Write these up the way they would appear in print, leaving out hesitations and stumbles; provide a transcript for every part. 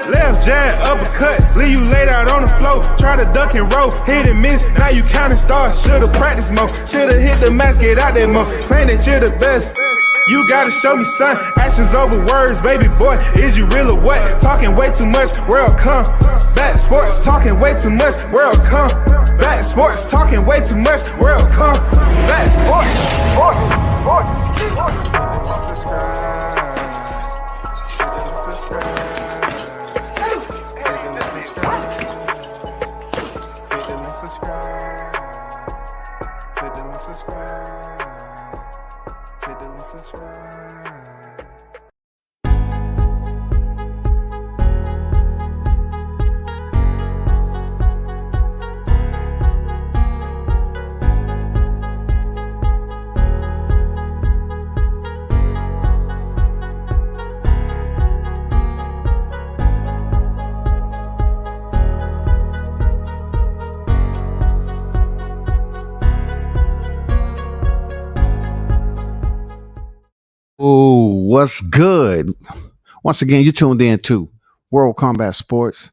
Left jab, uppercut, leave you laid out on the floor. Try to duck and roll, hit and miss, now you counting stars. Should've practiced more, should've hit the mask, get out there more. Claim that you're the best. You gotta show me, son, actions over words, baby boy, is you real or what? Talking way too much, world come. Back sports, talking way too much, world come. Back sports, talking way too much, world come. Back Oh, what's good? Once again, you tuned in to World Combat Sports.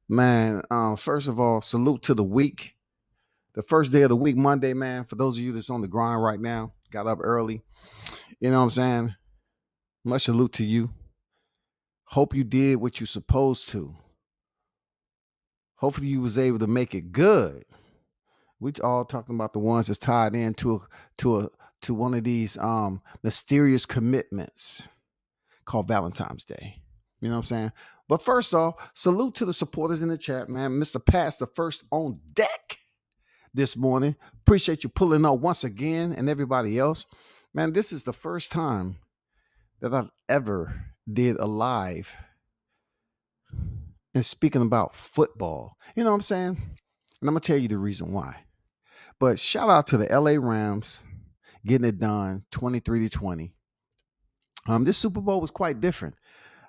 Man, first of all, salute to the week. The first day of the week, Monday, man. For those of you that's on the grind right now, got up early. You know what I'm saying? Much salute to you. Hope you did what you're supposed to. Hopefully you was able to make it good. We all talking about the ones that's tied into one of these mysterious commitments called Valentine's Day. You know what I'm saying? But first off, salute to the supporters in the chat, man. Mr. Pass the first on deck this morning. Appreciate you pulling up once again, and everybody else. Man, this is the first time that I've ever did a live and speaking about football. You know what I'm saying? And I'm going to tell you the reason why. But shout out to the LA Rams getting it done 23-20. This Super Bowl was quite different.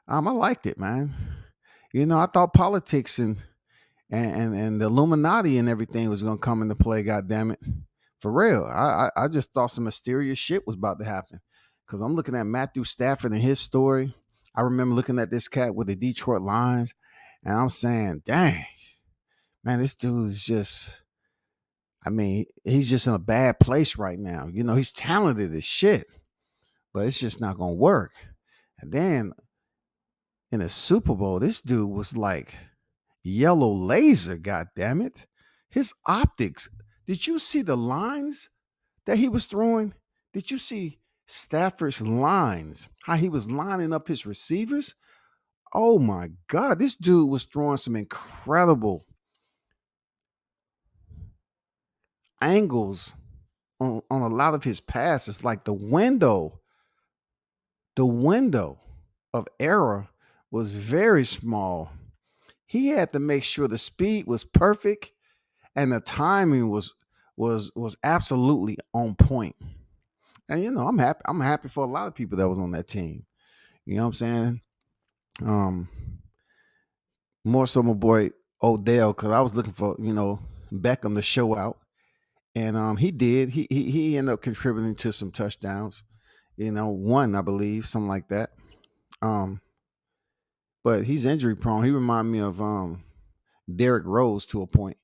I liked it, man. You know, I thought politics and the Illuminati and everything was going to come into play, God damn it. For real. I just thought some mysterious shit was about to happen. Because I'm looking at Matthew Stafford and his story. I remember looking at this cat with the Detroit Lions, and I'm saying, dang, man, this dude is just, I mean, he's just in a bad place right now. You know, he's talented as shit, but it's just not going to work. And then in the Super Bowl, this dude was like yellow laser, God damn it. His optics. Did you see the lines that he was throwing? Did you see Stafford's lines, how he was lining up his receivers? Oh my God, this dude was throwing some incredible angles on a lot of his passes. Like the window of error was very small. He had to make sure the speed was perfect and the timing was absolutely on point. And you know, I'm happy for a lot of people that was on that team. You know what I'm saying? More so my boy Odell, because I was looking for, you know, Beckham to show out. And he did. He ended up contributing to some touchdowns. You know, one, I believe, something like that. But he's injury prone. He reminded me of Derrick Rose to a point.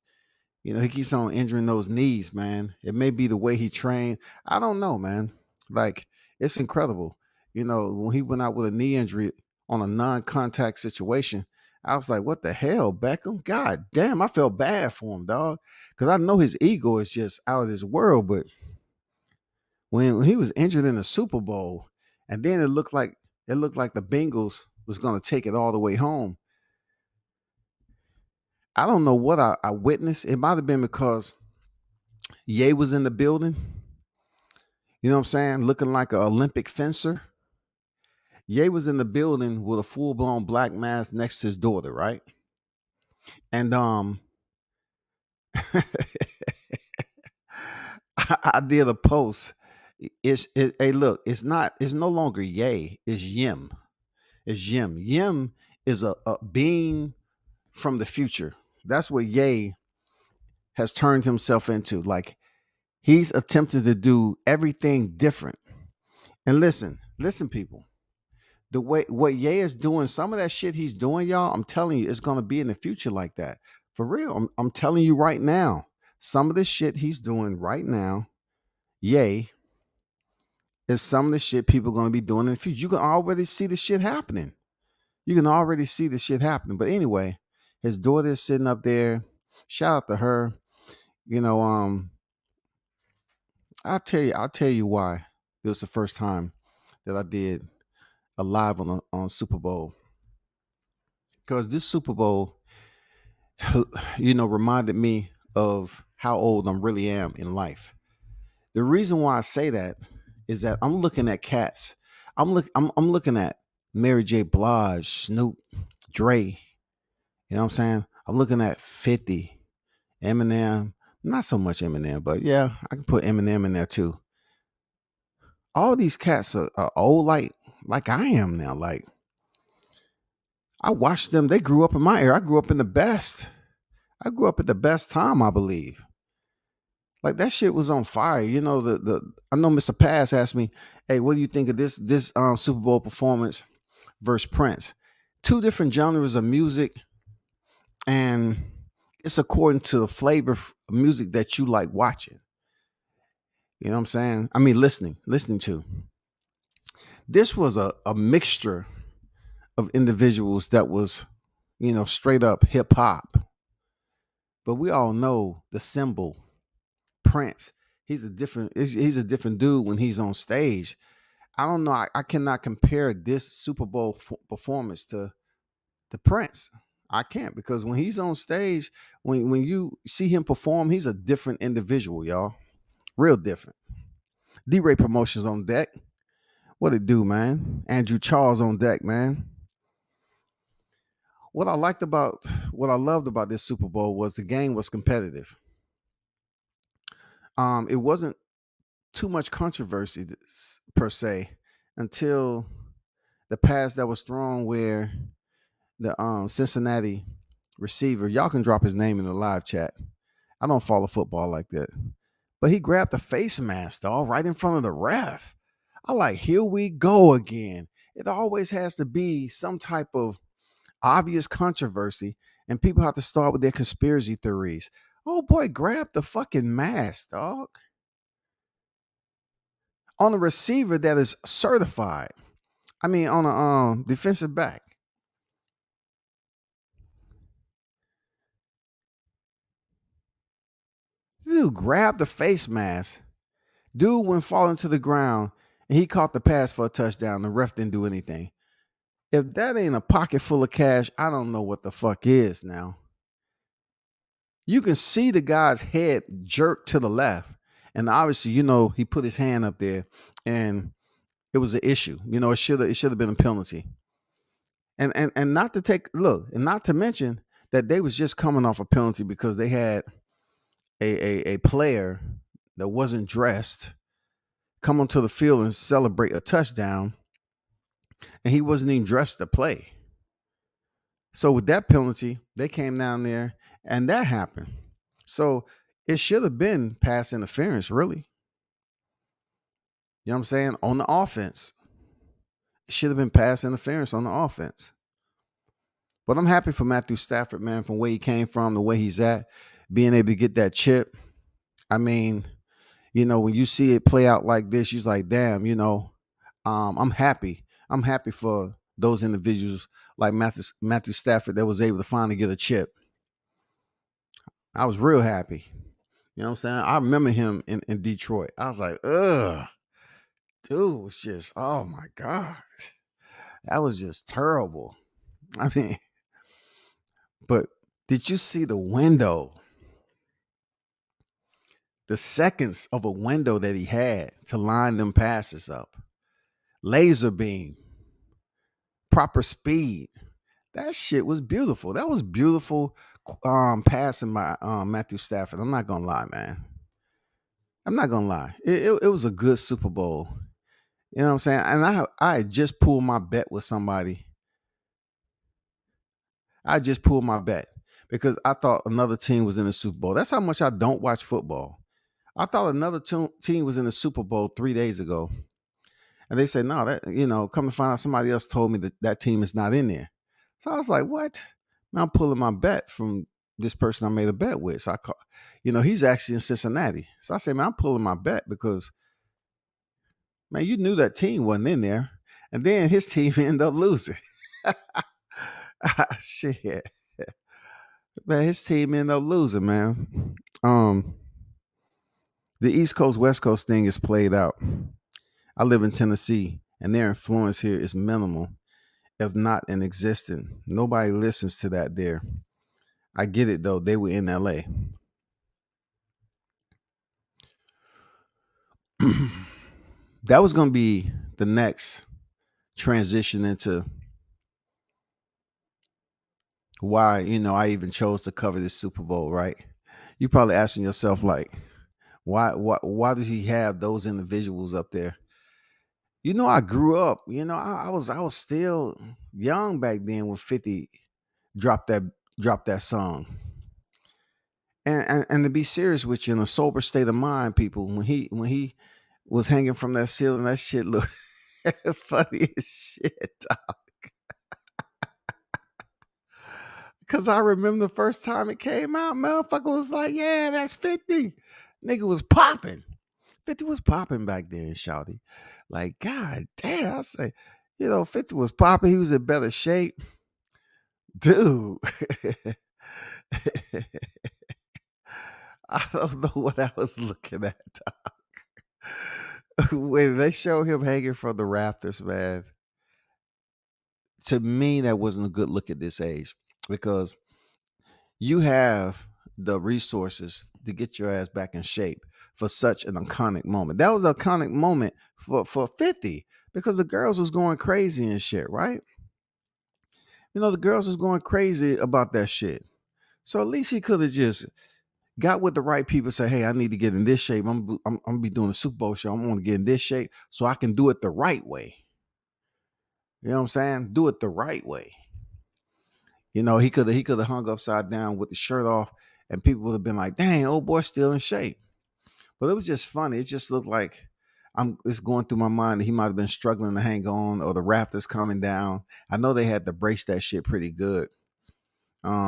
You know, he keeps on injuring those knees, man. It may be the way he trained. I don't know, man. Like, it's incredible. You know, when he went out with a knee injury on a non-contact situation, I was like, what the hell, Beckham? God damn, I felt bad for him, dog. Because I know his ego is just out of this world. But when he was injured in the Super Bowl, and then it looked like the Bengals was going to take it all the way home. I don't know what I witnessed. It might have been because Ye was in the building. You know what I'm saying? Looking like an Olympic fencer. Ye was in the building with a full-blown black mask next to his daughter, right? And I did a post. Hey, look, it's no longer Ye, it's Yim. It's Yim. Yim is a being from the future. That's what Ye has turned himself into. Like, he's attempted to do everything different. And listen, people. The way what Ye is doing, some of that shit he's doing, y'all, I'm telling you, it's gonna be in the future like that. For real. I'm telling you right now. Some of the shit he's doing right now, Ye, is some of the shit people are gonna be doing in the future. You can already see the shit happening. You can already see the shit happening. But anyway, his daughter is sitting up there. Shout out to her. You know, I'll tell you why. It was the first time that I did a live on Super Bowl. Because this Super Bowl, reminded me of how old I really am in life. The reason why I say that is that I'm looking at cats. I'm looking at Mary J. Blige, Snoop, Dre. You know what I'm saying? I'm looking at 50, Eminem. Not so much Eminem, but yeah, I can put Eminem in there too. All these cats are old like I am now. Like I watched them. They grew up in my era. I grew up in the best. I grew up at the best time, I believe. Like that shit was on fire. The I know Mr. Pass asked me, "Hey, what do you think of this Super Bowl performance versus Prince?" Two different genres of music, and it's according to the flavor of music that you like watching. You know what I'm saying? I mean, listening to. This was a mixture of individuals that was, straight up hip hop. But we all know the symbol Prince. He's a different dude when he's on stage. I don't know. I cannot compare this Super Bowl performance to the Prince. I can't because when he's on stage, when you see him perform, he's a different individual, y'all. Real different. D-Ray Promotions on deck. What it do, man? Andrew Charles on deck, man. What I liked about what I loved about this Super Bowl was the game was competitive. It wasn't too much controversy per se until the pass that was thrown where the Cincinnati receiver, y'all can drop his name in the live chat. I don't follow football like that. But he grabbed the face mask, dog, right in front of the ref. I like, here we go again. It always has to be some type of obvious controversy, and people have to start with their conspiracy theories. Oh boy, grab the fucking mask, dog. On a receiver that is certified. I mean, on a defensive back. Dude grabbed the face mask. Dude went falling to the ground, and he caught the pass for a touchdown. The ref didn't do anything. If that ain't a pocket full of cash, I don't know what the fuck is now. You can see the guy's head jerk to the left. And obviously, he put his hand up there and it was an issue. It should have been a penalty. And not to take look, and not to mention that they was just coming off a penalty because they had a player that wasn't dressed come onto the field and celebrate a touchdown, and he wasn't even dressed to play. So with that penalty, they came down there and that happened. So it should have been pass interference, really. You know what I'm saying? On the offense. It should have been pass interference on the offense. But I'm happy for Matthew Stafford, man, from where he came from, the way he's at, being able to get that chip. I mean, when you see it play out like this, you're like, damn, I'm happy. I'm happy for those individuals like Matthew Stafford that was able to finally get a chip. I was real happy. You know what I'm saying? I remember him in Detroit. I was like, ugh, dude, was just, oh my God. That was just terrible. I mean, but did you see the window? The seconds of a window that he had to line them passes up. Laser beam, proper speed. That shit was beautiful. That was beautiful passing by Matthew Stafford. I'm not gonna lie, man. I'm not gonna lie. It was a good Super Bowl. You know what I'm saying? And I had just pulled my bet with somebody. I just pulled my bet because I thought another team was in the Super Bowl. That's how much I don't watch football. I thought another team was in the Super Bowl 3 days ago. And they said, no, that, come to find out somebody else told me that that team is not in there. So I was like, what? Man, I'm pulling my bet from this person I made a bet with. So I call, he's actually in Cincinnati. So I say, man, I'm pulling my bet because, man, you knew that team wasn't in there. And then his team ended up losing. Shit. Man, his team ended up losing, man. The East Coast, West Coast thing is played out. I live in Tennessee, and their influence here is minimal, if not inexistent. Nobody listens to that there. I get it, though. They were in LA. That was going to be the next transition into why, I even chose to cover this Super Bowl, right? You're probably asking yourself, like, why does he have those individuals up there? I grew up, I was still young back then when 50 dropped that song. And to be serious with you, in a sober state of mind, people, when he was hanging from that ceiling, that shit looked funny as shit. Cause I remember the first time it came out, motherfucker was like, yeah, that's 50. Nigga was popping. 50 was popping back then, shouty. Like, God damn, I say, 50 was popping. He was in better shape. Dude. I don't know what I was looking at. When they show him hanging from the rafters, man, to me, that wasn't a good look at this age because you have the resources to get your ass back in shape for such an iconic moment. That was an iconic moment for 50 because the girls was going crazy and shit, right? The girls was going crazy about that shit. So at least he could have just got with the right people, say, hey, I need to get in this shape. I'm gonna be doing a Super Bowl show. I'm gonna get in this shape so I can do it the right way. You know what I'm saying? Do it the right way. He could have hung upside down with the shirt off, and people would have been like, dang, old boy still in shape. But it was just funny. It just looked like it's going through my mind that he might have been struggling to hang on or the rafters coming down. I know they had to brace that shit pretty good.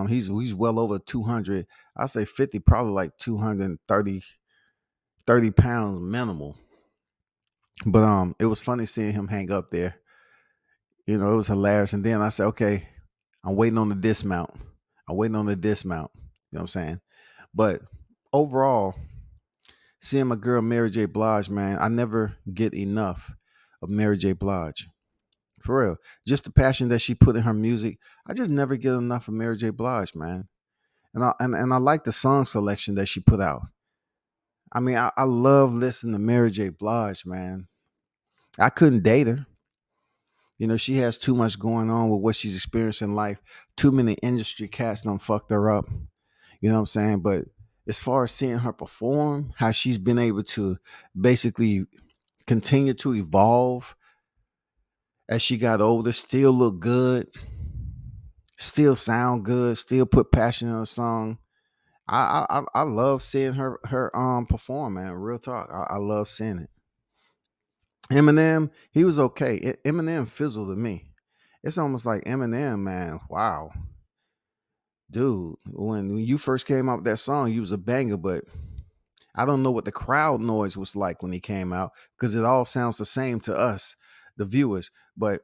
He's well over 200. I say 50, probably like 230 pounds minimal. But it was funny seeing him hang up there. It was hilarious. And then I said, okay, I'm waiting on the dismount. I'm waiting on the dismount. You know what I'm saying? But overall, seeing my girl Mary J. Blige, man, I never get enough of Mary J. Blige. For real. Just the passion that she put in her music. I just never get enough of Mary J. Blige, man. And I like the song selection that she put out. I mean, I love listening to Mary J. Blige, man. I couldn't date her. She has too much going on with what she's experiencing in life. Too many industry cats done fucked her up. You know what I'm saying? But as far as seeing her perform, how she's been able to basically continue to evolve as she got older, still look good, still sound good, still put passion in a song. I love seeing her perform, man. Real talk. I love seeing it. Eminem, he was okay. Eminem fizzled to me. It's almost like Eminem, man. Wow, dude. When you first came out with that song, you was a banger, but I don't know what the crowd noise was like when he came out because it all sounds the same to us, the viewers. But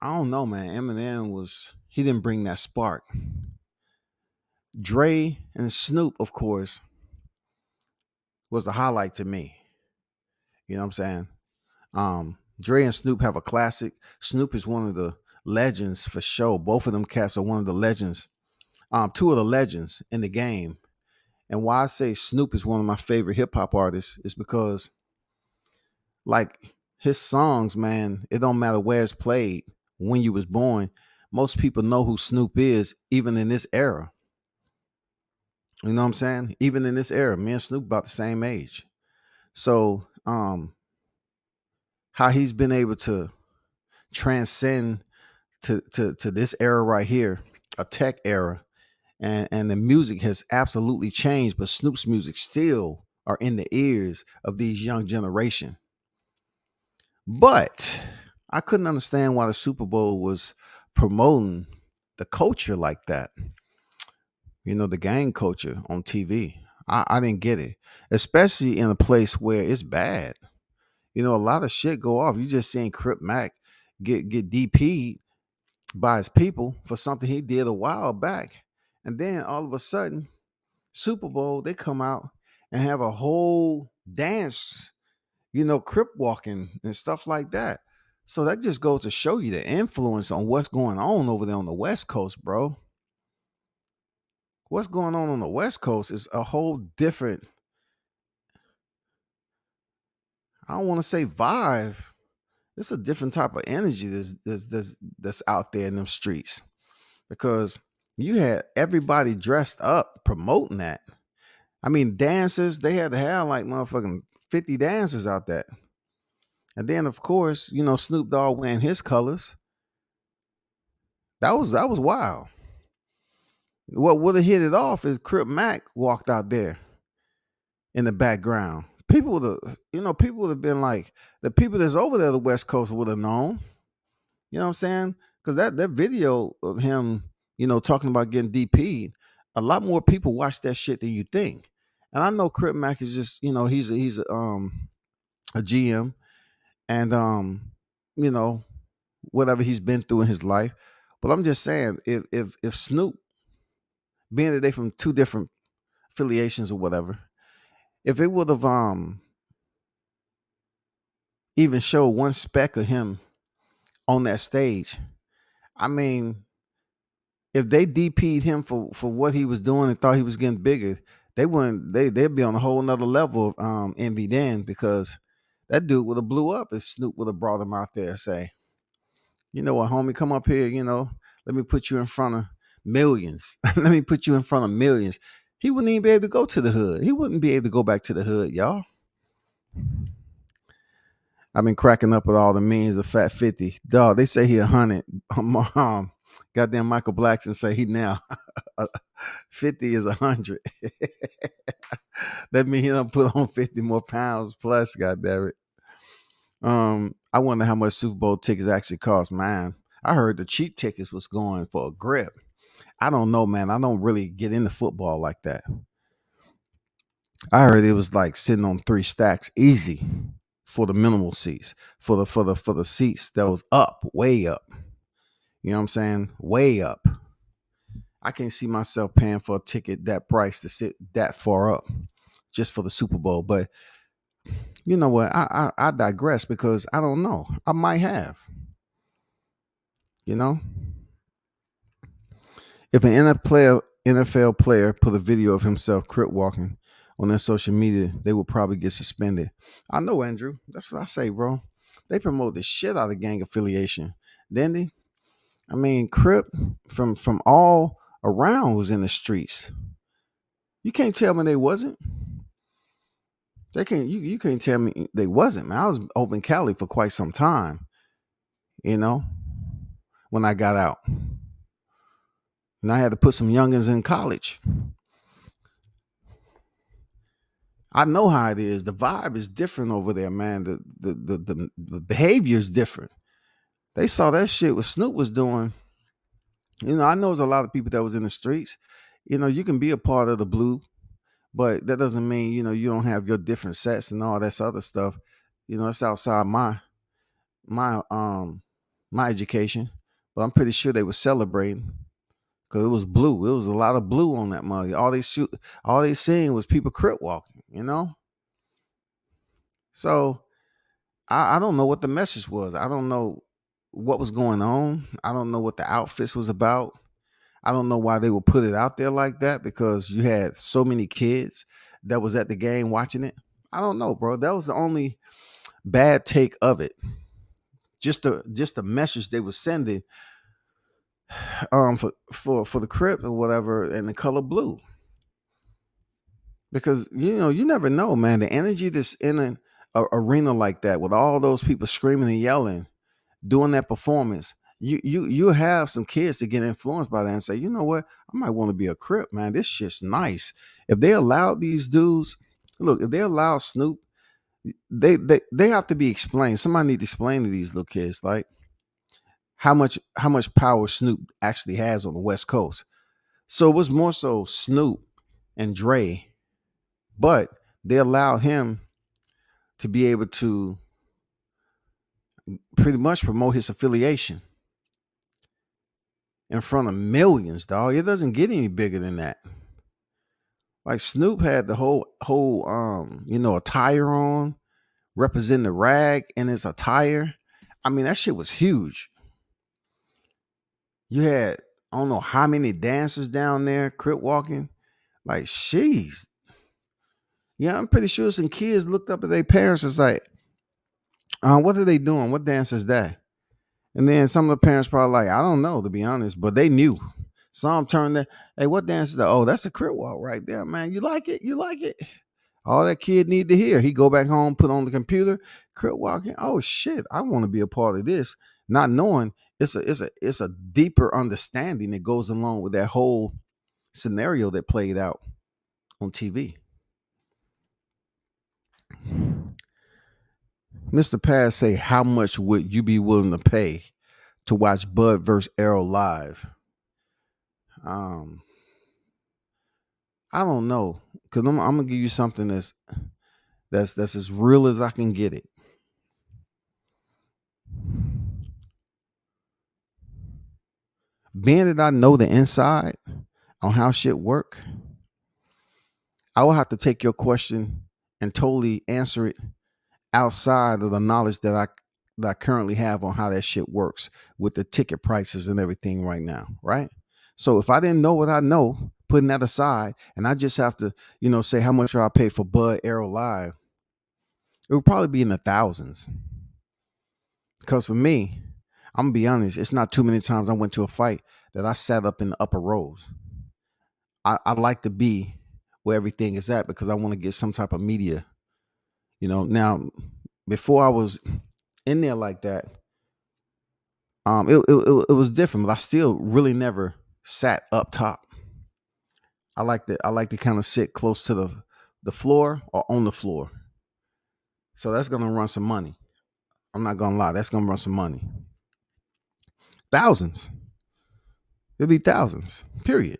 I don't know, man. He didn't bring that spark. Dre and Snoop, of course, was the highlight to me. You know what I'm saying? Dre and Snoop have a classic. Snoop is one of the legends for sure. Both of them cats are one of the legends. Two of the legends in the game. And why I say Snoop is one of my favorite hip hop artists is because, like, his songs, man, it don't matter where it's played. When you was born, most people know who Snoop is, even in this era. You know what I'm saying? Even in this era, me and Snoop about the same age. So, how he's been able to transcend to this era right here, a tech era, and the music has absolutely changed, but Snoop's music still are in the ears of these young generation. But I couldn't understand why the Super Bowl was promoting the culture like that. The gang culture on TV. I didn't get it, especially in a place where it's bad. A lot of shit go off. You just seen Crip Mac get DP'd by his people for something he did a while back. And then all of a sudden, Super Bowl, they come out and have a whole dance, crip walking and stuff like that. So that just goes to show you the influence on what's going on over there on the West Coast, bro. What's going on the West Coast is a whole different, I don't want to say vibe. It's a different type of energy that's out there in them streets, because you had everybody dressed up promoting that. I mean, dancers, they had to have like motherfucking 50 dancers out there. And then of course, Snoop Dogg wearing his colors. That was wild. What would have hit it off is Crip Mac walked out there in the background. People would have been like, the people that's over there, the West Coast would have known. You know what I'm saying? Because that video of him, talking about getting DP'd, a lot more people watch that shit than you think. And I know Crip Mac is just, a GM, and you know, whatever he's been through in his life. But I'm just saying, if Snoop, being that they from two different affiliations or whatever, if it would have even showed one speck of him on that stage, I mean, if they DP'd him for what he was doing and thought he was getting bigger, they'd be on a whole nother level of envy then, because that dude would have blew up if Snoop would have brought him out there and say, you know what, homie, come up here, let me put you in front of millions. Let me put you in front of millions. He wouldn't even be able to go to the hood. He wouldn't be able to go back to the hood, y'all. I've been cracking up with all the memes of Fat 50. Dog, they say he 100. Goddamn Michael Blackson say he now 50 is 100. That means he done put on 50 more pounds plus, goddamn it. I wonder how much Super Bowl tickets actually cost, man. I heard the cheap tickets was going for a grip. I don't know, man. I don't really get into football like that. I heard it was like sitting on 3 stacks easy for the minimal seats, for the seats that was up, way up. You know what I'm saying? Way up. I can't see myself paying for a ticket that price to sit that far up just for the Super Bowl. But you know what? I digress, because I don't know. I might have. You know? If an NFL player put a video of himself crip walking on their social media, they would probably get suspended. I know, Andrew. That's what I say, bro. They promote the shit out of gang affiliation. Didn't they? I mean, Crip from all around was in the streets. You can't tell me they wasn't. You can't tell me they wasn't, man. I was over in Cali for quite some time, you know, when I got out. And I had to put some youngins in college. I know how it is. The vibe is different over there, man. The behavior is different. They saw that shit what Snoop was doing. I know there's a lot of people that was in the streets. You can be a part of the blue, but that doesn't mean, you don't have your different sets and all that other stuff. It's outside my education. But I'm pretty sure they were celebrating, because it was blue. It was a lot of blue on that mug. All they seeing was people crip walking. So I don't know what the message was. I don't know what was going on. I don't know what the outfits was about. I don't know why they would put it out there like that, because you had so many kids that was at the game watching it. I don't know, bro. That was the only bad take of it. Just the message they were sending for the Crip or whatever, and the color blue. Because you never know, man. The energy that's in an arena like that, with all those people screaming and yelling, doing that performance, you have some kids to get influenced by that and say, you know what, I might want to be a Crip, man. This shit's nice. If they allowed these dudes, look, if they allowed Snoop They have to be explained. Somebody need to explain to these little kids like how much power Snoop actually has on the West Coast. So it was more so Snoop and Dre, but they allowed him to be able to pretty much promote his affiliation in front of millions, dog. It doesn't get any bigger than that. Like Snoop had the whole attire on, representing the rag in his attire. I mean, that shit was huge. You had I don't know how many dancers down there, crip walking. Like, sheesh. Yeah, I'm pretty sure some kids looked up at their parents. It's like, what are they doing? What dance is that? And then some of the parents probably like, I don't know, to be honest, but they knew. Some turned that, hey, what dance is that? Oh, that's a crip walk right there, man. You like it? You like it? All that kid need to hear. He go back home, put on the computer, crip walking. Oh shit, I want to be a part of this. Not knowing it's a deeper understanding that goes along with that whole scenario that played out on TV. Mr. Pass say, how much would you be willing to pay to watch Bud versus Arrow live? Um, I don't know, cause I'm gonna give you something that's as real as I can get it. Being that I know the inside on how shit work, I will have to take your question and totally answer it outside of the knowledge that I currently have on how that shit works with the ticket prices and everything right now, right? So if I didn't know what I know, putting that aside, and I just have to, say how much I pay for Bud Arrow Live, it would probably be in the thousands. Because for me, I'm gonna be honest, it's not too many times I went to a fight that I sat up in the upper rows. I like to be where everything is at because I want to get some type of media. Now before I was in there like that, it was different, but I still really never sat up top. I like to kind of sit close to the floor or on the floor. So that's gonna run some money. I'm not gonna lie, that's gonna run some money. Thousands. It'll be thousands. Period.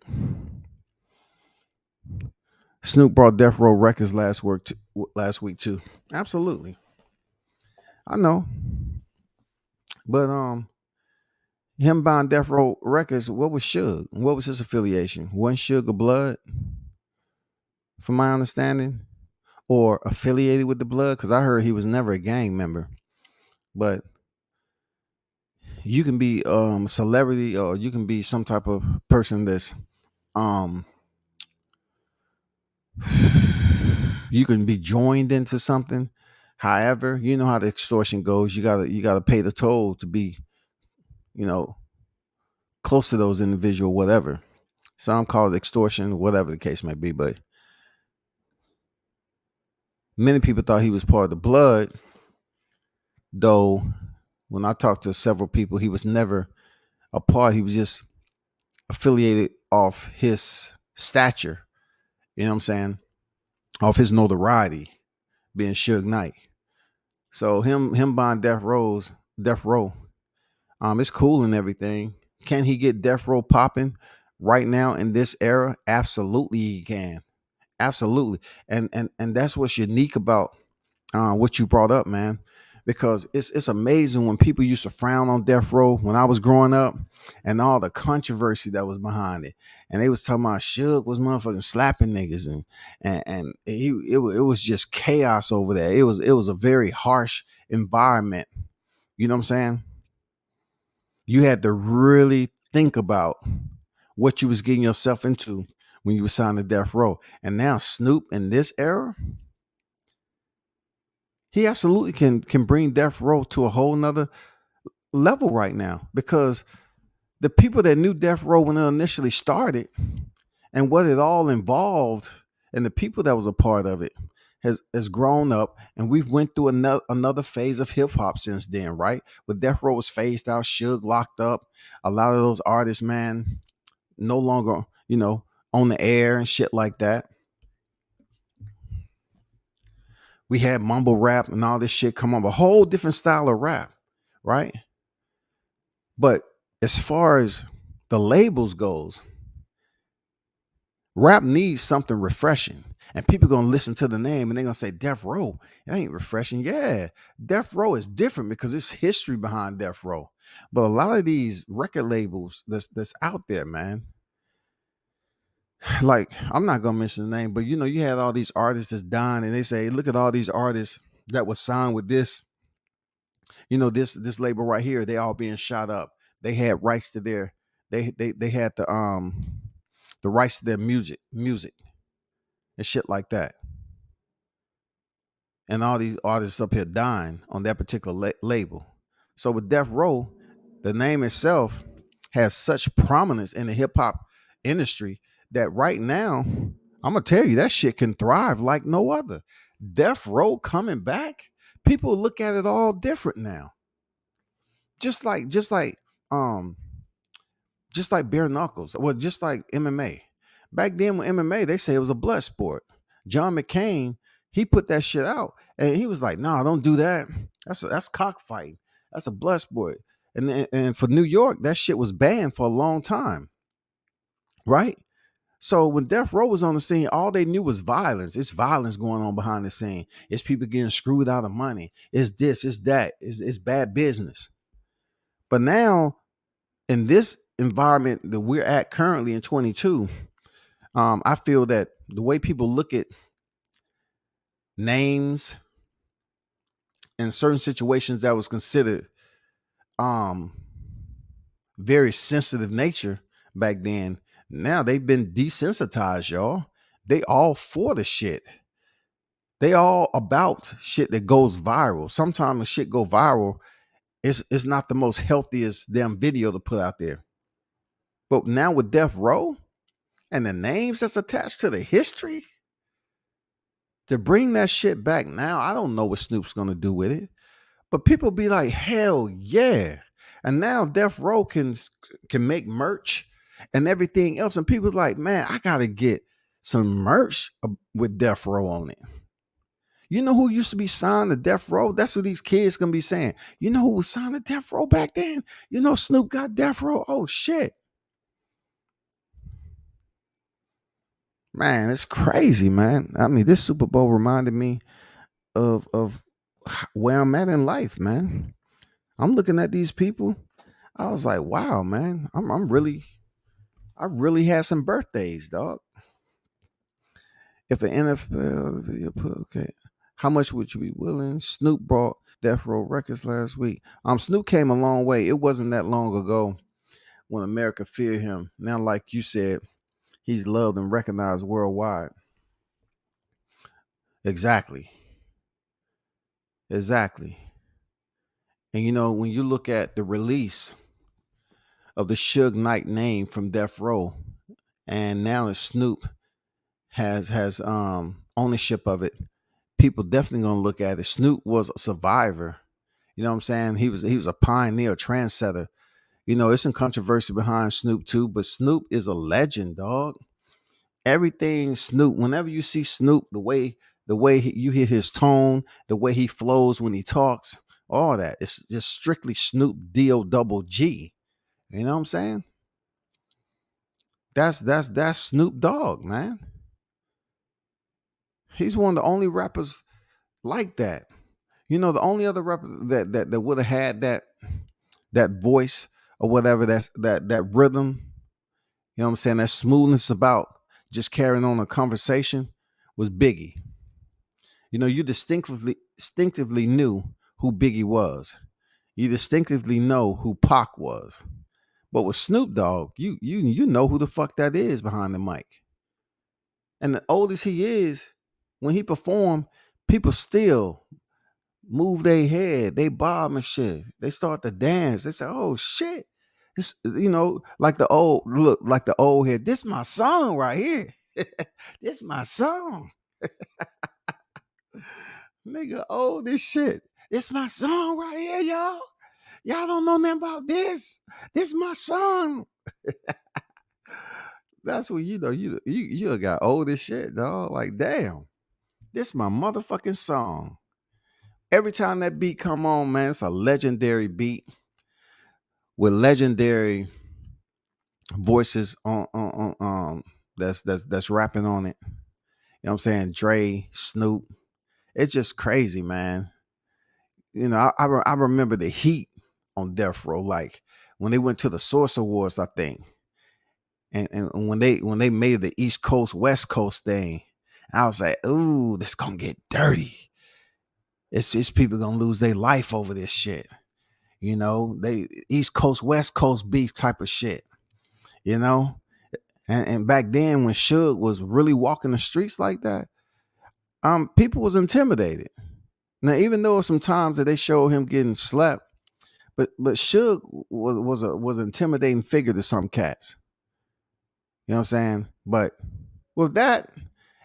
Snoop brought Death Row Records last week too. Absolutely. I know. But him buying Death Row Records, what was Suge? What was his affiliation? Wasn't Suge a Blood, from my understanding? Or affiliated with the Blood? Because I heard he was never a gang member. But you can be a celebrity, or you can be some type of person that's um you can be joined into something. However, you know how the extortion goes. You gotta pay the toll to be, you know, close to those individual, whatever. Some call it extortion, whatever the case may be. But many people thought he was part of the Blood, though when I talked to several people, he was never a part. He was just affiliated off his stature. You know what I'm saying? Off his notoriety, being Suge Knight. So him buying Death Row, it's cool and everything. Can he get Death Row popping right now in this era? Absolutely, he can. Absolutely, and that's what's unique about what you brought up, man. Because it's amazing when people used to frown on Death Row when I was growing up, and all the controversy that was behind it, and they was talking about Suge was motherfucking slapping niggas, and it was just chaos over there. It was a very harsh environment. You know what I'm saying? You had to really think about what you was getting yourself into when you were signed to Death Row. And now Snoop in this era, he absolutely can bring Death Row to a whole nother level right now, because the people that knew Death Row when it initially started and what it all involved and the people that was a part of it has grown up, and we've went through another phase of hip hop since then, right? But Death Row was phased out, Suge locked up, a lot of those artists, man, no longer, on the air and shit like that. We had mumble rap and all this shit come up, a whole different style of rap, right? But as far as the labels goes, rap needs something refreshing. And people gonna listen to the name and they're gonna say Death Row. It ain't refreshing. Yeah, Death Row is different because it's history behind Death Row. But a lot of these record labels that's out there, man, like I'm not gonna mention the name, but you had all these artists that's dying, and they say, look at all these artists that was signed with this label right here. They all being shot up. They had rights to their they had the rights to their music and shit like that. And all these artists up here dying on that particular label. So with Death Row, the name itself has such prominence in the hip hop industry that right now, I'm gonna tell you that shit can thrive like no other. Death Row coming back, people look at it all different now. Um just like bare knuckles, well, just like MMA. Back then with MMA, they say it was a blood sport. John McCain, he put that shit out, and he was like, "No, don't do that. That's cockfighting. That's a blood sport." And for New York, that shit was banned for a long time, right? So when Death Row was on the scene, all they knew was violence. It's violence going on behind the scene. It's people getting screwed out of money. It's this, it's that. It's bad business. But now in this environment that we're at currently in 22, I feel that the way people look at names in certain situations that was considered um very sensitive nature back then, now they've been desensitized, y'all. They all for the shit. They all about shit that goes viral. Sometimes the shit go viral. It's not the most healthiest damn video to put out there. But now with Death Row and the names that's attached to the history, to bring that shit back now, I don't know what Snoop's gonna do with it. But people be like, hell yeah. And now Death Row can make merch and everything else. And people like, man, I gotta get some merch with Death Row on it. You know who used to be signed to Death Row? That's what these kids gonna be saying. You know who was signed to Death Row back then? You know Snoop got Death Row? Oh shit. Man, it's crazy, man. I mean, this Super Bowl reminded me of where I'm at in life, man. I'm looking at these people. I was like, wow, man. I really had some birthdays, dog. If the NFL video put okay, how much would you be willing? Snoop brought Death Row Records last week. Snoop came a long way. It wasn't that long ago when America feared him. Now, like you said, he's loved and recognized worldwide. Exactly. Exactly. And when you look at the release of the Suge Knight name from Death Row, and now that Snoop has ownership of it, people definitely gonna look at it. Snoop was a survivor. You know what I'm saying? He was a pioneer, a trendsetter. It's some controversy behind Snoop too, but Snoop is a legend, dog. Everything Snoop, whenever you see Snoop, you hear his tone, the way he flows when he talks, all that. It's just strictly Snoop D-O double G. You know what I'm saying? That's Snoop Dogg, man. He's one of the only rappers like that. The only other rapper that would have had that voice or whatever, that rhythm, you know what I'm saying, that smoothness about just carrying on a conversation was Biggie. You distinctively knew who Biggie was. You distinctively know who Pac was. But with Snoop Dogg, you know who the fuck that is behind the mic. And the oldest he is, when he performed, people still move their head, they bob and shit. They start to dance. They say, "Oh shit!" It's like the old head. This my song right here. This my song, nigga. Old this shit. This my song right here, y'all. Y'all don't know nothing about this. This my song. That's when you got old as shit, dog. Like damn. This my motherfucking song. Every time that beat come on, man, it's a legendary beat with legendary voices on that's rapping on it. You know what I'm saying? Dre, Snoop. It's just crazy, man. You know, I remember the heat on Death Row, like when they went to the Source Awards, I think, and when they made the East Coast West Coast thing, I was like, ooh, this gonna get dirty. It's people gonna lose their life over this shit. You know, they East Coast West Coast beef type of shit. You know, and back then when Suge was really walking the streets like that, people was intimidated. Now, even though some times that they showed him getting slapped, but Suge was an intimidating figure to some cats. You know what I'm saying? But with that,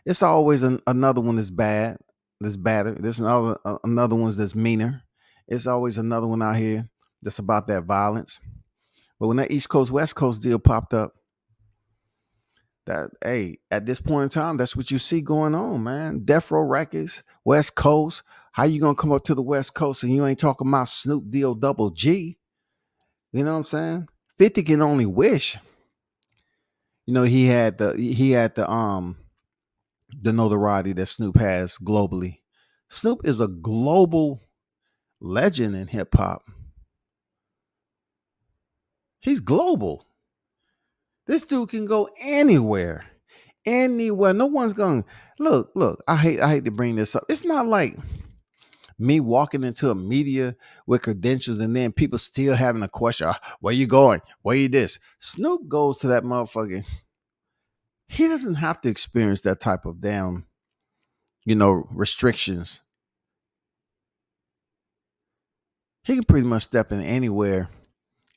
it's always another one that's bad, that's badder. There's another one's that's meaner. It's always another one out here that's about that violence. But when that East Coast West Coast deal popped up, that hey, at this point in time, that's what you see going on, man. Death Row Records, West Coast. How you gonna come up to the West Coast and you ain't talking about Snoop Deal Double G? You know what I'm saying? 50 can only wish. You know, he had the notoriety that Snoop has globally. Snoop is a global legend in hip hop. He's global. This dude can go anywhere. Anywhere. No one's gonna look. I hate to bring this up. It's not like me walking into a media with credentials and then people still having a question. Where you going? Where you this? Snoop goes to that motherfucker. He doesn't have to experience that type of damn, restrictions. He can pretty much step in anywhere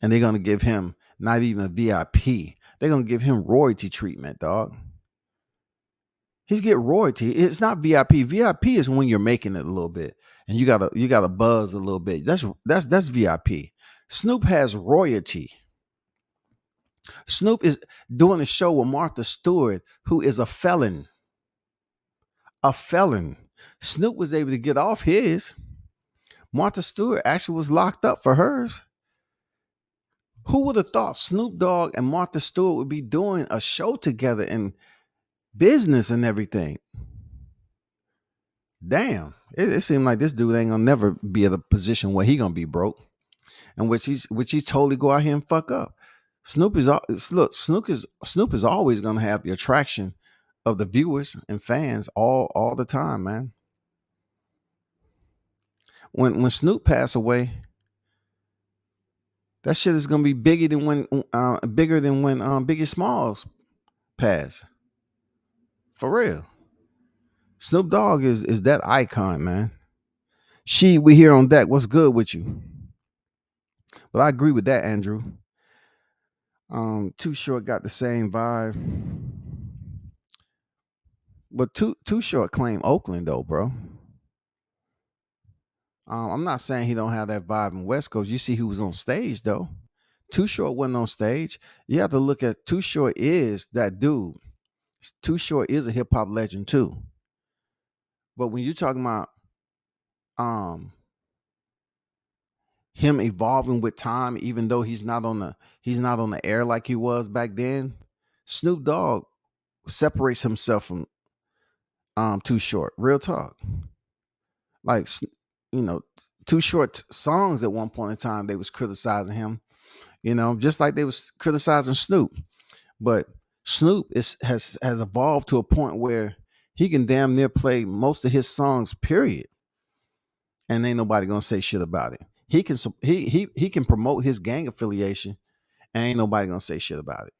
and they're gonna give him not even a VIP. They're gonna give him royalty treatment, dog. He's get royalty. It's not VIP. VIP is when you're making it a little bit and you gotta buzz a little bit. That's VIP. Snoop has royalty. Snoop is doing a show with Martha Stewart, who is a felon. A felon. Snoop was able to get off his. Martha Stewart actually was locked up for hers. Who would have thought Snoop Dogg and Martha Stewart would be doing a show together in business and everything? Damn. It seemed like this dude ain't gonna never be at a position where he gonna be broke. And which he totally go out here and fuck up. Snoop is always gonna have the attraction of the viewers and fans all the time, man. When Snoop passed away, that shit is gonna be bigger than when Biggie Smalls passed. For real. Snoop Dogg is that icon, man. We here on deck. What's good with you? But I agree with that, Andrew. Too Short got the same vibe. But Too Short claimed Oakland though, bro. I'm not saying he don't have that vibe in West Coast. You see who was on stage though. Too Short wasn't on stage. You have to look at Too Short is that dude. Too Short is a hip hop legend too. But when you're talking about um him evolving with time, even though he's not on the air like he was back then, Snoop Dogg separates himself from Too Short. Real talk. Like you know, Too Short songs at one point in time they was criticizing him. Just like they was criticizing Snoop. But Snoop has evolved to a point where he can damn near play most of his songs, period, and ain't nobody gonna say shit about it. He can promote his gang affiliation, and ain't nobody gonna say shit about it.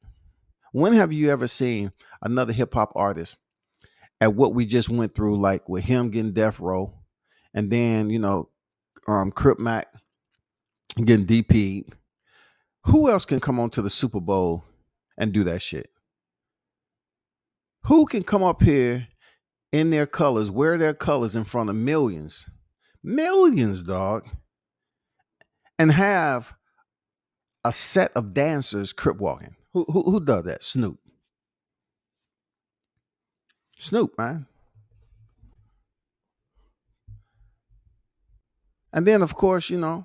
When have you ever seen another hip hop artist at what we just went through, like with him getting death row, and then Crip Mac getting DP'd? Who else can come on to the Super Bowl and do that shit? Who can come up here in their colors, wear their colors in front of millions, dog, and have a set of dancers crip walking? Who does that? Snoop, man. And then of course, I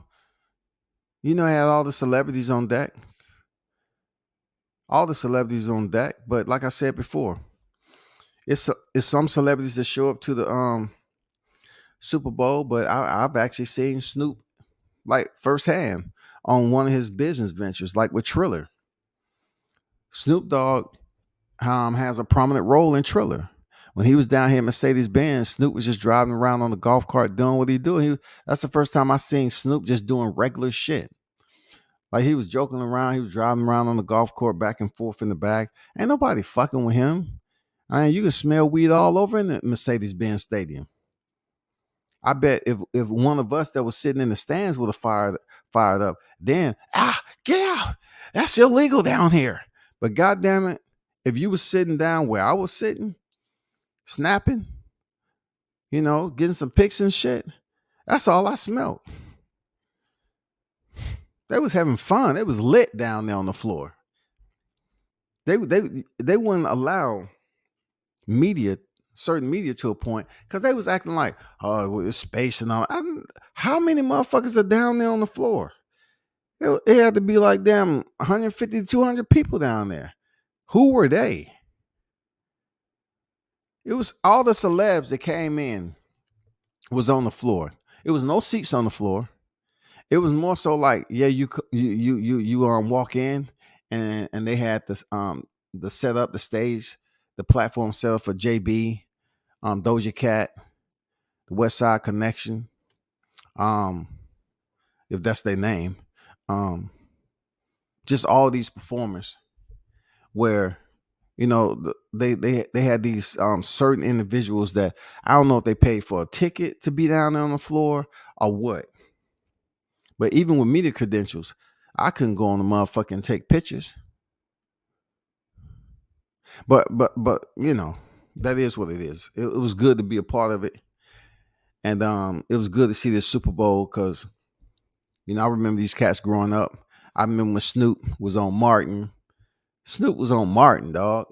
had all the celebrities on deck. All the celebrities on deck. But like I said before, it's some celebrities that show up to the Super Bowl, but I've actually seen Snoop like firsthand on one of his business ventures, like with Triller. Snoop Dogg has a prominent role in Triller. When he was down here at Mercedes Benz, Snoop was just driving around on the golf cart doing what he do. That's the first time I seen Snoop just doing regular shit. Like he was joking around, he was driving around on the golf court back and forth in the back. Ain't nobody fucking with him. I mean, you can smell weed all over in the Mercedes Benz Stadium. I bet if one of us that was sitting in the stands would have fired up, then get out. That's illegal down here. But goddamn it, if you was sitting down where I was sitting, snapping, getting some pics and shit, that's all I smelled. They was having fun. It was lit down there on the floor. They wouldn't allow media, certain media, to a point because they was acting like, oh, well, it's space and all. How many motherfuckers are down there on the floor? It had to be like damn 150 to 200 people down there. Who were they? It was all the celebs that came in was on the floor. It was no seats on the floor. It was more so like, yeah, you walk in and they had this the setup, the stage, the platform set up for JB, Doja Cat, the West Side Connection, if that's their name, just all these performers where they had these certain individuals that I don't know if they paid for a ticket to be down there on the floor or what. But even with media credentials, I couldn't go on the motherfucker and take pictures. But that is what it is. It was good to be a part of it. And it was good to see this Super Bowl because, I remember these cats growing up. I remember when Snoop was on Martin. Snoop was on Martin, dog.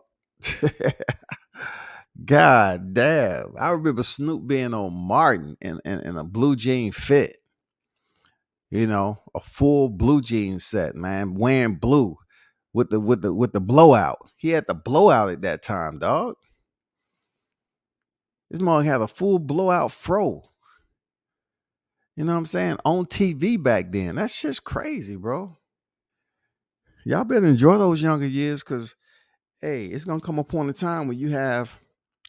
God damn. I remember Snoop being on Martin in a blue jean fit. A full blue jean set, man, wearing blue with the blowout. He had the blowout at that time, dog. This mother had a full blowout fro. You know what I'm saying? On TV back then. That's just crazy, bro. Y'all better enjoy those younger years because, hey, it's going to come upon a time when you have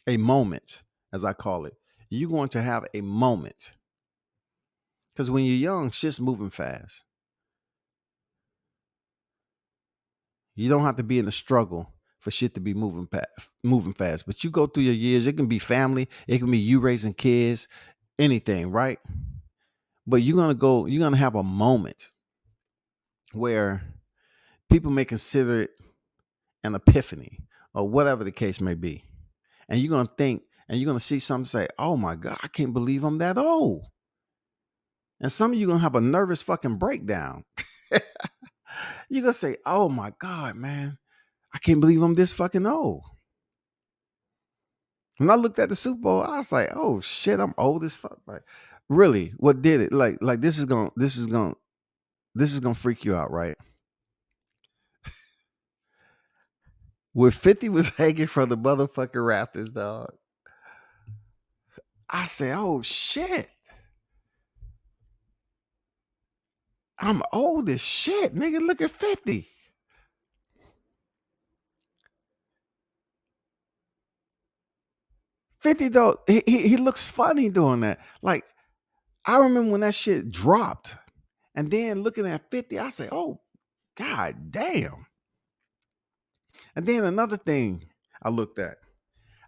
a moment, as I call it. You're going to have a moment. Because when you're young, shit's moving fast. You don't have to be in a struggle for shit to be moving fast. But you go through your years, it can be family, it can be you raising kids, anything, right? But you're gonna have a moment where people may consider it an epiphany or whatever the case may be. And you're gonna think and you're gonna see something say, oh my God, I can't believe I'm that old. And some of you gonna have a nervous fucking breakdown. You're gonna say, oh my God, man, I can't believe I'm this fucking old. When I looked at the Super Bowl, I was like, oh shit, I'm old as fuck. Like, really, what did it? Like this is gonna freak you out, right? Where 50 was hanging from the motherfucking rafters, dog. I said, oh shit. I'm old as shit, nigga. Look at 50. Though, he looks funny doing that. Like, I remember when that shit dropped. And then looking at 50, I say, oh, God damn. And then another thing I looked at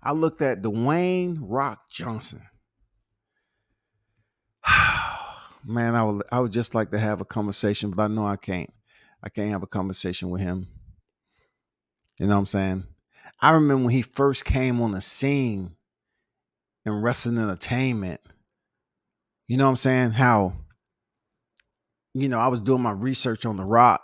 Dwayne Rock Johnson. Man, I would just like to have a conversation, but I know I can't. I can't have a conversation with him. You know what I'm saying? I remember when he first came on the scene in wrestling entertainment. You know what I'm saying? How, I was doing my research on The Rock.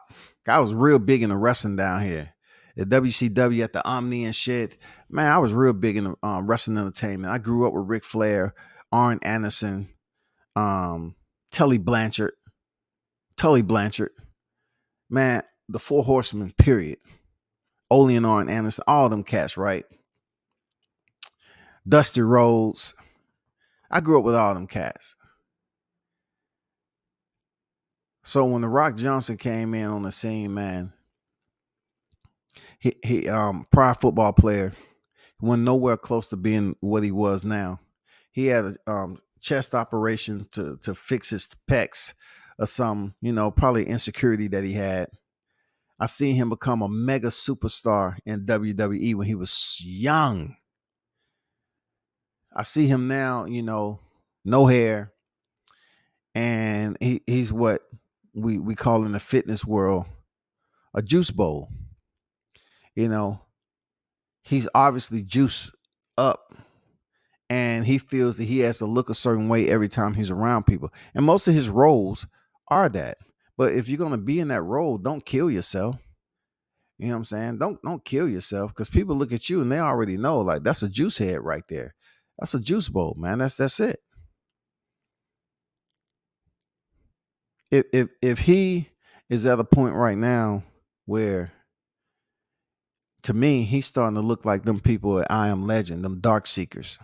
I was real big into wrestling down here. At WCW at the Omni and shit. Man, I was real big into wrestling entertainment. I grew up with Ric Flair, Arn Anderson, Tully Blanchard, Tully Blanchard, man, the Four Horsemen, period. Oleander and Anderson, all them cats, right? Dusty Rhodes. I grew up with all them cats. So when the Rock Johnson came in on the scene, man, he prior football player, went nowhere close to being what he was now. He had a chest operation to fix his pecs or some, probably insecurity that he had. I seen him become a mega superstar in WWE when he was young. I see him now, no hair, and he's what we call in the fitness world a juice bowl. You know, he's obviously juiced up, and he feels that he has to look a certain way every time he's around people. And most of his roles are that. But if you're gonna be in that role, don't kill yourself. You know what I'm saying? Don't kill yourself, because people look at you and they already know, like, that's a juice head right there. That's a juice bowl, man. That's it. If he is at a point right now where, to me, he's starting to look like them people at I Am Legend, them dark seekers.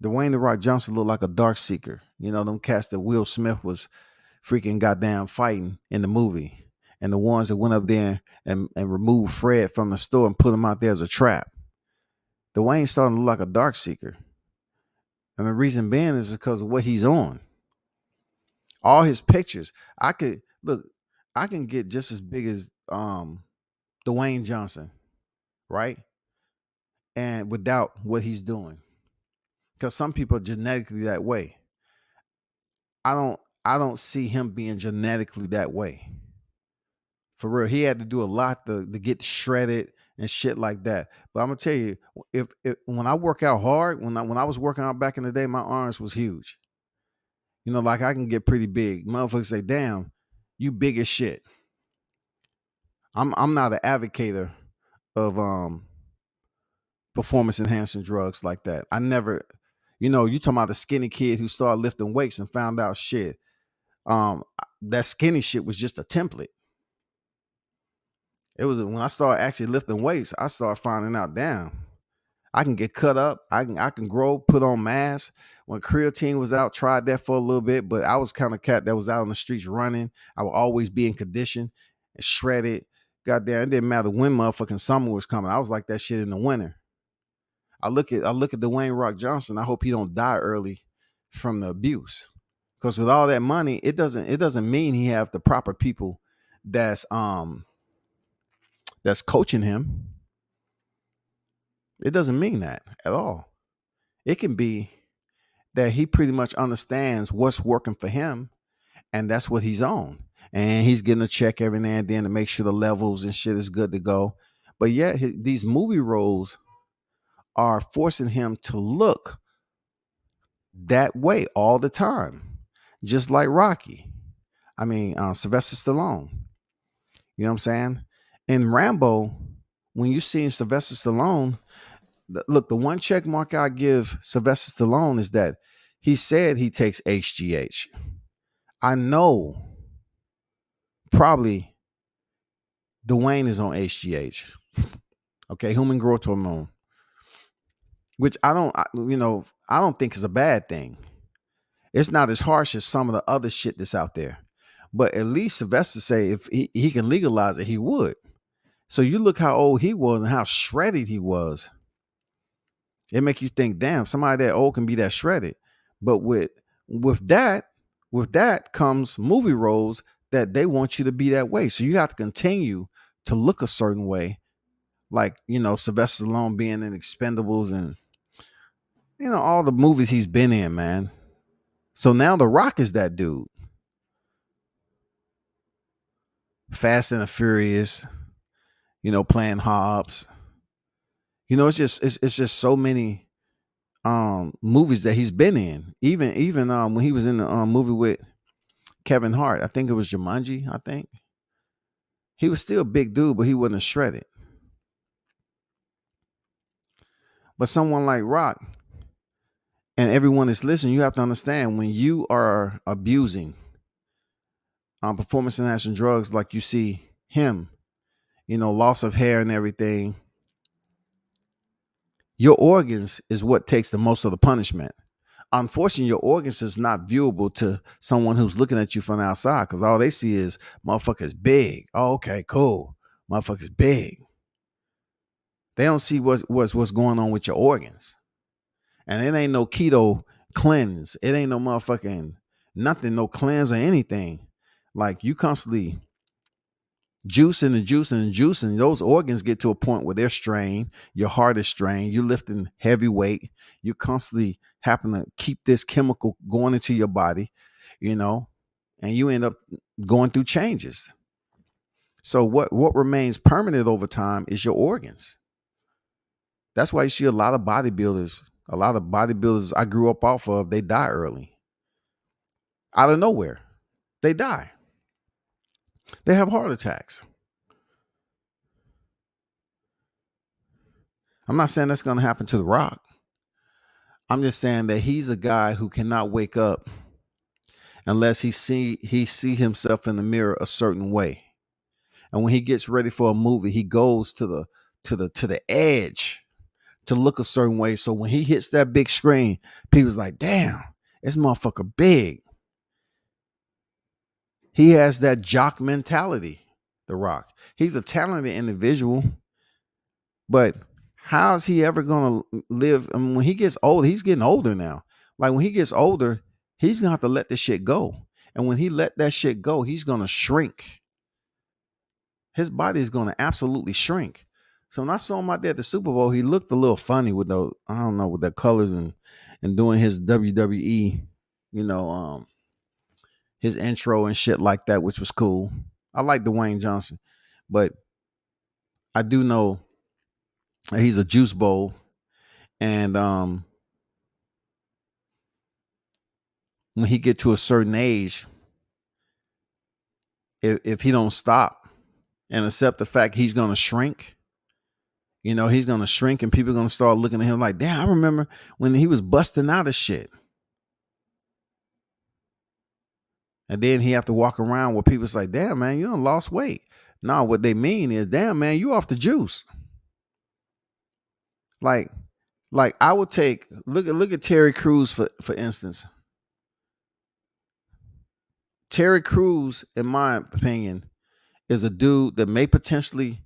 Dwayne The Rock Johnson looked like a dark seeker. Them cats that Will Smith was freaking goddamn fighting in the movie. And the ones that went up there and removed Fred from the store and put him out there as a trap. Dwayne's starting to look like a dark seeker. And the reason being is because of what he's on. All his pictures. I can get just as big as Dwayne Johnson, right? And without what he's doing. Because some people are genetically that way. I don't see him being genetically that way. For real. He had to do a lot to get shredded and shit like that. But I'm gonna tell you, if when I work out hard, when I was working out back in the day, my arms was huge. Like, I can get pretty big. Motherfuckers say, damn, you big as shit. I'm not an advocate of performance enhancing drugs like that. I never, you talking about the skinny kid who started lifting weights and found out shit. That skinny shit was just a template. It was when I started actually lifting weights, I started finding out, damn, I can get cut up. I can grow, put on mass. When creatine was out, tried that for a little bit, but I was kind of cat that was out on the streets running. I would always be in condition and shredded. Goddamn, it didn't matter when motherfucking summer was coming. I was like that shit in the winter. I look at Dwayne Rock Johnson. I hope he don't die early from the abuse. Because with all that money, it doesn't mean he have the proper people that's coaching him. It doesn't mean that at all. It can be that he pretty much understands what's working for him, and that's what he's on. And he's getting a check every now and then to make sure the levels and shit is good to go. But yet these movie roles are forcing him to look that way all the time, just like Rocky. I mean, Sylvester Stallone. You know what I'm saying? In Rambo, when you see Sylvester Stallone, look, the one check mark I give Sylvester Stallone is that he said he takes HGH. I know probably Dwayne is on HGH. Okay, human growth hormone, which I don't think is a bad thing. It's not as harsh as some of the other shit that's out there. But at least Sylvester say if he can legalize it, he would. So you look how old he was and how shredded he was. It make you think, damn, somebody that old can be that shredded. But with that comes movie roles that they want you to be that way. So you have to continue to look a certain way. Like, Sylvester Stallone being in Expendables and, all the movies he's been in, man. So now The Rock is that dude. Fast and the Furious, playing Hobbs. It's just so many movies that he's been in. Even when he was in the movie with Kevin Hart, I think it was Jumanji, I think. He was still a big dude, but he wasn't shredded. But someone like Rock, and and everyone that's listening, you have to understand when you are abusing performance enhancing drugs, like you see him, loss of hair and everything, your organs is what takes the most of the punishment. Unfortunately, your organs is not viewable to someone who's looking at you from the outside because all they see is motherfuckers big. Oh, okay, cool. Motherfuckers big. They don't see what's going on with your organs. And it ain't no keto cleanse. It ain't no motherfucking nothing, no cleanse or anything. Like you constantly juicing and juicing and juicing. Those organs get to a point where they're strained. Your heart is strained. You're lifting heavy weight. You constantly happen to keep this chemical going into your body, and you end up going through changes. So what remains permanent over time is your organs. That's why you see a lot of bodybuilders I grew up off of, they die early. Out of nowhere. They die. They have heart attacks. I'm not saying that's going to happen to The Rock. I'm just saying that he's a guy who cannot wake up unless he see himself in the mirror a certain way. And when he gets ready for a movie, he goes to the edge to look a certain way. So when he hits that big screen, people's like, damn, this motherfucker big. He has that jock mentality, The Rock. He's a talented individual, but how's he ever going to live? I mean, when he gets old, he's getting older now. Like when he gets older, he's going to have to let this shit go. And when he let that shit go, he's going to shrink. His body is going to absolutely shrink. So when I saw him out there at the Super Bowl, he looked a little funny with those, I don't know, with the colors and doing his WWE, his intro and shit like that, which was cool. I like Dwayne Johnson, but I do know he's a juice bowl. And when he get to a certain age, if he don't stop and accept the fact he's going to shrink, he's going to shrink and people are going to start looking at him like, damn, I remember when he was busting out of shit. And then he have to walk around where people's like, damn, man, you done lost weight. No, what they mean is, damn, man, you off the juice. Like I would look at Terry Crews for instance. Terry Crews, in my opinion, is a dude that may potentially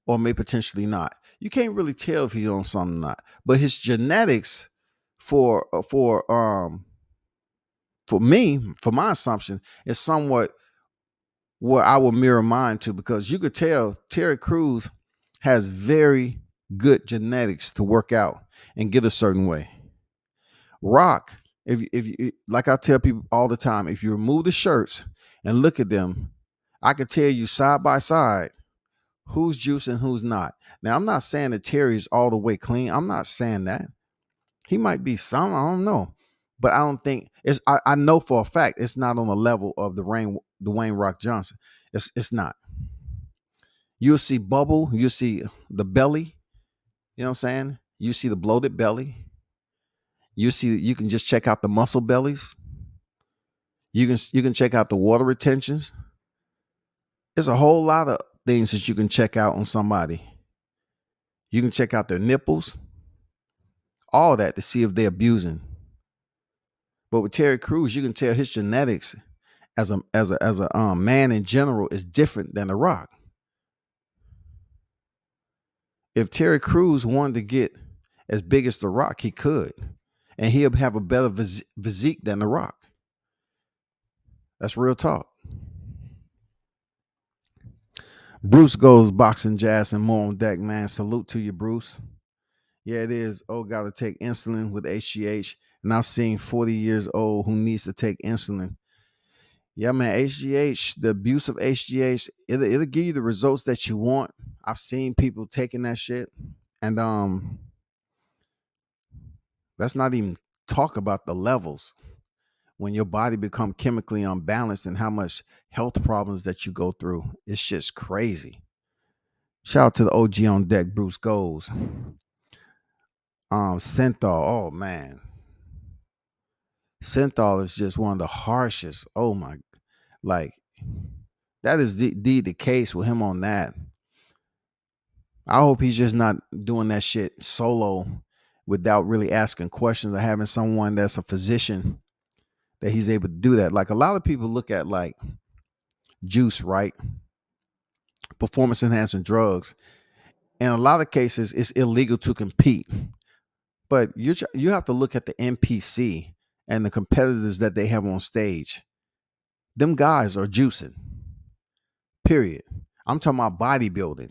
or may potentially not. You can't really tell if he's on something or not. But his genetics for me, for my assumption, is somewhat what I will mirror mine to, because you could tell Terry Crews has very good genetics to work out and get a certain way. Rock, if you like I tell people all the time, if you remove the shirts and look at them, I could tell you side by side who's juice and who's not. Now, I'm not saying that Terry's all the way clean. I'm not saying that. He might be some, I don't know. But I don't think I know for a fact it's not on the level of Dwayne Rock Johnson. It's not. You'll see bubble, you'll see the belly, you know what I'm saying? You see the bloated belly. You can just check out the muscle bellies. You can check out the water retentions. There's a whole lot of things that you can check out on somebody. You can check out their nipples, all that, to see if they're abusing. But with Terry Crews, you can tell his genetics as a man in general is different than The Rock. If Terry Crews wanted to get as big as The Rock, he could, and he'll have a better physique than The Rock. That's real talk. Bruce goes boxing, jazz, and more on deck, man. Salute to you, Bruce. Yeah, it is. Oh, got to take insulin with HGH. And I've seen 40 years old who needs to take insulin. Yeah, man, HGH, the abuse of HGH, it'll give you the results that you want. I've seen people taking that shit. And let's not even talk about the levels when your body become chemically unbalanced and how much health problems that you go through. It's just crazy. Shout out to the OG on deck, Bruce Goes. Synthol, oh man. Synthol is just one of the harshest. Oh my, like that is the case with him on that. I hope he's just not doing that shit solo without really asking questions or having someone that's a physician that he's able to do that. Like a lot of people look at like juice, right? Performance enhancing drugs. In a lot of cases, it's illegal to compete. But you have to look at the NPC and the competitors that they have on stage. Them guys are juicing. Period. I'm talking about bodybuilding.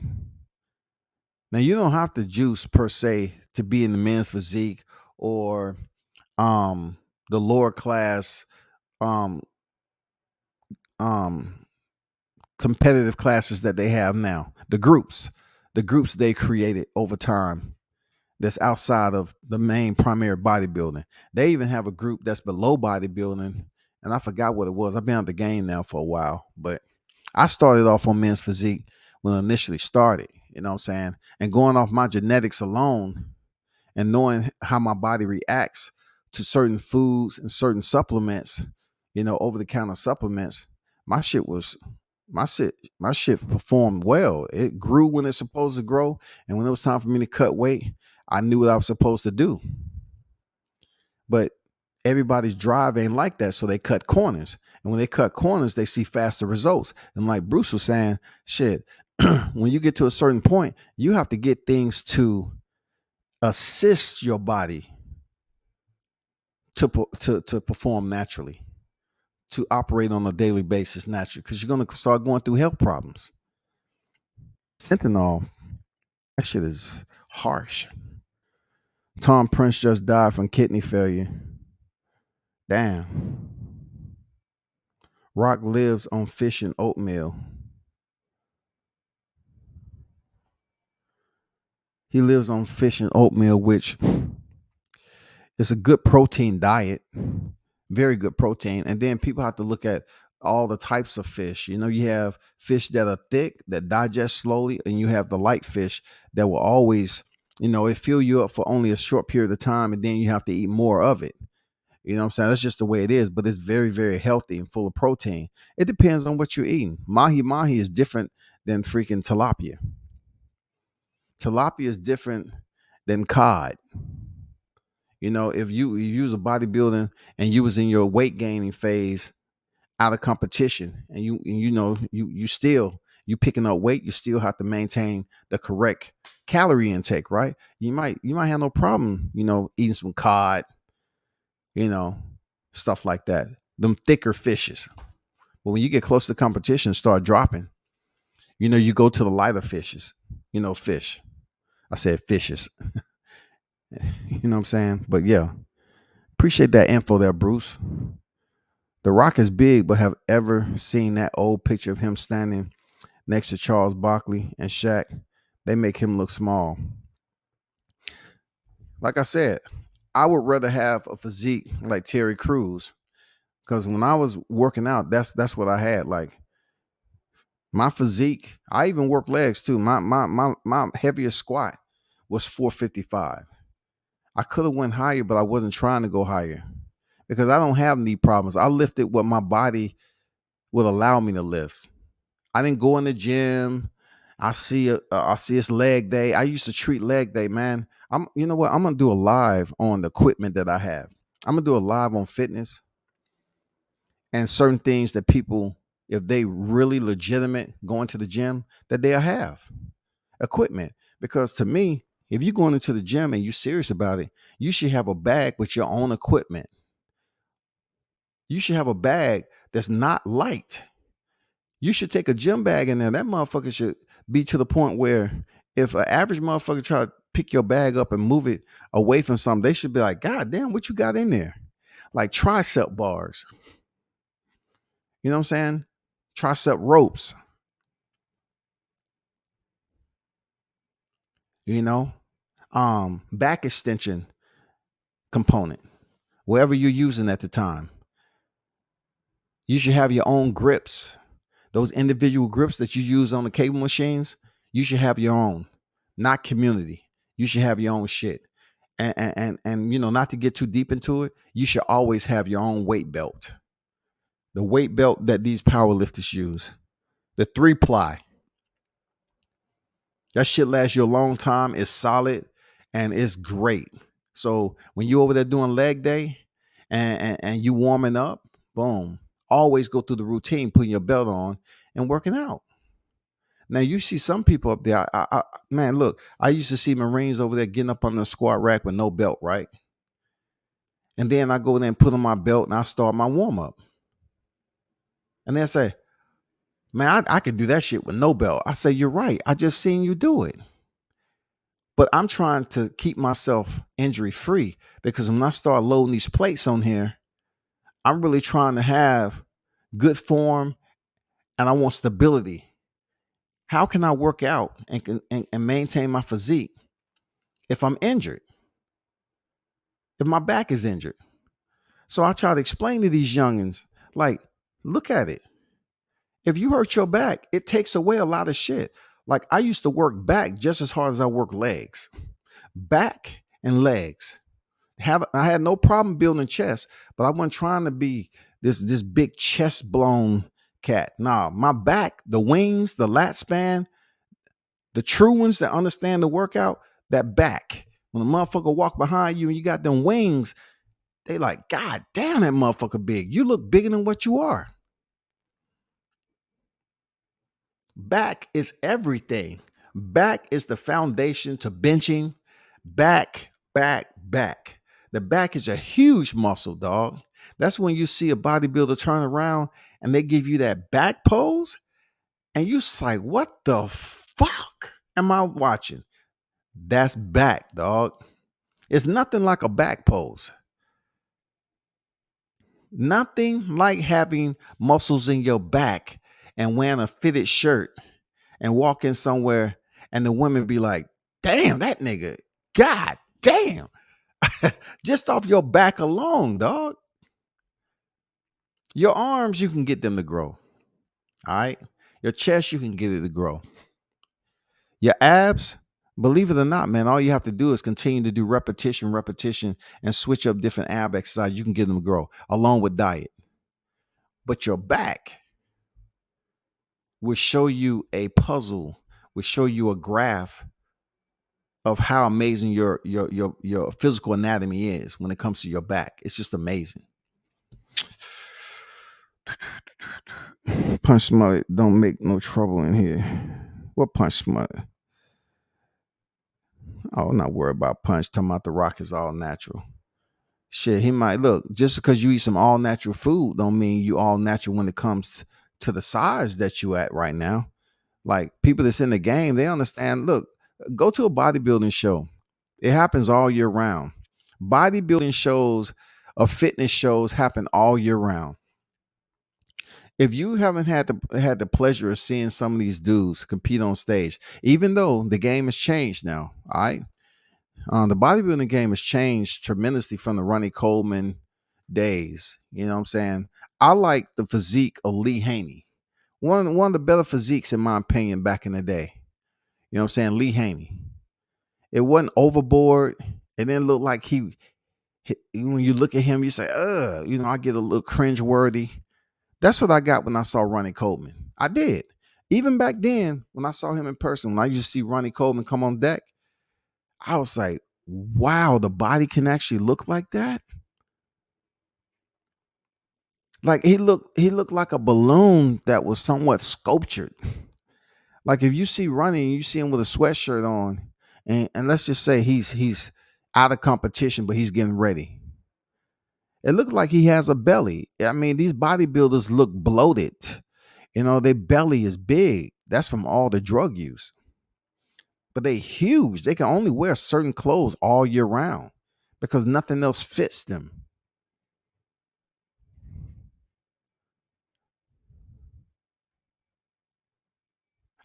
Now you don't have to juice per se to be in the men's physique or the lower class um um competitive classes that they have now. The groups they created over time that's outside of the main primary bodybuilding. They even have a group that's below bodybuilding, and I forgot what it was. I've been on the game now for a while, but I started off on men's physique when I initially started, you know what I'm saying? And going off my genetics alone and knowing how my body reacts to certain foods and certain supplements, over the counter supplements, my shit was my shit performed well. It grew when it's supposed to grow, and when it was time for me to cut weight, I knew what I was supposed to do. But everybody's drive ain't like that, so they cut corners. And when they cut corners, they see faster results. And like Bruce was saying, shit, when you get to a certain point, you have to get things to assist your body to perform naturally, to operate on a daily basis naturally, because you're gonna start going through health problems. Fentanyl, that shit is harsh. Tom Prince just died from kidney failure. Damn. Rock lives on fish and oatmeal. He lives on fish and oatmeal, which is a good protein diet, very good protein. And then people have to look at all the types of fish. You have fish that are thick, that digest slowly, and you have the light fish that will always, it fill you up for only a short period of time, and then you have to eat more of it. You know what I'm saying? That's just the way it is, but it's very, very healthy and full of protein. It depends on what you're eating. Mahi mahi is different than freaking tilapia. Tilapia is different than cod. If you was a bodybuilding and you was in your weight gaining phase out of competition, and you still you picking up weight, you still have to maintain the correct calorie intake, right? You might have no problem, eating some cod, stuff like that. Them thicker fishes. But when you get close to competition, start dropping. You go to the lighter fishes. Fish. I said fishes. You know what I'm saying? But yeah, appreciate that info there, Bruce. The Rock is big, but have ever seen that old picture of him standing next to Charles Barkley and Shaq? They make him look small. Like I said, I would rather have a physique like Terry Crews, because when I was working out, that's what I had. Like my physique, I even work legs too. My heaviest squat was 455. I could have went higher, but I wasn't trying to go higher because I don't have knee problems. I lifted what my body would allow me to lift. I didn't go in the gym. I see it's leg day. I used to treat leg day, man. You know what? I'm gonna do a live on the equipment that I have. I'm gonna do a live on fitness and certain things that people, if they really legitimate going to the gym, that they'll have equipment. Because to me, if you're going into the gym and you're serious about it, you should have a bag with your own equipment. You should have a bag that's not light. You should take a gym bag in there. That motherfucker should be to the point where if an average motherfucker try to pick your bag up and move it away from something, they should be like, God damn, what you got in there? Like tricep bars. You know what I'm saying? Tricep ropes. Back extension component, wherever you're using at the time. You should have your own grips. Those individual grips that you use on the cable machines, you should have your own, not community. You should have your own shit. And not to get too deep into it, you should always have your own weight belt. The weight belt that these power lifters use, the 3-ply. That shit lasts you a long time. It's solid and it's great. So when you over there doing leg day and you warming up, boom, always go through the routine, putting your belt on and working out. Now you see some people up there. Man, look, I used to see Marines over there getting up on the squat rack with no belt, right? And then I go there and put on my belt and I start my warm up. And they say, man, I could do that shit with no belt. I say, you're right. I just seen you do it. But I'm trying to keep myself injury free because when I start loading these plates on here, I'm really trying to have good form and I want stability. How can I work out and maintain my physique if I'm injured? If my back is injured? So I try to explain to these youngins, like, look at it. If you hurt your back, it takes away a lot of shit. Like I used to work back just as hard as I work legs. Back and legs. I had no problem building chest, but I wasn't trying to be this big chest blown cat. Nah, my back, the wings, the lat span, the true ones that understand the workout, that back. When a motherfucker walk behind you and you got them wings, they like, God damn, that motherfucker big. You look bigger than what you are. Back is everything. Back is the foundation to benching. Back, back, back. The back is a huge muscle, dog. That's when you see a bodybuilder turn around and they give you that back pose and you like, what the fuck am I watching? That's back, dog. It's nothing like a back pose. Nothing like having muscles in your back and wearing a fitted shirt and walking somewhere and the women be like, damn, that nigga, God damn. Just off your back alone, dog. Your arms, you can get them to grow. All right. Your chest, you can get it to grow. Your abs, believe it or not, man, all you have to do is continue to do repetition, and switch up different ab exercises. You can get them to grow along with diet. But your back will show you a puzzle, will show you a graph of how amazing your physical anatomy is when it comes to your back. It's just amazing. Punch Smother don't make no trouble in here. What Punch Smother? Oh, I'm not worried about Punch. Talking about the Rock is all natural. Shit, he might look, just because you eat some all natural food don't mean you all natural when it comes to the size that you at right now. Like people that's in the game, they understand. Look, go to a bodybuilding show. It happens all year round. Bodybuilding shows or fitness shows happen all year round. If you haven't had the pleasure of seeing some of these dudes compete on stage, even though the game has changed now, all right, the bodybuilding game has changed tremendously from the Ronnie Coleman days. You know what I'm saying? I like the physique of Lee Haney, one of the better physiques in my opinion back in the day. You know what I'm saying? Lee Haney. It wasn't overboard. It didn't look like when you look at him, you say, I get a little cringe worthy. That's what I got when I saw Ronnie Coleman. I did. Even back then, when I saw him in person, when I used to see Ronnie Coleman come on deck, I was like, wow, the body can actually look like that. Like he looked like a balloon that was somewhat sculptured. Like if you see Ronnie and you see him with a sweatshirt on, and let's just say he's out of competition, but he's getting ready. It looked like he has a belly. I mean, these bodybuilders look bloated. Their belly is big. That's from all the drug use. But they huge. They can only wear certain clothes all year round because nothing else fits them.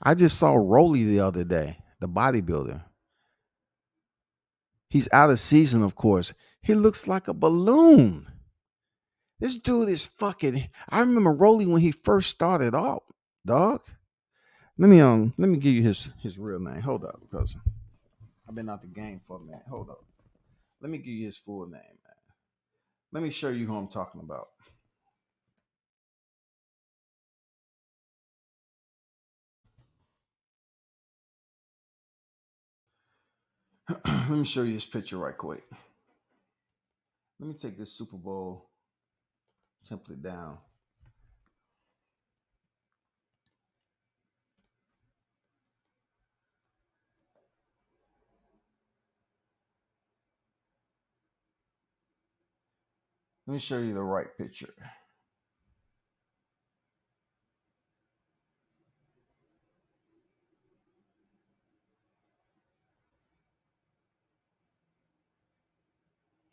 I just saw Rolly the other day, the bodybuilder. He's out of season, of course. He looks like a balloon. This dude is fucking. I remember Rolly when he first started off, dog. Let me give you his real name. Hold up, because I've been out the game for a minute. Hold up. let me give you his full name, man. Let me show you who I'm talking about. Let me show you this picture right quick. Let me take this Super Bowl template down. Let me show you the right picture.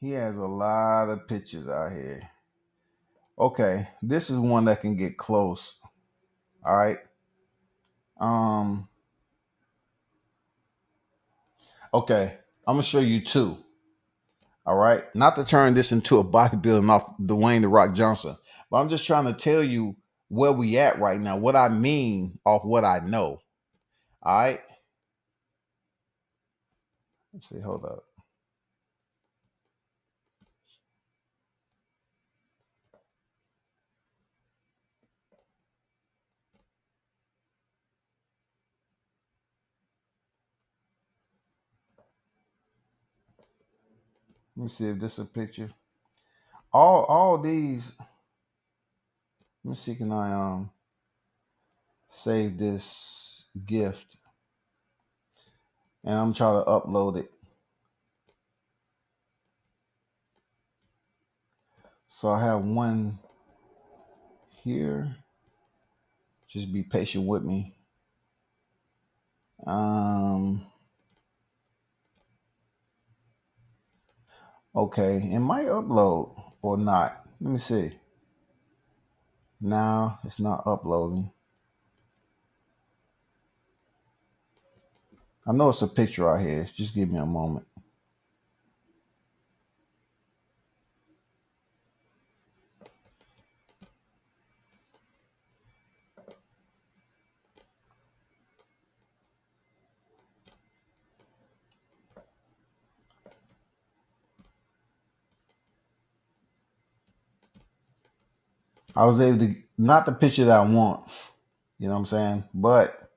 He has a lot of pictures out here. Okay, this is one that can get close. All right. Um. Okay, I'm gonna show you two. All right, not to turn this into a bodybuilding off Dwayne the Rock Johnson, but I'm just trying to tell you where we at right now. What I mean off what I know. All right. Let's see. Hold up. Let me see if this is a picture. All these. Let me see. Can I save this gift? And I'm trying to upload it. So I have one here. Just be patient with me. Okay, it might upload or not. Let me see. Now it's not uploading. I know it's a picture out here. Just give me a moment. I was able to, not the picture that I want, you know what I'm saying? But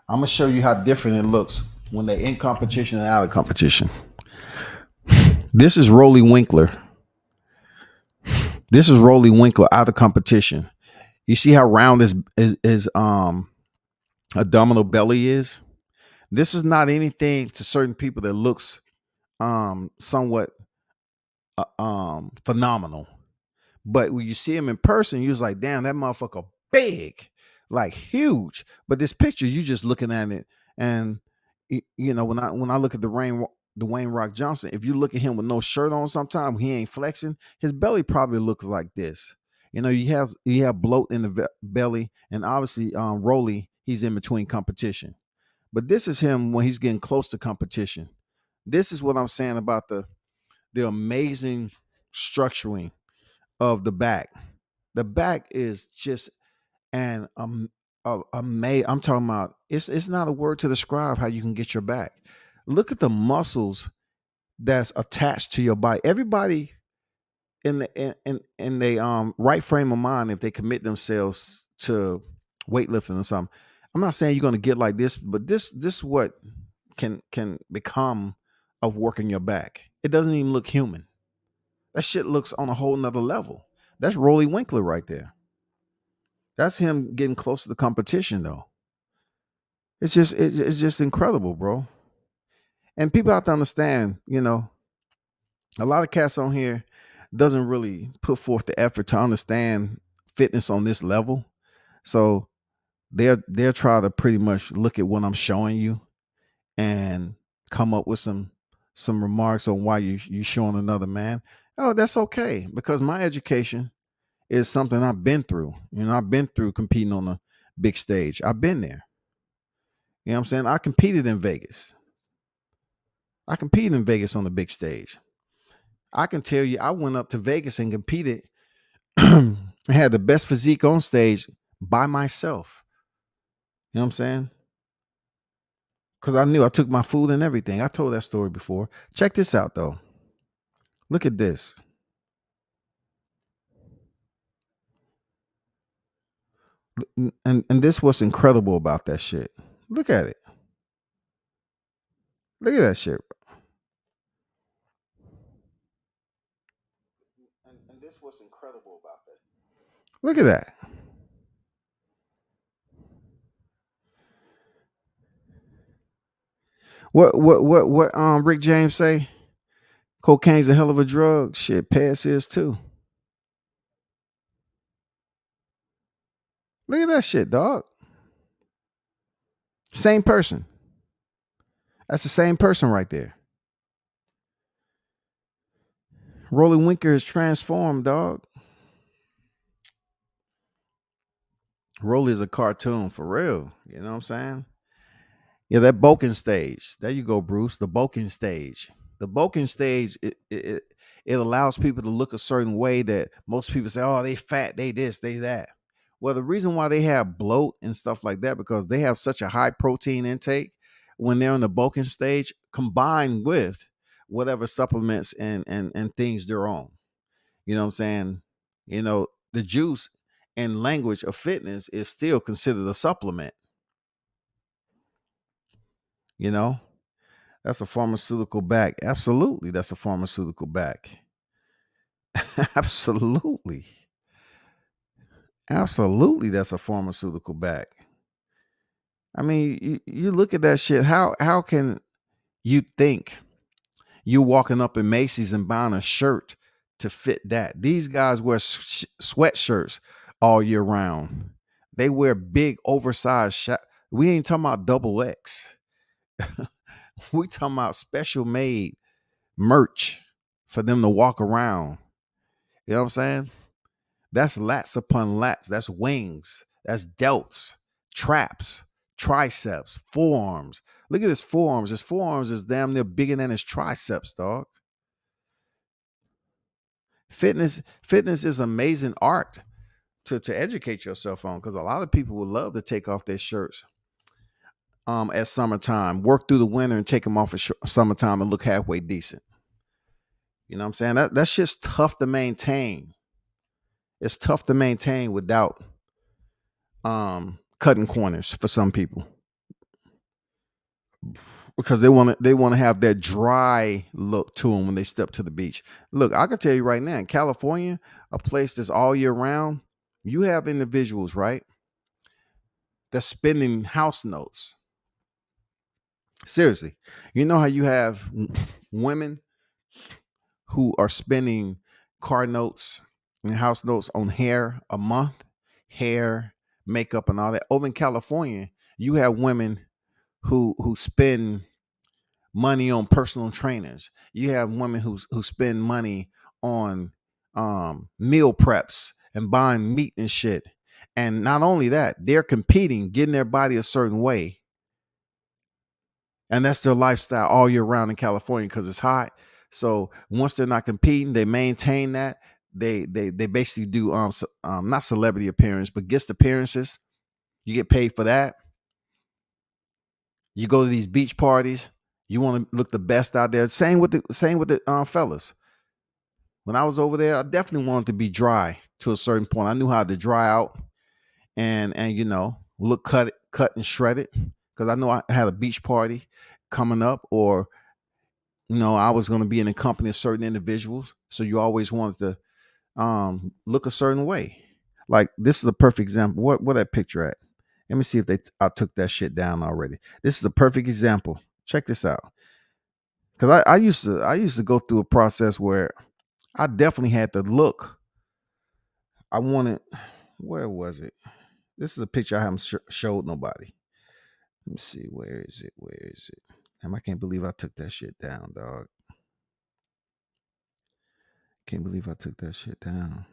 I'm gonna show you how different it looks when they're in competition and out of competition. This is Rolly Winkler. This is Rolly Winkler out of competition. You see how round his abdominal belly is? This is not anything to certain people that looks somewhat phenomenal. But when you see him in person, you're like, damn, that motherfucker big, like huge. But this picture, you just looking at it, and you know, when I look at Dwayne Rock Johnson, if you look at him with no shirt on, sometimes he ain't flexing. His belly probably looks like this. You know, you have bloat in the belly, and obviously, Rolly, he's in between competition. But this is him when he's getting close to competition. This is what I'm saying about the amazing structuring of the back. The back is just an I'm talking about. It's not a word to describe how you can get your back. Look at the muscles that's attached to your body. Everybody in the in they right frame of mind, if they commit themselves to weightlifting or something. I'm not saying you're going to get like this, but this what can become of working your back. It doesn't even look human. That shit looks on a whole nother level. That's Rolly Winkler right there. That's him getting close to the competition, though. It's just incredible, bro. And people have to understand, you know, a lot of cats on here doesn't really put forth the effort to understand fitness on this level. So they'll try to pretty much look at what I'm showing you and come up with some remarks on why you showing another man. Oh, that's okay, because my education is something I've been through. You know, I've been through competing on a big stage. I've been there. You know what I'm saying? I competed in Vegas. I competed in Vegas on the big stage. I can tell you, I went up to Vegas and competed. I had the best physique on stage by myself. You know what I'm saying? because I knew I took my food and everything. I told that story before. Check this out though. Look at this. And this what's incredible about that shit. Look at it. Look at that shit. And this what's incredible about that. Look at that. What Rick James say? Cocaine's a hell of a drug. Shit, Pass is too. Look at that shit, dog. Same person. That's the same person right there. Rolly Winker is transformed, dog. Rolly is a cartoon for real. You know what I'm saying? Yeah, that Boken stage. There you go, Bruce. The Boken stage. The Boken stage, it allows people to look a certain way that most people say, oh, they fat, they this, they that. Well, the reason why they have bloat and stuff like that, because they have such a high protein intake when they're on the Boken stage, combined with whatever supplements and things they're on. You know what I'm saying? The juice and language of fitness is still considered a supplement. You know, that's a pharmaceutical back. Absolutely, that's a pharmaceutical back. Absolutely. Absolutely, that's a pharmaceutical back. I mean, you look at that shit. How can you think you walking up in Macy's and buying a shirt to fit that? These guys wear sweatshirts all year round. They wear big oversized We ain't talking about double X. We talking about special made merch for them to walk around. You know what I'm saying? That's lats upon lats. That's wings. That's delts, traps, triceps, forearms. Look at his forearms. His forearms is damn near bigger than his triceps, dog. Fitness is amazing art to educate yourself on, because a lot of people would love to take off their shirts at summertime, work through the winter and take them off at summertime and look halfway decent. You know what I'm saying? That shit's tough to maintain. It's tough to maintain without cutting corners for some people, because they want to have that dry look to them when they step to the beach. Look, I can tell you right now, in California, a place that's all year round, you have individuals, right, that's spending house notes. Seriously, you know how you have women who are spending car notes and house notes on hair a month, hair, makeup, and all that. Over in California, you have women who spend money on personal trainers. You have women who spend money on meal preps and buying meat and shit. And not only that, they're competing, getting their body a certain way. And that's their lifestyle all year round in California because it's hot. So once they're not competing, they maintain that. They basically do not celebrity appearance, but guest appearances. You get paid for that. You go to these beach parties. You want to look the best out there. Same with the fellas. When I was over there, I definitely wanted to be dry to a certain point. I knew how to dry out and look cut and shredded, because I know I had a beach party coming up, or I was going to be in the company of certain individuals. So you always wanted to look a certain way. Like, this is a perfect example. What that picture at? Let me see if I took that shit down already. This is a perfect example. Check this out. Because I used to go through a process where I definitely had to look. I wanted, where was it? This is a picture I haven't showed nobody. Let me see. Where is it? Where is it? Damn, I can't believe I took that shit down, dog. Can't believe I took that shit down.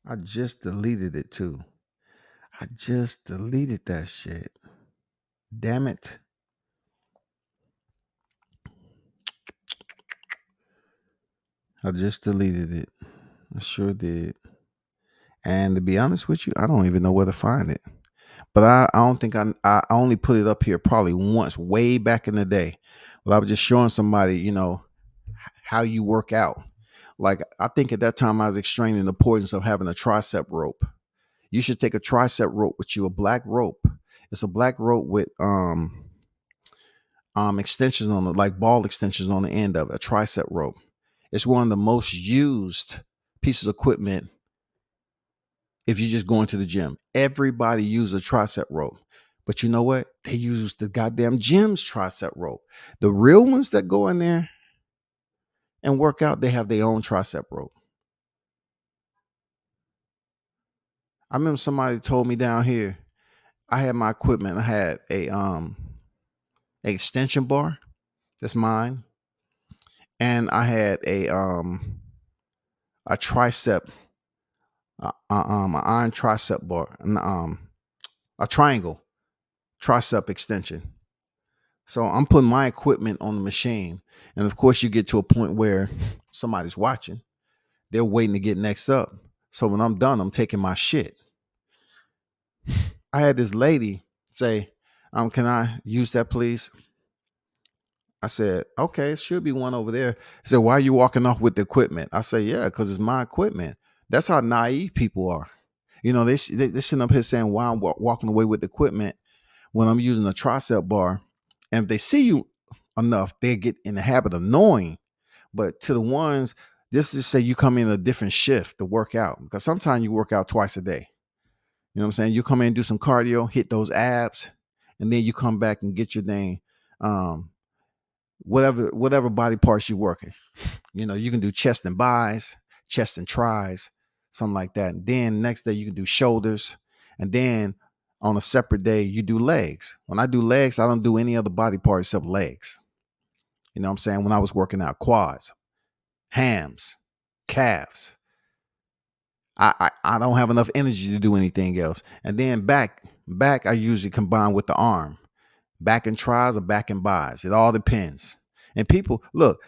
I just deleted it too. I just deleted that shit. Damn it. I just deleted it. I sure did. And to be honest with you, I don't even know where to find it. but I don't think I only put it up here probably once, way back in the day. Well, I was just showing somebody, how you work out. Like I think at that time I was explaining the importance of having a tricep rope. You should take a tricep rope with you, a black rope. It's a black rope with extensions on it, like ball extensions on the end of it, a tricep rope. It's one of the most used pieces of equipment if you're just going to the gym. Everybody uses a tricep rope. But you know what? They use the goddamn gym's tricep rope. The real ones that go in there and work out, they have their own tricep rope. I remember somebody told me down here, I had my equipment. I had a extension bar, that's mine, and I had a tricep, an iron tricep bar, and a triangle tricep extension. So I'm putting my equipment on the machine, and of course, you get to a point where somebody's watching. They're waiting to get next up. So when I'm done, I'm taking my shit. I had this lady say, "Can I use that, please?" I said, "Okay, it should be one over there." He said, "Why are you walking off with the equipment?" I said, "Yeah, because it's my equipment." That's how naive people are. They sitting up here saying, "Why I'm walking away with the equipment when I'm using a tricep bar?" And if they see you enough, they get in the habit of knowing. But to the ones, this is say you come in a different shift to work out, because sometimes you work out twice a day. You know what I'm saying? You come in and do some cardio, hit those abs, and then you come back and get your thing. Um, whatever body parts you're working. You can do chest and buys, chest and tries, something like that. And then next day you can do shoulders. And then on a separate day, you do legs. When I do legs, I don't do any other body part except legs. You know what I'm saying? When I was working out quads, hams, calves, I don't have enough energy to do anything else. And then back I usually combine with the arm. Back and tries or back and buys. It all depends. And people, look,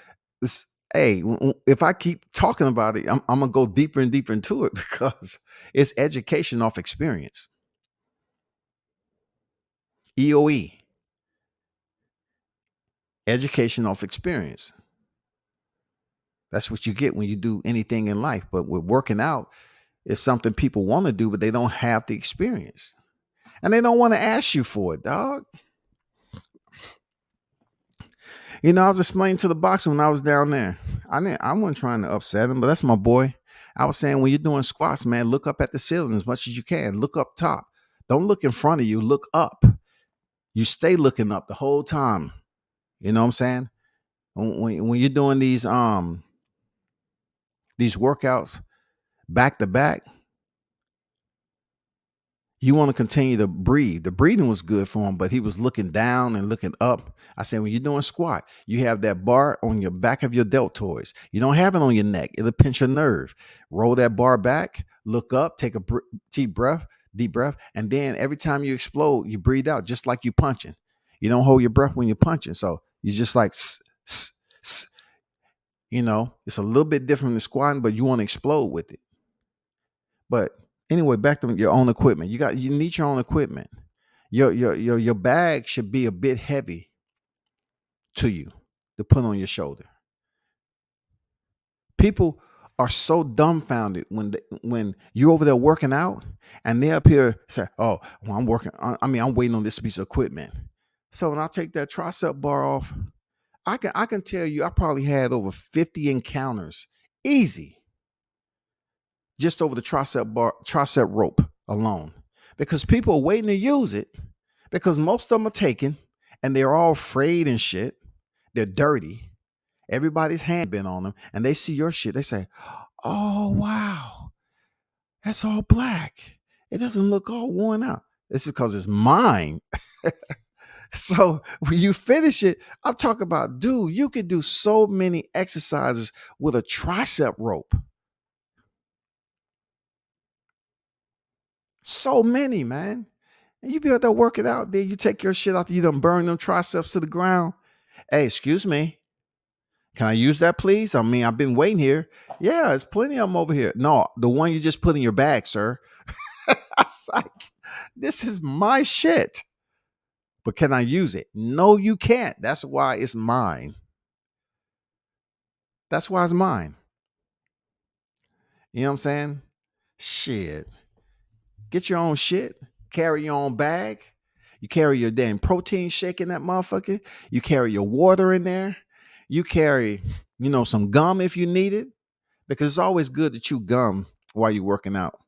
hey, if I keep talking about it, I'm gonna go deeper and deeper into it because it's education off experience. EOE, education off experience. That's what you get when you do anything in life. But with working out, it's something people want to do, but they don't have the experience. And they don't want to ask you for it, dog. I was explaining to the boxer when I was down there. I wasn't trying to upset him, but that's my boy. I was saying, when you're doing squats, man, look up at the ceiling as much as you can. Look up top. Don't look in front of you. Look up. You stay looking up the whole time. You know what I'm saying? When you're doing these workouts back to back, you want to continue to breathe. The breathing was good for him, but he was looking down and looking up. I said, when you're doing squat, you have that bar on your back of your deltoids. You don't have it on your neck. It'll pinch your nerve. Roll that bar back, look up, take a deep breath, and then every time you explode, you breathe out just like you punching. You don't hold your breath when you're punching. So you just like, it's a little bit different than squatting, but you want to explode with it. But anyway, back to your own equipment. You need your own equipment. Your bag should be a bit heavy to you to put on your shoulder. People are so dumbfounded when you're over there working out and they up here say, "Oh, well, I'm waiting on this piece of equipment." So when I take that tricep bar off, I can tell you I probably had over 50 encounters, easy, just over the tricep rope alone, because people are waiting to use it, because most of them are taken and they're all frayed and shit. They're dirty. Everybody's hand been on them, and they see your shit. They say, "Oh, wow, that's all black. It doesn't look all worn out." This is because it's mine. So when you finish it, I'm talking about, dude, you can do so many exercises with a tricep rope. So many, man. And you be able to work it out. Then you take your shit after you done burn them triceps to the ground. "Hey, excuse me. Can I use that, please? I've been waiting here." "Yeah, there's plenty of them over here." "No, the one you just put in your bag, sir." was like, this is my shit. But can I use it? No, you can't. That's why it's mine. That's why it's mine. You know what I'm saying? Shit. Get your own shit. Carry your own bag. You carry your damn protein shake in that motherfucker. You carry your water in there. You carry, some gum if you need it. Because it's always good to chew gum while you're working out.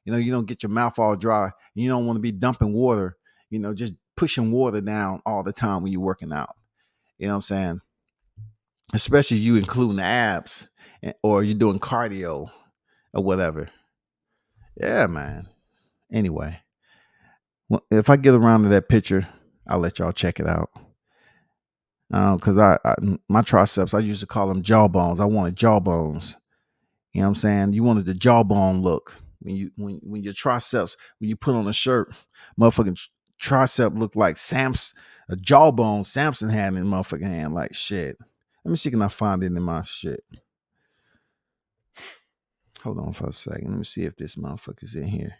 You don't get your mouth all dry. You don't want to be dumping water, just pushing water down all the time when you're working out. You know what I'm saying? Especially you including the abs or you're doing cardio or whatever. Yeah, man. Anyway, if I get around to that picture, I'll let y'all check it out. Because my triceps, I used to call them jawbones. I wanted jawbones. You know what I'm saying? You wanted the jawbone look when your triceps, when you put on a shirt, motherfucking tricep looked like a jawbone Samson had in his motherfucking hand. Like shit. Let me see, can I find it in my shit? Hold on for a second. Let me see if this motherfucker's in here.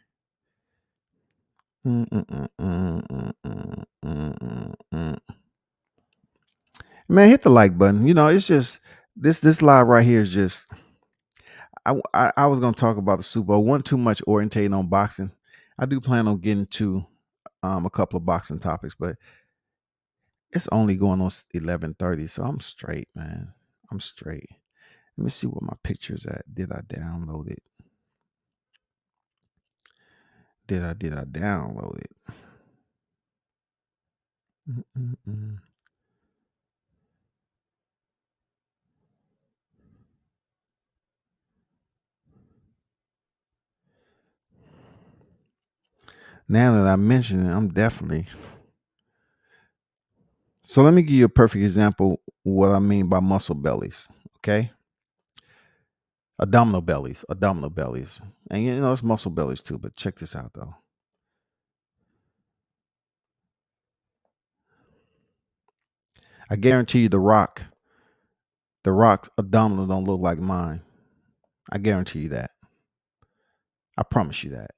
Man, hit the like button. It's just this live right here is just. I was gonna talk about the Super Bowl. Wasn't too much orientating on boxing. I do plan on getting to a couple of boxing topics, but it's only going on 11:30, so I'm straight, man. I'm straight. Let me see what my picture's at. Did I download it? Did I download it? Now that I mention it, I'm definitely. So let me give you a perfect example what I mean by muscle bellies. Okay. Abdominal bellies. And it's muscle bellies too, but check this out though. I guarantee you the Rock's abdominal don't look like mine. I guarantee you that. I promise you that.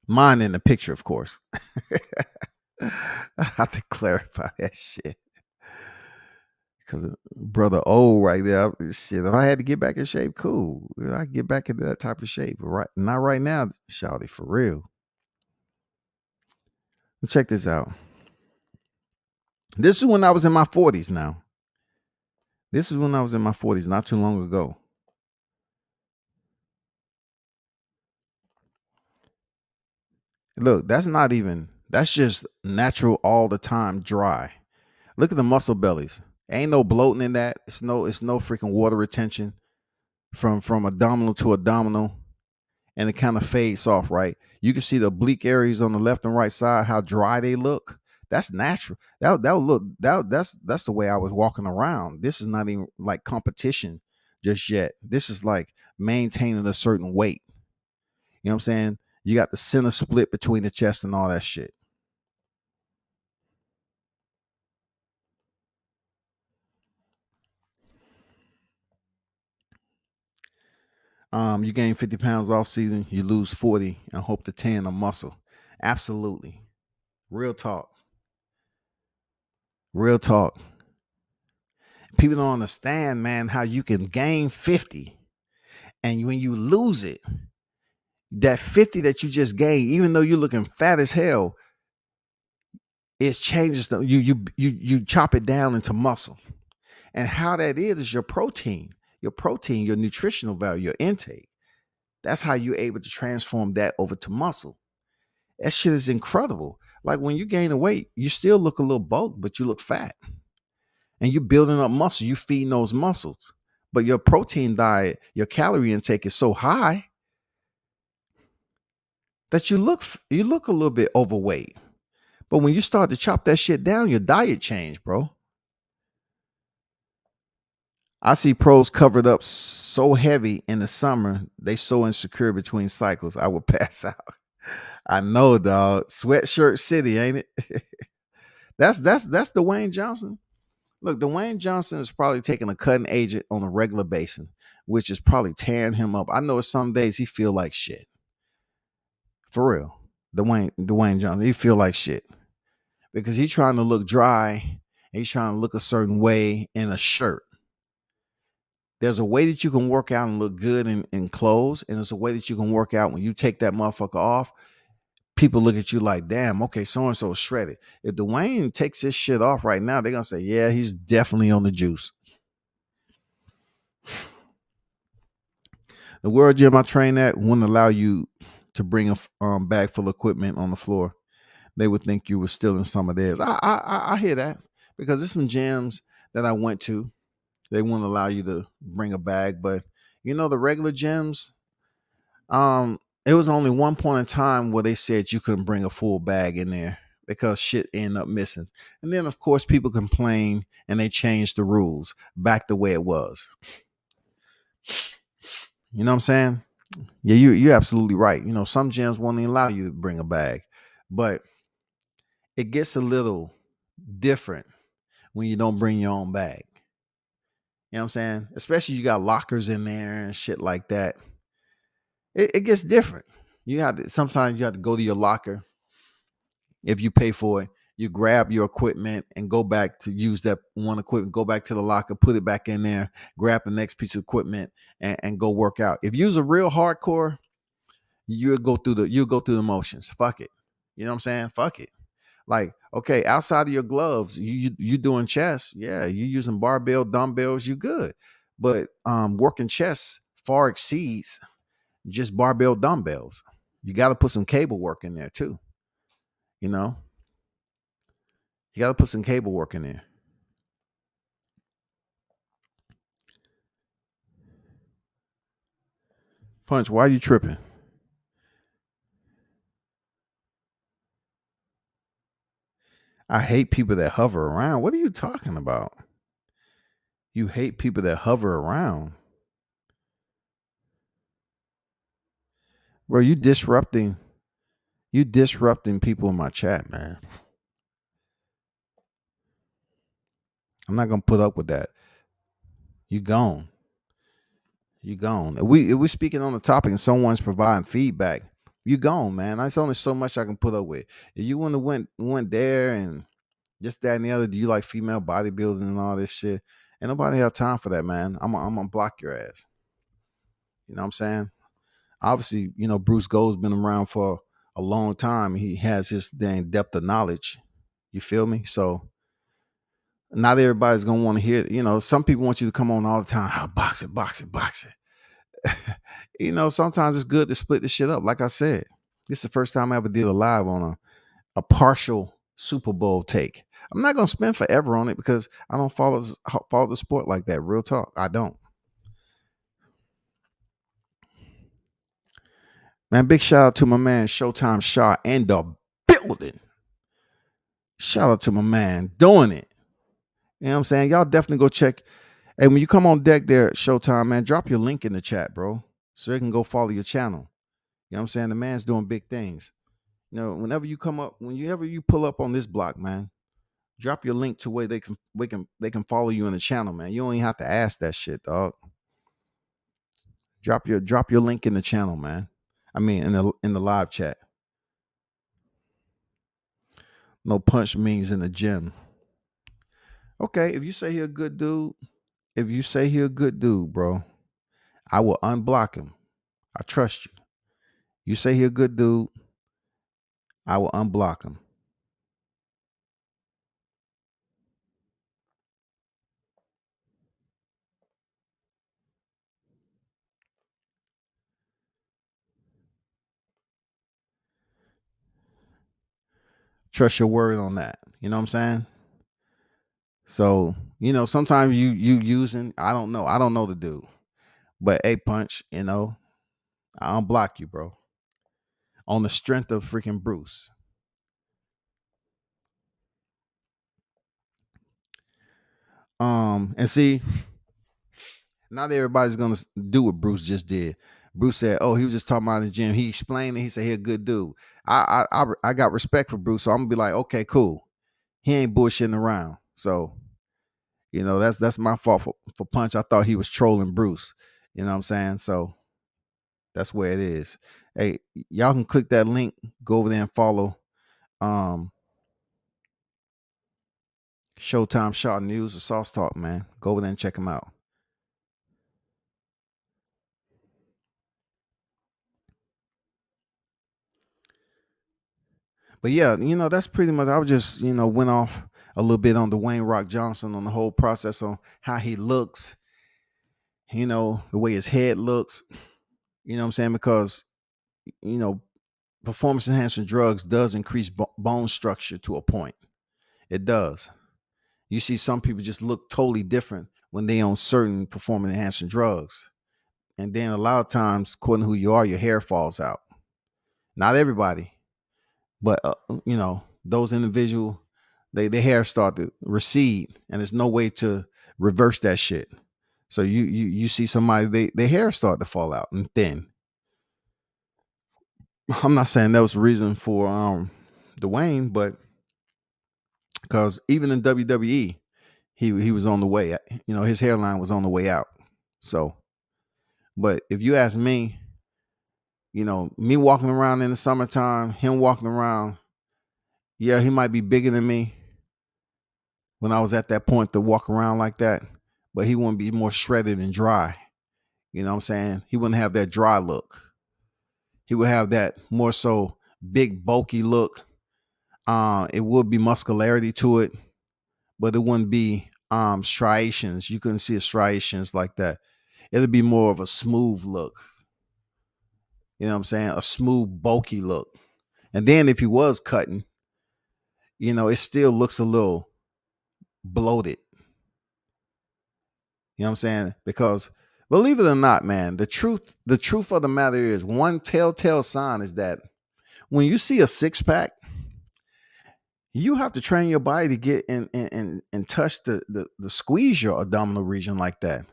Mine in the picture, of course. I have to clarify that shit. Because brother old right there, shit, if I had to get back in shape, cool. I get back into that type of shape. But not right now, shawty, for real. Check this out. This is when I was in my 40s now. This is when I was in my 40s, not too long ago. Look, that's just natural all the time dry. Look at the muscle bellies. Ain't no bloating in that. It's no freaking water retention from abdominal to abdominal. And it kind of fades off, right? You can see the oblique areas on the left and right side, how dry they look. That's natural. That's the way I was walking around. This is not even like competition just yet. This is like maintaining a certain weight. You know what I'm saying? You got the center split between the chest and all that shit. You gain 50 pounds off season, you lose 40 and hope to tan a muscle. Absolutely. Real talk. Real talk. People don't understand, man, how you can gain 50 and when you lose it, that 50 that you just gained, even though you're looking fat as hell, it changes you chop it down into muscle. And how that is your protein, your nutritional value, your intake. That's how you're able to transform that over to muscle. That shit is incredible. Like when you gain the weight, you still look a little bulk, but you look fat. And you're building up muscle. You feeding those muscles. But your protein diet, your calorie intake is so high that you look a little bit overweight. But when you start to chop that shit down, your diet change, bro. I see pros covered up so heavy in the summer, they so insecure between cycles, I would pass out. I know, dog. Sweatshirt city, ain't it? That's Dwayne Johnson. Look, Dwayne Johnson is probably taking a cutting agent on a regular basis, which is probably tearing him up. I know some days he feel like shit. For real. Dwayne Johnson, he feel like shit because he's trying to look dry. And he's trying to look a certain way in a shirt. There's a way that you can work out and look good in clothes, and there's a way that you can work out when you take that motherfucker off. People look at you like, damn, okay, so and so shredded. If Dwayne takes his shit off right now, they're gonna say, yeah, he's definitely on the juice. The World Gym I train at wouldn't allow you to bring a bag full of equipment on the floor. They would think you were stealing some of theirs. I hear that because there's some gyms that I went to. They wouldn't allow you to bring a bag, but the regular gyms, it was only one point in time where they said you couldn't bring a full bag in there because shit ended up missing. And then of course people complain and they changed the rules back the way it was. You know what I'm saying? Yeah, you're absolutely right. Some gyms won't even allow you to bring a bag, but it gets a little different when you don't bring your own bag. You know what I'm saying? Especially you got lockers in there and shit like that. It gets different. Sometimes you have to go to your locker. If you pay for it, you grab your equipment and go back to use that one equipment, go back to the locker, put it back in there, grab the next piece of equipment and go work out. If you're a real hardcore, you'll go through the motions. Fuck it. You know what I'm saying? Fuck it. Like, okay, outside of your gloves, you doing chest, yeah, you using barbell, dumbbells, you good. But working chest far exceeds just barbell dumbbells. You got to put some cable work in there too. You know, you got to put some cable work in there. Punch, why are you tripping? I hate people that hover around. What are you talking about? You hate people that hover around. Bro, you disrupting people in my chat, man. I'm not gonna put up with that. You gone. You gone. If we speaking on the topic and someone's providing feedback, you gone, man. There's only so much I can put up with. If you want to went there and just that and the other, do you like female bodybuilding and all this shit? Ain't nobody have time for that, man. I'm gonna block your ass. You know what I'm saying? Obviously, Bruce Gold's been around for a long time. He has his dang depth of knowledge. You feel me? So not everybody's gonna want to hear. Some people want you to come on all the time. Oh, box it, box it, box it. Sometimes it's good to split this shit up. Like I said, this is the first time I ever did a live on a partial Super Bowl take. I'm not gonna spend forever on it because I don't follow the sport like that. Real talk, I don't. Man, big shout out to my man Showtime Shaw and the building. Shout out to my man doing it. You know what I'm saying? Y'all definitely go check. And when you come on deck there at Showtime, man, drop your link in the chat, bro, so they can go follow your channel. You know what I'm saying? The man's doing big things. Whenever you pull up on this block, man, drop your link to where they can follow you in the channel, man. You don't even have to ask that shit, dog. Drop your link in the channel, man. I mean, in the live chat. No punch means in the gym. Okay, if you say he a good dude, bro, I will unblock him. I trust you. You say he a good dude, I will unblock him. Trust your word on that. You know what I'm saying? So, sometimes you using, I don't know. I don't know the dude. But a punch, I unblock you, bro. On the strength of freaking Bruce. And see, not everybody's gonna do what Bruce just did. Bruce said, "Oh, he was just talking about in the gym." He explained it. He said, "He a good dude." I got respect for Bruce, so I'm gonna be like, "Okay, cool. He ain't bullshitting around." So, that's my fault for Punch. I thought he was trolling Bruce. You know what I'm saying? So, That's where it is. Hey, y'all can click that link, go over there and follow um Showtime Shot News or Sauce Talk, man. Go over there and check them out. But yeah, that's pretty much. I was just, went off a little bit on Dwayne Rock Johnson on the whole process on how he looks, the way his head looks. You know what I'm saying? Because, you know, performance enhancing drugs does increase bone structure to a point. It does. You see some people just look totally different when they on certain performance enhancing drugs. And then a lot of times, according to who you are, your hair falls out. Not everybody, but those individual, their hair start to recede, and there's no way to reverse that shit. So you see somebody, their hair start to fall out and thin. I'm not saying that was the reason for Dwayne, but because even in WWE, he was on the way. His hairline was on the way out. So, but if you ask me, me walking around in the summertime, him walking around, yeah, he might be bigger than me when I was at that point to walk around like that, but he wouldn't be more shredded and dry. You know what I'm saying? He wouldn't have that dry look. He would have that more so big, bulky look. It would be muscularity to it, but it wouldn't be striations. You couldn't see striations like that. It'd be more of a smooth look. You know what I'm saying? A smooth, bulky look. And then if he was cutting, it still looks a little bloated. You know what I'm saying? Because believe it or not, man, the truth of the matter is one telltale sign is that when you see a six pack, you have to train your body to get and touch the squeeze your abdominal region like that.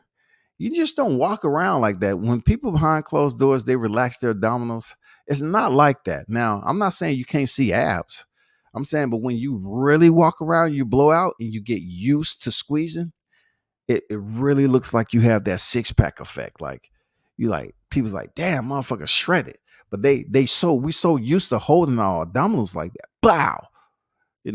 You just don't walk around like that. When people behind closed doors, they relax their abdominals. It's not like that. Now, I'm not saying you can't see abs. I'm saying, but when you really walk around, you blow out and you get used to squeezing, it really looks like you have that six pack effect. Like people's like, damn, motherfucker shredded. But we so used to holding our abdominals like that. Blow.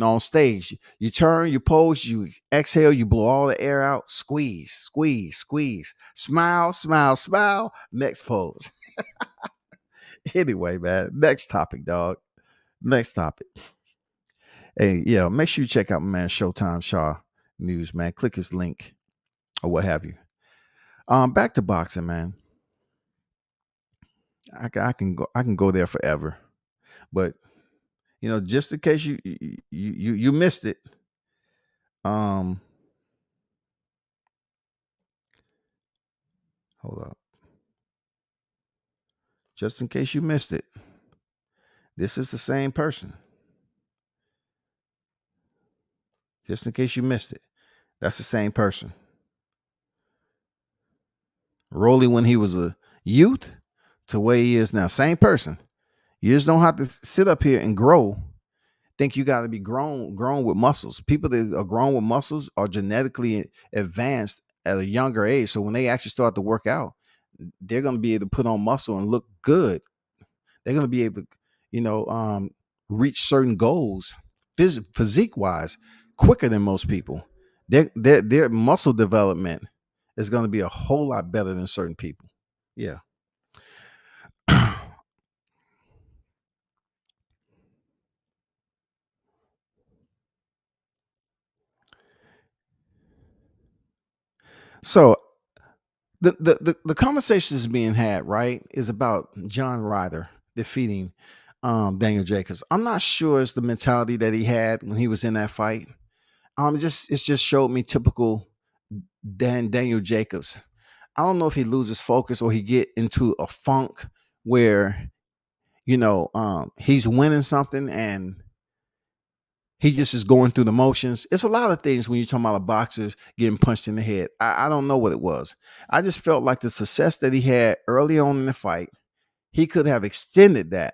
On stage, you turn, you pose, you exhale, you blow all the air out, squeeze, squeeze, squeeze, smile, smile, smile. Next pose. Anyway, man, next topic, dog. Next topic. Hey, yeah, make sure you check out my man Showtime Shaw News, man. Click his link or what have you. Back to boxing, man. I can go there forever, but just in case you missed it, um, hold up. Just in case you missed it, this is the same person. Just in case you missed it, that's the same person. Rolly when he was a youth to where he is now, same person. You just don't have to sit up here and grow. Think you got to be grown with muscles. People that are grown with muscles are genetically advanced at a younger age. So when they actually start to work out, they're going to be able to put on muscle and look good. They're going to be able to, reach certain goals physique wise quicker than most people. Their muscle development is going to be a whole lot better than certain people. Yeah. So the conversation is being had, right, is about John Ryder defeating Daniel Jacobs. I'm not sure it's the mentality that he had when he was in that fight. It just showed me typical Daniel Jacobs. I don't know if he loses focus or he get into a funk where he's winning something and he just is going through the motions. It's a lot of things when you're talking about a boxer getting punched in the head. I don't know what it was. I just felt like the success that he had early on in the fight, he could have extended that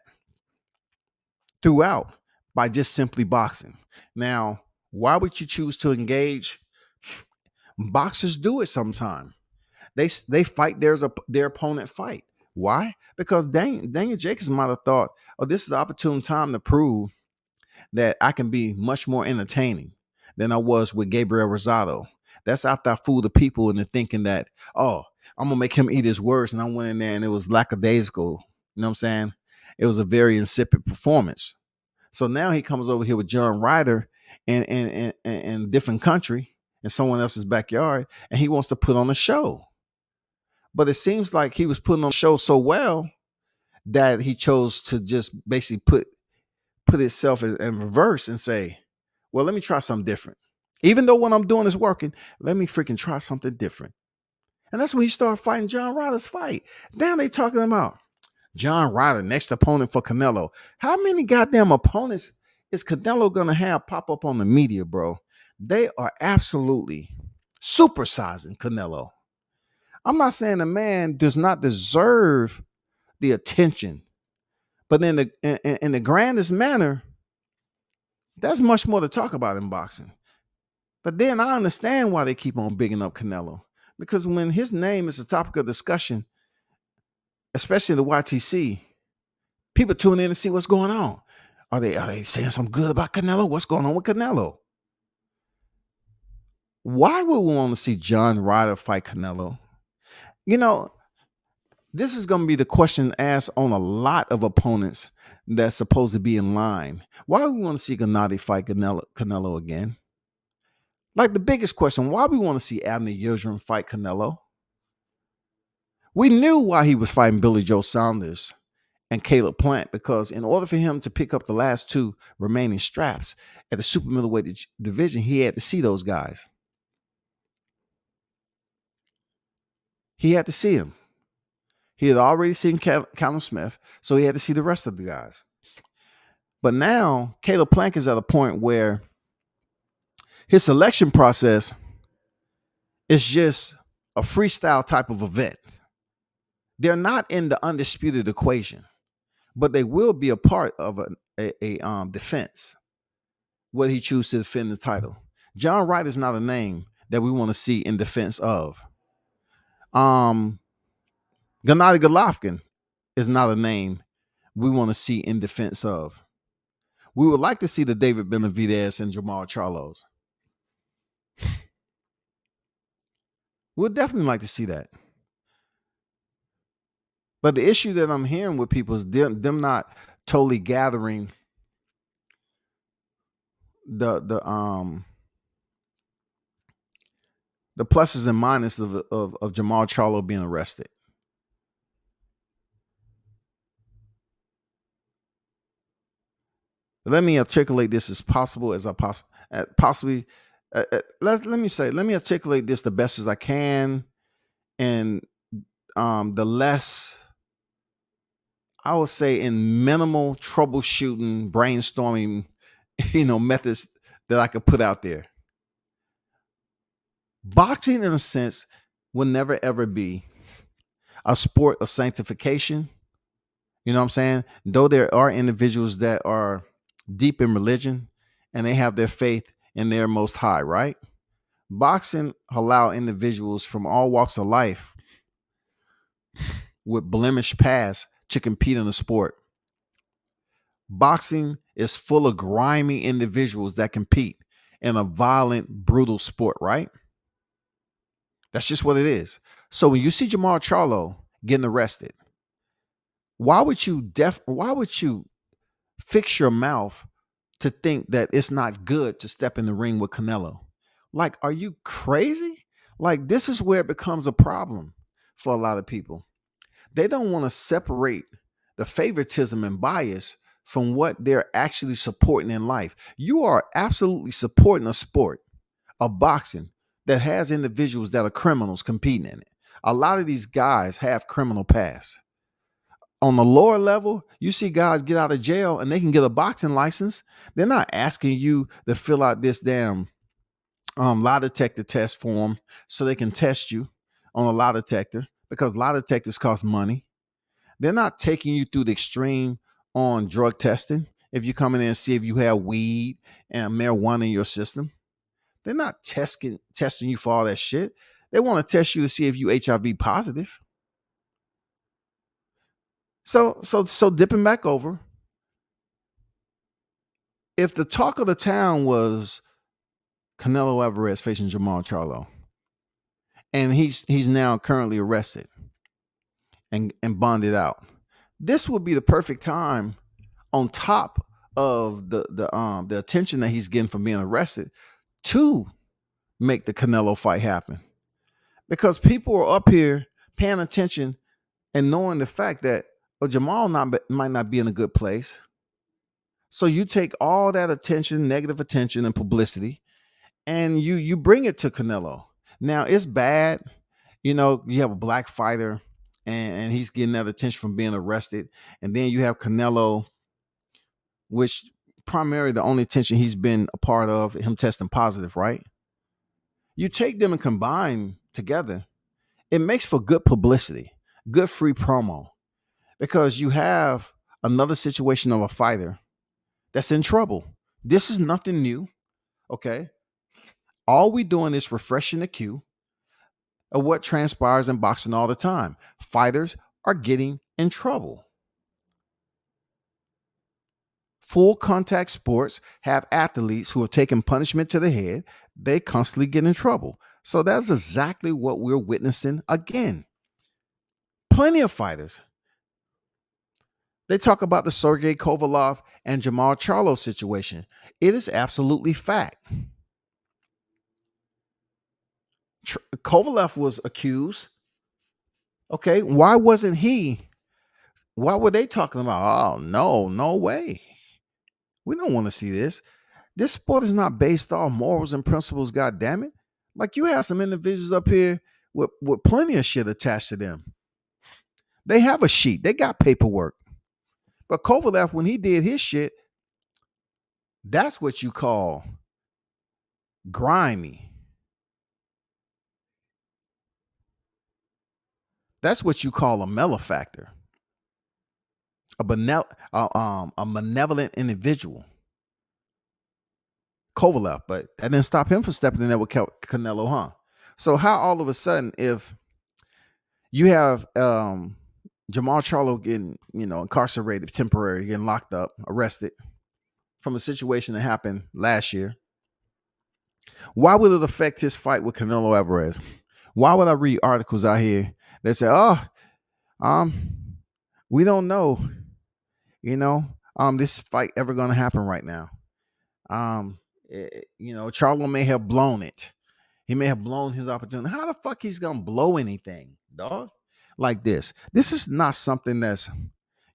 throughout by just simply boxing. Now, why would you choose to engage? Boxers do it sometimes. They fight their opponent fight. Why? Because Daniel Jacobs might have thought, oh, this is an opportune time to prove that I can be much more entertaining than I was with Gabriel Rosado. That's after I fooled the people into thinking that, oh, I'm gonna make him eat his words, and I went in there and it was lackadaisical. You know what I'm saying? It was a very insipid performance. So now he comes over here with John Ryder in a different country in someone else's backyard, and he wants to put on a show. But it seems like he was putting on a show so well that he chose to just basically put itself in reverse and say, well, let me try something different. Even though what I'm doing is working, let me freaking try something different. And that's when he started fighting John Ryder's fight. Now they talking about John Ryder, next opponent for Canelo. How many goddamn opponents is Canelo gonna have pop up on the media, bro? They are absolutely supersizing Canelo. I'm not saying the man does not deserve the attention, but in the grandest manner, there's much more to talk about in boxing. But then I understand why they keep on bigging up Canelo. Because when his name is a topic of discussion, especially the YTC, people tune in to see what's going on. Are they saying something good about Canelo? What's going on with Canelo? Why would we want to see John Ryder fight Canelo? You know, this is going to be the question asked on a lot of opponents that's supposed to be in line. Why do we want to see Gennady fight Canelo again? Like the biggest question, why we want to see Abner Yildirim fight Canelo? We knew why he was fighting Billy Joe Saunders and Caleb Plant, because in order for him to pick up the last two remaining straps at the super middleweight division, he had to see those guys. He had to see him. He had already seen Callum Smith, so he had to see the rest of the guys. But now Caleb Plant is at a point where his selection process is just a freestyle type of event. They're not in the undisputed equation, but they will be a part of a defense, whether he chooses to defend the title. John Ryder is not a name that we want to see in defense of. Gennady Golovkin is not a name we want to see in defense of. We would like to see the David Benavidez and Jamal Charlos. We'd definitely like to see that. But the issue that I'm hearing with people is them not totally gathering the pluses and minuses of Jamal Charlo being arrested. Let me articulate this as possible as I possibly. Let me articulate this the best as I can, and the less, I would say, in minimal troubleshooting, brainstorming, methods that I could put out there. Boxing, in a sense, will never ever be a sport of sanctification. You know what I'm saying? Though there are individuals that are deep in religion and they have their faith in their most high, right? Boxing allow individuals from all walks of life with blemished past to compete in the sport. Boxing is full of grimy individuals that compete in a violent, brutal sport, right? That's just what it is. So when you see Jamal Charlo getting arrested, why would you fix your mouth to think that it's not good to step in the ring with Canelo? Like, are you crazy? Like, this is where it becomes a problem for a lot of people. They don't want to separate the favoritism and bias from what they're actually supporting in life. You are absolutely supporting a sport of boxing that has individuals that are criminals competing in it. A lot of these guys have criminal past. On the lower level, you see guys get out of jail and they can get a boxing license. They're not asking you to fill out this damn lie detector test form so they can test you on a lie detector, because lie detectors cost money. They're not taking you through the extreme on drug testing. If you come in and see if you have weed and marijuana in your system, they're not testing you for all that shit. They want to test you to see if you HIV positive. So dipping back over, if the talk of the town was Canelo Alvarez facing Jamal Charlo, and he's now currently arrested and bonded out, this would be the perfect time, on top of the attention that he's getting from being arrested, to make the Canelo fight happen, because people are up here paying attention and knowing the fact that, well, might not be in a good place. So you take all that attention, negative attention and publicity, and you bring it to Canelo. Now it's bad, you have a black fighter, and he's getting that attention from being arrested, and then you have Canelo, which primarily the only attention he's been a part of, him testing positive, right? You take them and combine together, it makes for good publicity, good free promo, because you have another situation of a fighter that's in trouble. This is nothing new, okay? All we doing is refreshing the cue of what transpires in boxing all the time. Fighters are getting in trouble. Full contact sports have athletes who are taking punishment to the head. They constantly get in trouble. So that's exactly what we're witnessing again. Plenty of fighters. They talk about the Sergey Kovalev and Jamal Charlo situation. It is absolutely fact. Kovalev was accused. Okay, why wasn't he? Why were they talking about? Oh, no way. We don't want to see this. This sport is not based off morals and principles, God damn it. Like, you have some individuals up here with plenty of shit attached to them. They have a sheet. They got paperwork. But Kovalev, when he did his shit, that's what you call grimy. That's what you call a malefactor, a malevolent individual. Kovalev, but that didn't stop him from stepping in there with Canelo, huh? So how all of a sudden, if you have Jamal Charlo getting, incarcerated, temporary, getting locked up, arrested from a situation that happened last year, why would it affect his fight with Canelo Alvarez? Why would I read articles out here that say, we don't know, this fight ever going to happen right now? Charlo may have blown it. He may have blown his opportunity. How the fuck he's gonna blow anything, dog? Like this. This is not something that's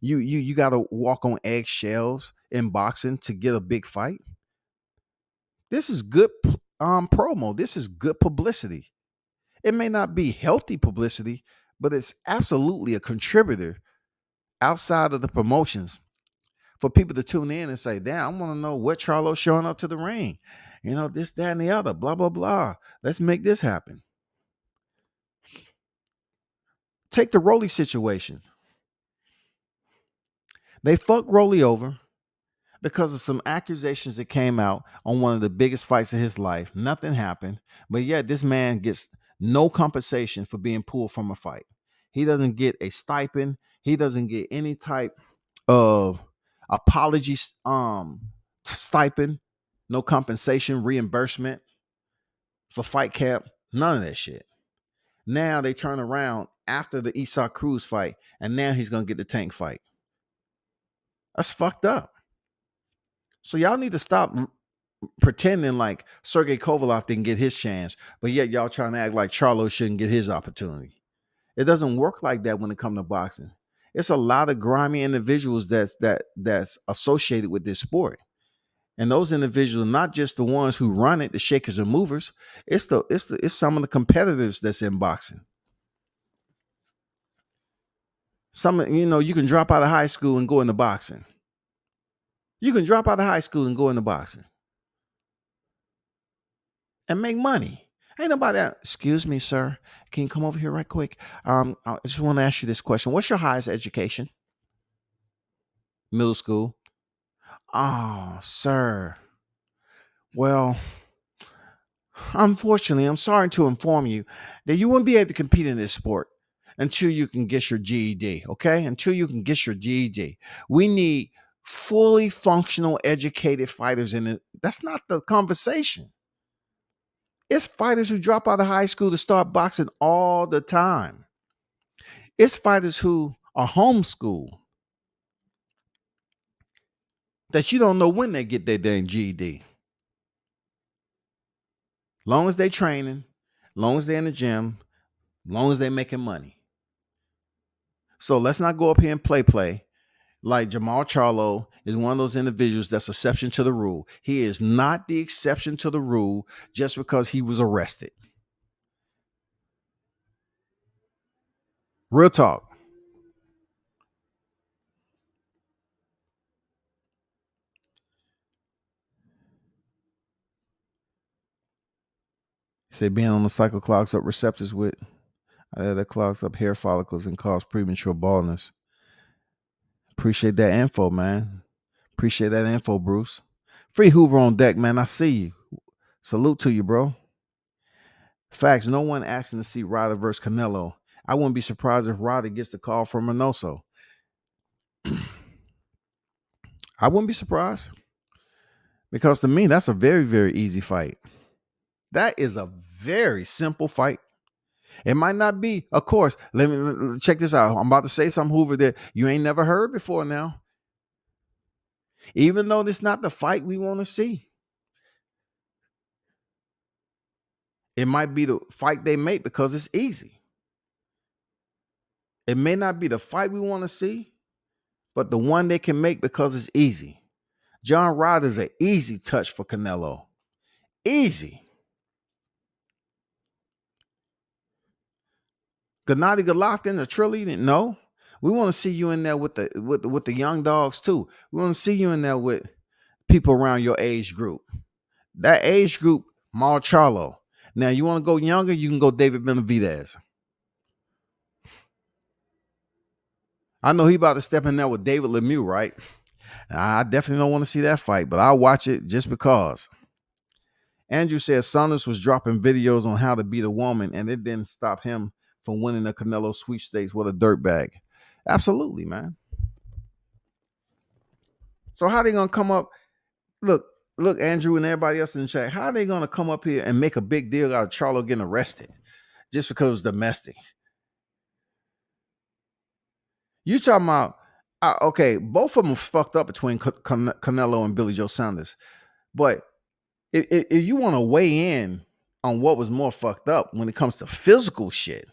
you got to walk on eggshells in boxing to get a big fight. This is good promo. This is good publicity. It may not be healthy publicity, but it's absolutely a contributor outside of the promotions for people to tune in and say, damn, I want to know what Charlo's showing up to the ring. This, that, and the other, blah, blah, blah. Let's make this happen. Take the Rolly situation. They fucked Rolly over because of some accusations that came out on one of the biggest fights of his life. Nothing happened, but yet this man gets no compensation for being pulled from a fight. He doesn't get a stipend. He doesn't get any type of apology stipend, no compensation, reimbursement for fight cap, none of that shit. Now they turn around after the Esau Cruz fight, and now he's gonna get the Tank fight. That's fucked up. So y'all need to stop pretending like Sergey Kovalev didn't get his chance, but yet y'all trying to act like Charlo shouldn't get his opportunity. It doesn't work like that when it comes to boxing. It's a lot of grimy individuals that's associated with this sport. And those individuals are not just the ones who run it, the shakers and movers. It's some of the competitors that's in boxing. You can drop out of high school and go into boxing. You can drop out of high school and go into boxing and make money. Ain't nobody out. Excuse me, sir. Can you come over here right quick? I just want to ask you this question. What's your highest education? Middle school. Oh, sir. Well, unfortunately, I'm sorry to inform you that you won't be able to compete in this sport. until you can get your GED. Okay, until you can get your GED, we need fully functional, educated fighters in it. That's not the conversation. It's fighters who drop out of high school to start boxing all the time. It's fighters who are homeschooled that you don't know when they get their dang GED. Long as they training, long as they're in the gym, long as they're making money. So let's not go up here and play. Like Jamal Charlo is one of those individuals that's exception to the rule. He is not the exception to the rule just because he was arrested. Real talk. Say being on the cycle clogs up receptors with that clogs up hair follicles and cause premature baldness. Appreciate that info, man. Appreciate that info, Bruce. Free Hoover on deck, man. I see you. Salute to you, bro. Facts. No one asking to see Ryder versus Canelo. I wouldn't be surprised if Ryder gets the call from Reynoso. I wouldn't be surprised. Because to me, that's a very, very easy fight. That is a very simple fight. It might not be, of course. Let me check this out. I'm about to say something, Hoover, that you ain't never heard before now. Even though this not the fight we want to see. It might be the fight they make because it's easy. It may not be the fight we want to see, but the one they can make because it's easy. John Ryder's an easy touch for Canelo. Easy. Gennady Golovkin, the Trilly, no. We want to see you in there with the young dogs too. We want to see you in there with people around your age group. That age group, Mal Charlo. Now, you want to go younger, you can go David Benavidez. I know he about to step in there with David Lemieux, right? I definitely don't want to see that fight, but I'll watch it just because. Andrew says Saunders was dropping videos on how to beat a woman, and it didn't stop him from winning the Canelo sweepstakes with a dirtbag. Absolutely, man. So how they gonna come up? Look, Andrew and everybody else in the chat. How are they gonna come up here and make a big deal out of Charlo getting arrested just because it's domestic? You talking about? Okay, both of them fucked up between Canelo and Billy Joe Saunders, but if you want to weigh in on what was more fucked up when it comes to physical shit,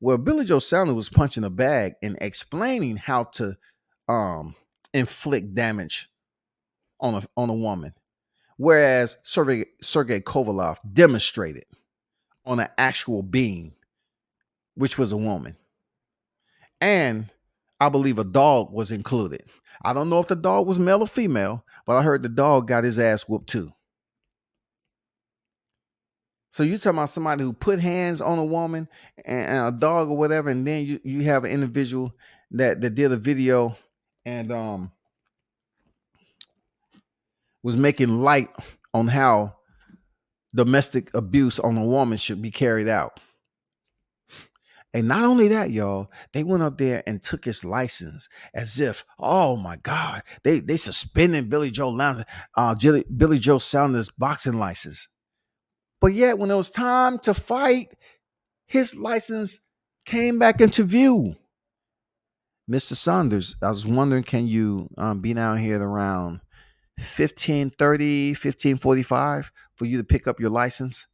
well, Billy Joe Saunders was punching a bag and explaining how to inflict damage on a woman, whereas Sergey Kovalev demonstrated on an actual being, which was a woman, and I believe a dog was included. I don't know if the dog was male or female, but I heard the dog got his ass whooped too. So you talking about somebody who put hands on a woman and a dog or whatever, and then you have an individual that did a video and was making light on how domestic abuse on a woman should be carried out. And not only that, y'all, they went up there and took his license as if, oh my God, they suspended Billy Joe Saunders' boxing license. But yet, when it was time to fight, his license came back into view. Mr. Saunders, I was wondering, can you be down here at around 15:30, 15:45 for you to pick up your license?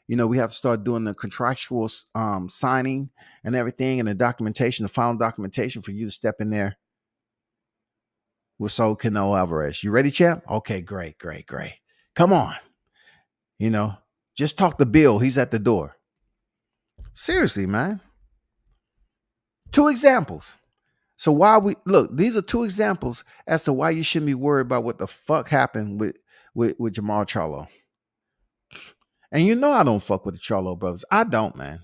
You know, we have to start doing the contractual signing and everything and the documentation, the final documentation for you to step in there with Saul Canelo Alvarez. You ready, champ? Okay, great. Come on. You know, just talk to Bill. He's at the door. Seriously, man. 2 examples. So why these are 2 examples as to why you shouldn't be worried about what the fuck happened with Jamal Charlo. And you know I don't fuck with the Charlo brothers. I don't, man.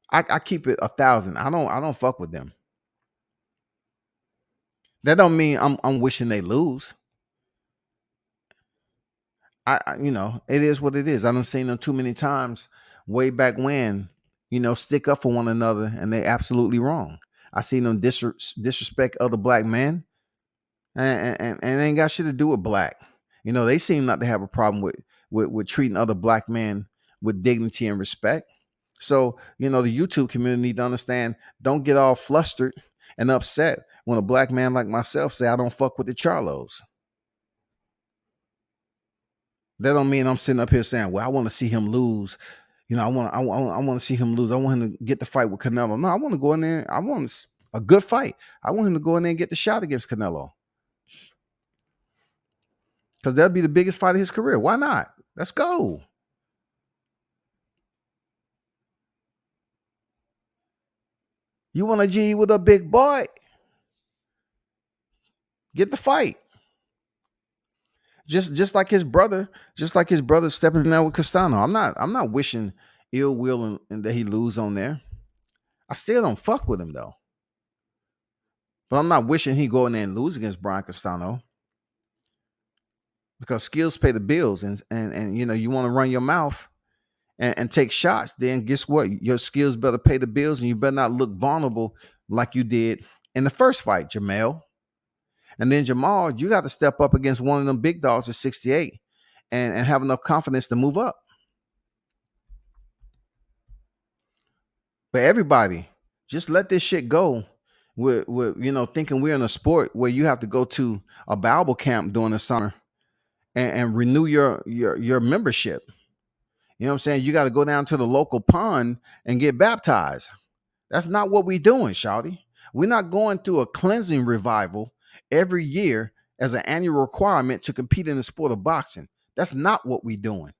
I keep it 1,000. I don't fuck with them. That don't mean I'm wishing they lose. I you know, it is what it is. I done seen them too many times way back when stick up for one another, and they're absolutely wrong. I seen them disrespect other black men, and it ain't got shit to do with black. They seem not to have a problem with treating other black men with dignity and respect. So, the YouTube community need to understand, don't get all flustered and upset when a black man like myself say I don't fuck with the Charlos. That don't mean I'm sitting up here saying, well, I want to see him lose. I want to see him lose. I want him to get the fight with Canelo. No, I want to go in there. I want a good fight. I want him to go in there and get the shot against Canelo. Because that'll be the biggest fight of his career. Why not? Let's go. You want to G with a big boy? Get the fight. Just like his brother, stepping in there with Castano. I'm not wishing ill will and that he lose on there. I still don't fuck with him though. But I'm not wishing he go in there and lose against Brian Castano. Because skills pay the bills, and you want to run your mouth and take shots, then guess what? Your skills better pay the bills, and you better not look vulnerable like you did in the first fight, Jamel. And then Jamal, you got to step up against one of them big dogs at 68 and have enough confidence to move up. But everybody, just let this shit go with thinking we're in a sport where you have to go to a Bible camp during the summer and renew your membership. You know what I'm saying? You got to go down to the local pond and get baptized. That's not what we're doing, shawty. We're not going through a cleansing revival every year as an annual requirement to compete in the sport of boxing. That's not what we're doing.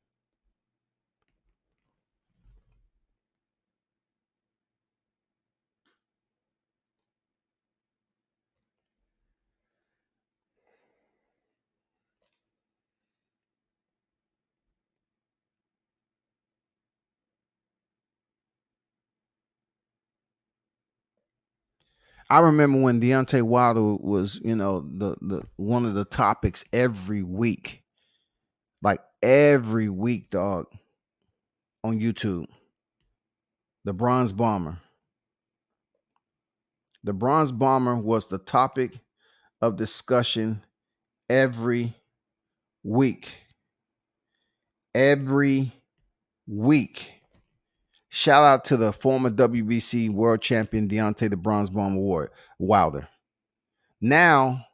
I remember when Deontay Wilder was, the one of the topics every week, like every week, dog, on YouTube. The Bronze Bomber. The Bronze Bomber was the topic of discussion every week. Every week. Shout out to the former WBC world champion Deontay the Bronze Bomber Wilder. Now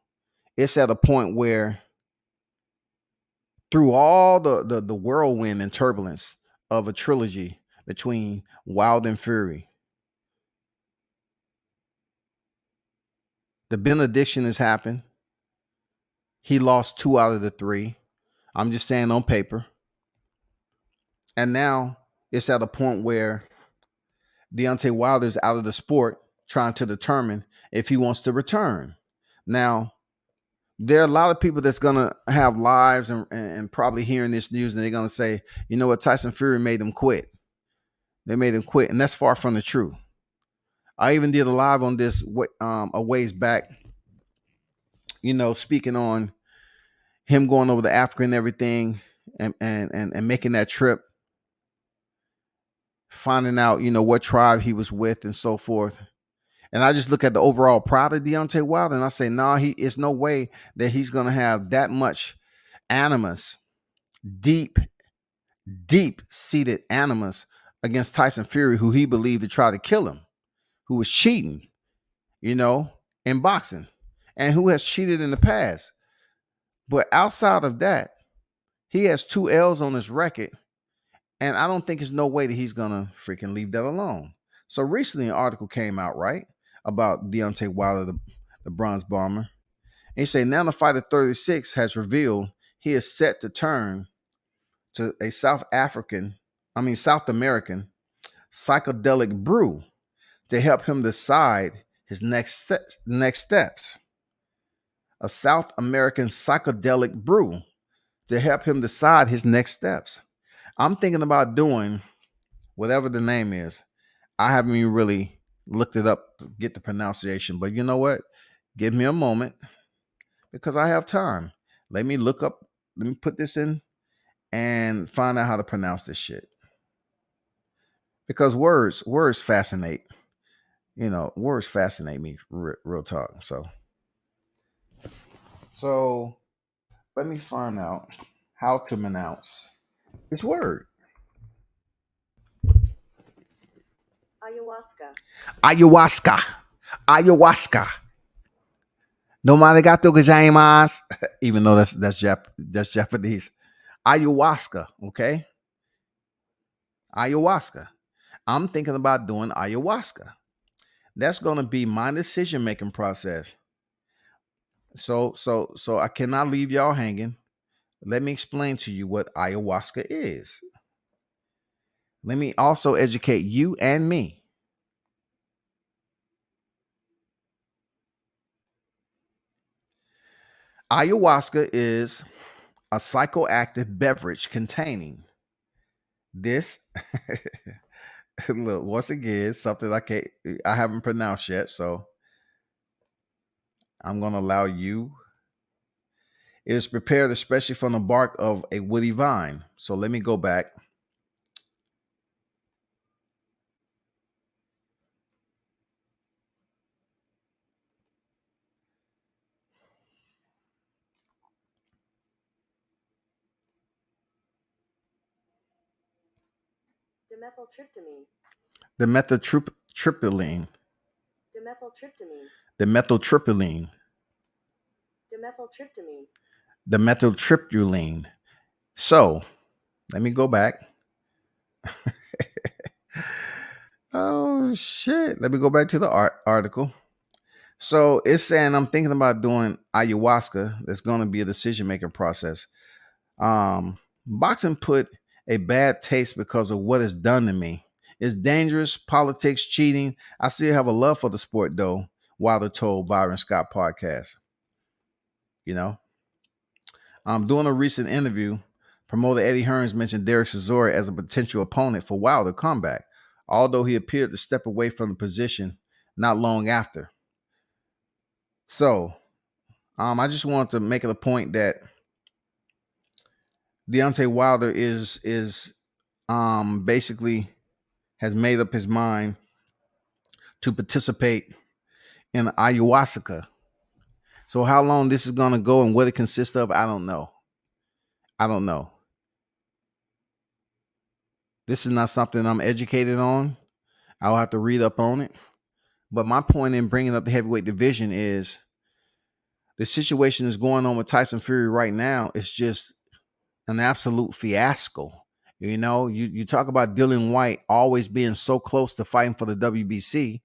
it's at a point where through all the whirlwind and turbulence of a trilogy between Wilder and Fury, the benediction has happened. He lost 2 out of the 3. I'm just saying on paper. And now it's at a point where Deontay Wilder's out of the sport trying to determine if he wants to return. Now, there are a lot of people that's going to have lives and probably hearing this news, and they're going to say, you know what, Tyson Fury made him quit. They made him quit, and that's far from the truth. I even did a live on this a ways back, speaking on him going over to Africa and everything and making that trip, finding out, what tribe he was with and so forth. And I just look at the overall pride of Deontay Wilder and I say, nah, it's no way that he's going to have that much animus, deep seated animus against Tyson Fury, who he believed to try to kill him, who was cheating, in boxing, and who has cheated in the past. But outside of that, he has 2 L's on his record. And I don't think there's no way that he's going to freaking leave that alone. So recently an article came out, right, about Deontay Wilder, the Bronze Bomber. And he said, now the fighter 36 has revealed he is set to turn to a South American psychedelic brew to help him decide his next steps. A South American psychedelic brew to help him decide his next steps. I'm thinking about doing whatever the name is. I haven't even really looked it up to get the pronunciation, but you know what? Give me a moment because I have time. Let me put this in and find out how to pronounce this shit. because words fascinate. Words fascinate me. Real talk. So let me find out how to pronounce this word. Ayahuasca. Ayahuasca. Ayahuasca. No gato gozaimasu. Even though that's Japanese. Ayahuasca. Okay. Ayahuasca. I'm thinking about doing ayahuasca. That's going to be my decision making process. So I cannot leave y'all hanging. Let me explain to you what ayahuasca is. Let me also educate you and me. Ayahuasca is a psychoactive beverage containing this. Look, once again, something I haven't pronounced yet, so I'm gonna allow you. It is prepared especially from the bark of a woody vine. So let me go back. Dimethyltryptamine. The methyltryptamine. Dimethyltryptamine. The methyltryptamine. Dimethyltryptamine. The methyltryptamine. So let me go back. Oh shit! Let me go back to the article. So it's saying I'm thinking about doing ayahuasca. That's going to be a decision making process. Boxing put a bad taste because of what it's done to me. It's dangerous, politics, cheating. I still have a love for the sport, though. Wilder told Byron Scott podcast. You know, doing a recent interview, promoter Eddie Hearns mentioned Derek Chisora as a potential opponent for Wilder comeback, although he appeared to step away from the position not long after. So, I just wanted to make it a point that Deontay Wilder is basically has made up his mind to participate in ayahuasca. So how long this is gonna go and what it consists of, I don't know. I don't know. This is not something I'm educated on. I'll have to read up on it. But my point in bringing up the heavyweight division is the situation that's going on with Tyson Fury right now is just an absolute fiasco. You talk about Dillian White always being so close to fighting for the WBC.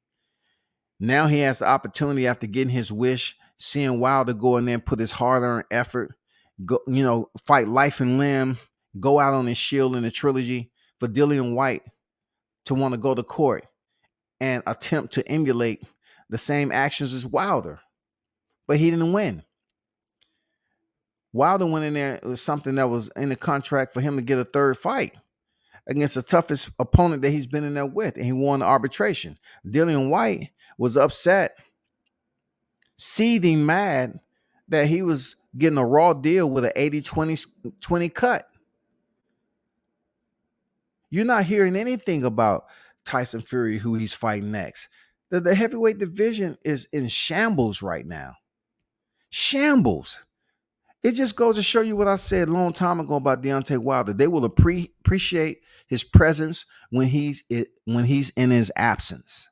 Now he has the opportunity after getting his wish, seeing Wilder go in there and put his hard-earned effort, go, fight life and limb, go out on his shield in the trilogy for Dillian White to want to go to court and attempt to emulate the same actions as Wilder. But he didn't win. Wilder went in there with something that was in the contract for him to get a third fight against the toughest opponent that he's been in there with, and he won the arbitration. Dillian White was upset, seething mad that he was getting a raw deal with an 80-20 cut. You're not hearing anything about Tyson Fury, who he's fighting next. The heavyweight division is in shambles right now. Shambles. It just goes to show you what I said a long time ago about Deontay Wilder. They will appreciate his presence when he's in his absence.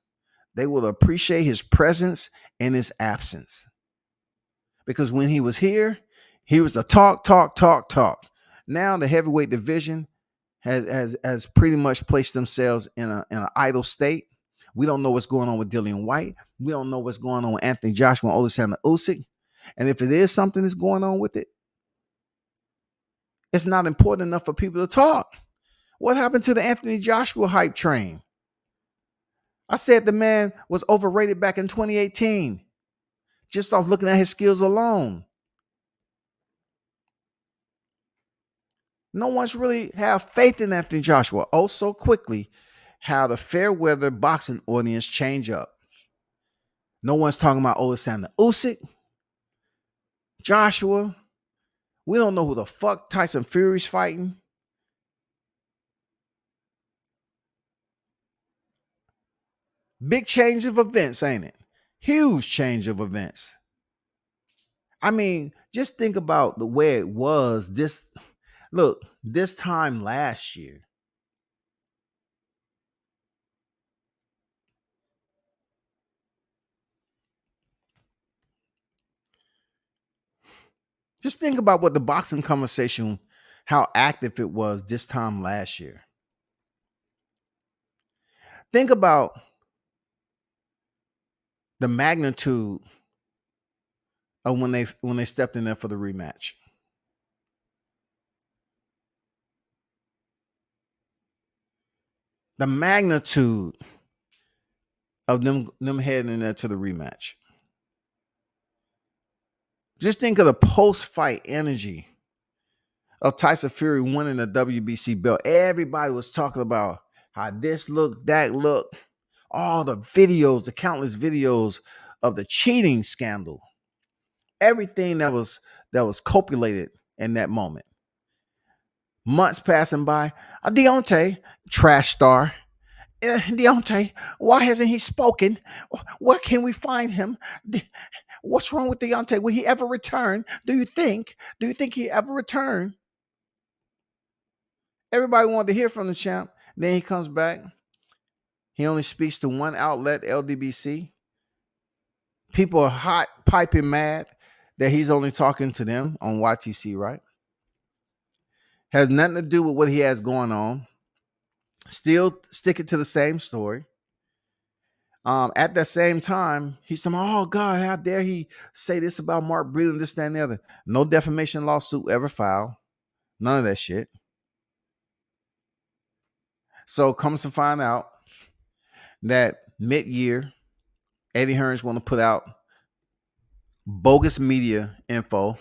They will appreciate his presence in his absence. Because when he was here, he was a talk. Now the heavyweight division has pretty much placed themselves in an idle state. We don't know what's going on with Dillian White. We don't know what's going on with Anthony Joshua and Alexander Usyk. And if it is something that's going on with it, it's not important enough for people to talk. What happened to the Anthony Joshua hype train? I said the man was overrated back in 2018, just off looking at his skills alone. No one's really have faith in Anthony Joshua. Oh, so quickly, how the fair weather boxing audience change up. No one's talking about Alexander Usyk, Joshua. We don't know who the fuck Tyson Fury's fighting. Big change of events, ain't it? Huge change of events. I mean, just think about the way it was this time last year. Just think about what the boxing conversation, how active it was this time last year. Think about the magnitude of when they stepped in there for the rematch. The magnitude of them heading in there to the rematch. Just think of the post-fight energy of Tyson Fury winning the WBC belt. Everybody was talking about how this looked, that looked, all the videos, the countless videos of the cheating scandal, everything that was copulated in that moment. Months passing by, Deontay, trash star. Deontay, why hasn't he spoken? Where can we find him? What's wrong with Deontay? Will he ever return? Do you think he ever return? Everybody wanted to hear from the champ. Then he comes back. He only speaks to one outlet, LDBC. People are hot, piping mad that he's only talking to them on YTC, right? Has nothing to do with what he has going on. Still sticking to the same story. At that same time, he's saying, oh God, how dare he say this about Mark Breland, this, that, and the other. No defamation lawsuit ever filed. None of that shit. So comes to find out that mid-year, Eddie Hearns want to put out bogus media info.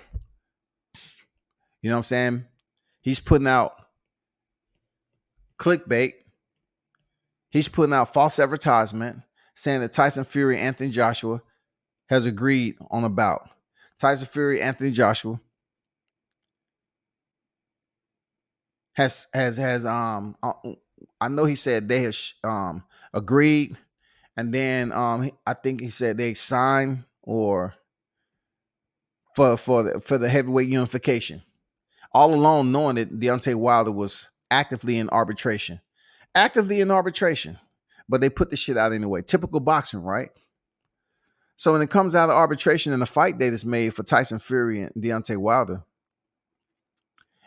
You know what I'm saying? He's putting out clickbait. He's putting out false advertisement saying that Tyson Fury, Anthony Joshua has agreed on a bout. Tyson Fury, Anthony Joshua has I know he said they have agreed, and then I think he said they signed or for the heavyweight unification. All along knowing that Deontay Wilder was actively in arbitration. But they put the shit out anyway. Typical boxing, right? So when it comes out of arbitration and the fight date is made for Tyson Fury and Deontay Wilder,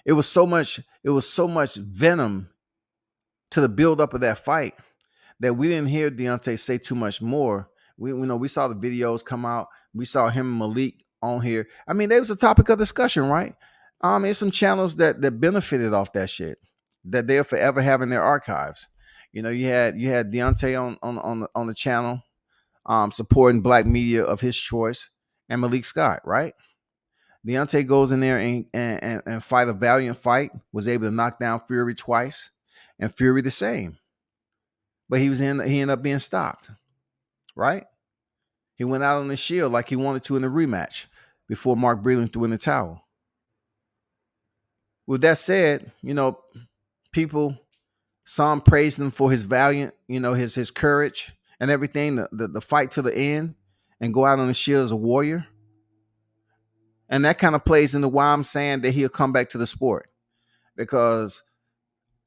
it was so much venom to the buildup of that fight that we didn't hear Deontay say too much more. We saw the videos come out. We saw him and Malik on here. I mean, there was a topic of discussion, right? There's some channels that benefited off that shit that they'll forever have in their archives. You know, you had Deontay on the channel, supporting black media of his choice, and Malik Scott, right? Deontay goes in there and fight a valiant fight, was able to knock down Fury twice, and Fury the same. But he ended up being stopped, right? He went out on the shield like he wanted to in the rematch before Mark Breland threw in the towel. With that said, you know, some praised him for his valiant, you know, his courage and everything, the fight to the end and go out on the shield as a warrior. And that kind of plays into why I'm saying that he'll come back to the sport, because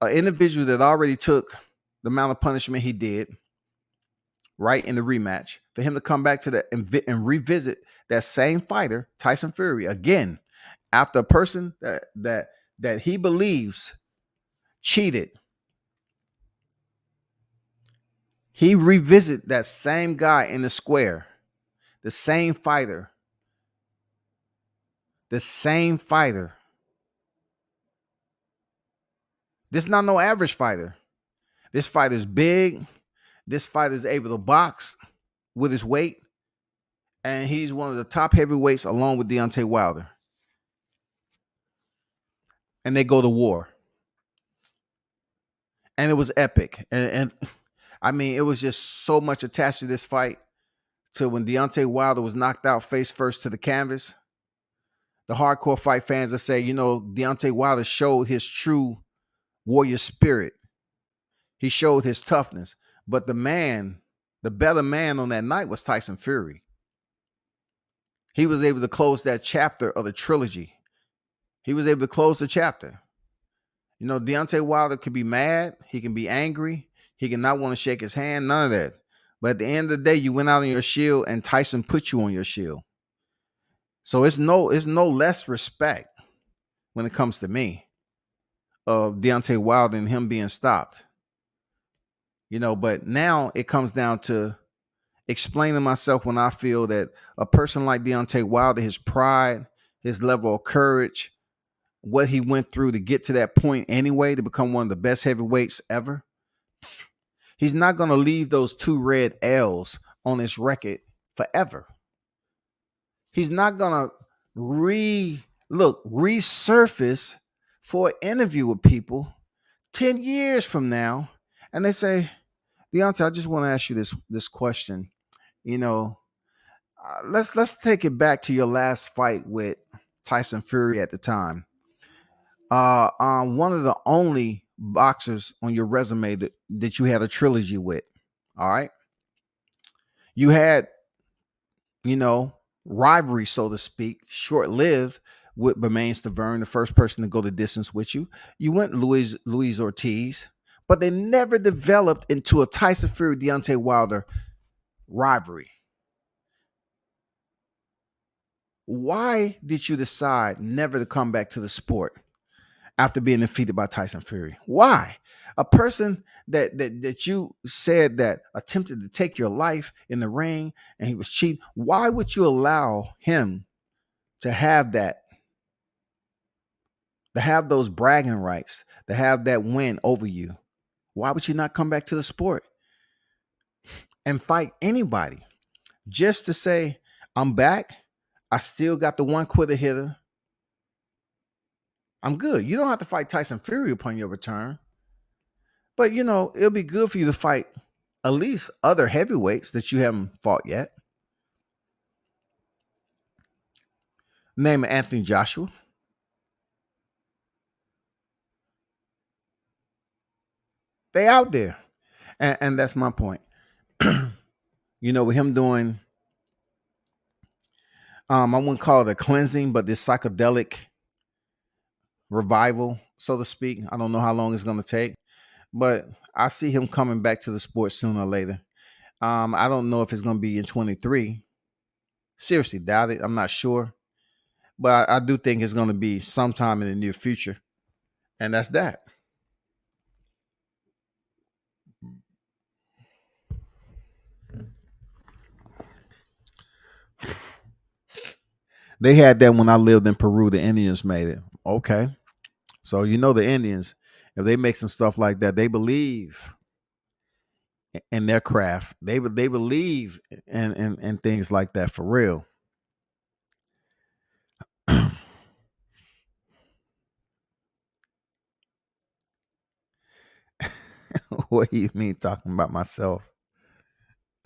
an individual that already took the amount of punishment he did, right, in the rematch, for him to come back to that and revisit that same fighter, Tyson Fury, again, after a person that he believes cheated, he revisit that same guy in the square, the same fighter. This is not no average fighter. This fighter's big. This fighter's able to box with his weight. And he's one of the top heavyweights along with Deontay Wilder. And they go to war. And it was epic. And I mean, it was just so much attached to this fight. To when Deontay Wilder was knocked out face first to the canvas. The hardcore fight fans that say, you know, Deontay Wilder showed his true warrior spirit. He showed his toughness. But the man The better man on that night was Tyson Fury. He was able to close that chapter of the trilogy. He was able to close the chapter. You know, Deontay Wilder could be mad. He can be angry. He can not want to shake his hand. None of that. But at the end of the day, you went out on your shield and Tyson put you on your shield. So it's no less respect when it comes to me of Deontay Wilder and him being stopped. You know, but now it comes down to explaining myself when I feel that a person like Deontay Wilder, his pride, his level of courage, what he went through to get to that point anyway, to become one of the best heavyweights ever. He's not going to leave those 2 red L's on his record forever. He's not going to resurface for an interview with people 10 years from now. And they say, Deontay, I just want to ask you this question. You know, let's take it back to your last fight with Tyson Fury at the time. One of the only boxers on your resume that you had a trilogy with. All right. You had, you know, rivalry, so to speak, short-lived with Bermain Stavern, the first person to go the distance with you. You went Luis Ortiz, but they never developed into a Tyson Fury, Deontay Wilder rivalry. Why did you decide never to come back to the sport after being defeated by Tyson Fury? Why? A person that you said that attempted to take your life in the ring and he was cheating. Why would you allow him to have that, to have those bragging rights, to have that win over you? Why would you not come back to the sport and fight anybody just to say, I'm back. I still got the one quitter hitter. I'm good. You don't have to fight Tyson Fury upon your return. But, you know, it'll be good for you to fight at least other heavyweights that you haven't fought yet. Name Anthony Joshua. They out there. And that's my point. You know, with him doing, I wouldn't call it a cleansing, but this psychedelic revival, so to speak. I don't know how long it's going to take, but I see him coming back to the sport sooner or later. I don't know if it's going to be in 23. Seriously, doubt it. I'm not sure. But I do think it's going to be sometime in the near future. And that's that. They had that when I lived in Peru. The Indians made it. Okay. So, you know, the Indians, if they make some stuff like that, they believe in their craft. They believe in things like that for real. What do you mean talking about myself?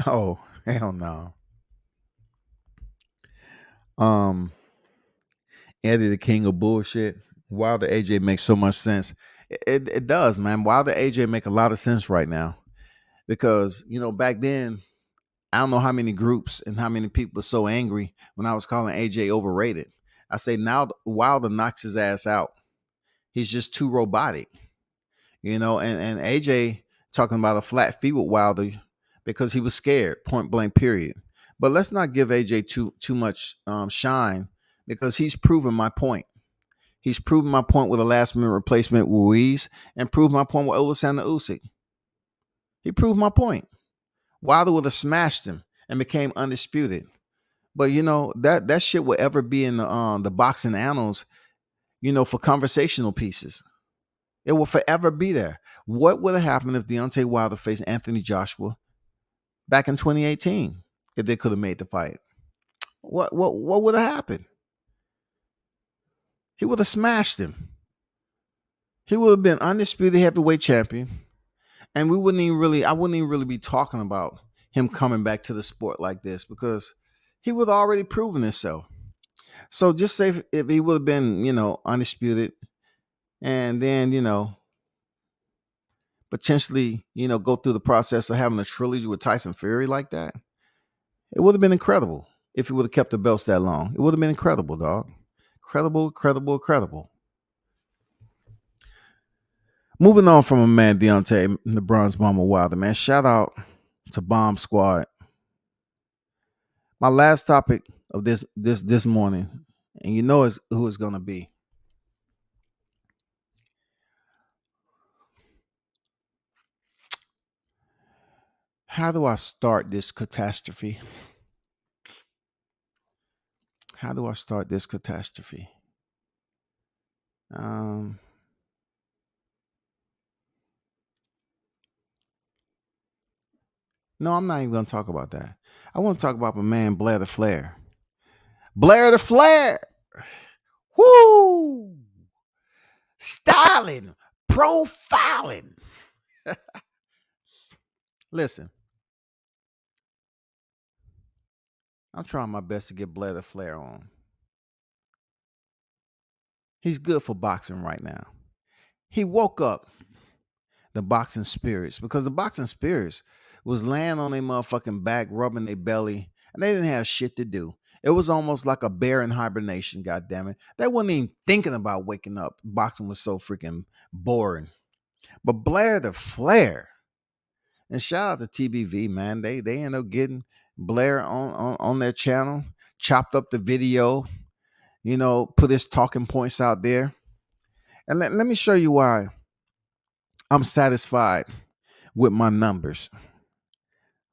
Oh, hell no. Eddie the King of Bullshit. Wilder AJ makes so much sense. It does, man. Wilder AJ make a lot of sense right now. Because, you know, back then, I don't know how many groups and how many people were so angry when I was calling AJ overrated. I say now Wilder knocks his ass out. He's just too robotic. You know, and AJ talking about a flat fee with Wilder because he was scared, point blank, period. But let's not give AJ too much shine because he's proven my point. He's proven my point with a last minute replacement with Ruiz and proved my point with Alexander Usyk. He proved my point. Wilder would have smashed him and became undisputed. But you know, that shit will ever be in the boxing annals, you know, for conversational pieces. It will forever be there. What would have happened if Deontay Wilder faced Anthony Joshua back in 2018 if they could have made the fight? What would have happened? He would have smashed him. He would have been undisputed heavyweight champion. And I wouldn't even really be talking about him coming back to the sport like this because he would have already proven himself. So just say if he would have been, you know, undisputed and then, you know, potentially, go through the process of having a trilogy with Tyson Fury like that, it would have been incredible if he would have kept the belts that long. It would have been incredible, dog. Incredible, incredible, incredible. Moving on from a man, Deontay, the Bronze Bomber Wilder, man. Shout out to Bomb Squad. My last topic of this morning, and you know who it's gonna be. How do I start this catastrophe? How do I start this catastrophe? No, I'm not even gonna talk about that. I want to talk about my man Blair the Flair. Blair the Flair. Woo! Styling, profiling. Listen, I'm trying my best to get Blair the Flair on. He's good for boxing right now. He woke up the boxing spirits because the boxing spirits was laying on their motherfucking back, rubbing their belly, and they didn't have shit to do. It was almost like a bear in hibernation, goddammit. They wasn't even thinking about waking up. Boxing was so freaking boring. But Blair the Flair, and shout out to TBV, man. They end up getting Blair on their channel, chopped up the video, put his talking points out there. And let me show you why I'm satisfied with my numbers.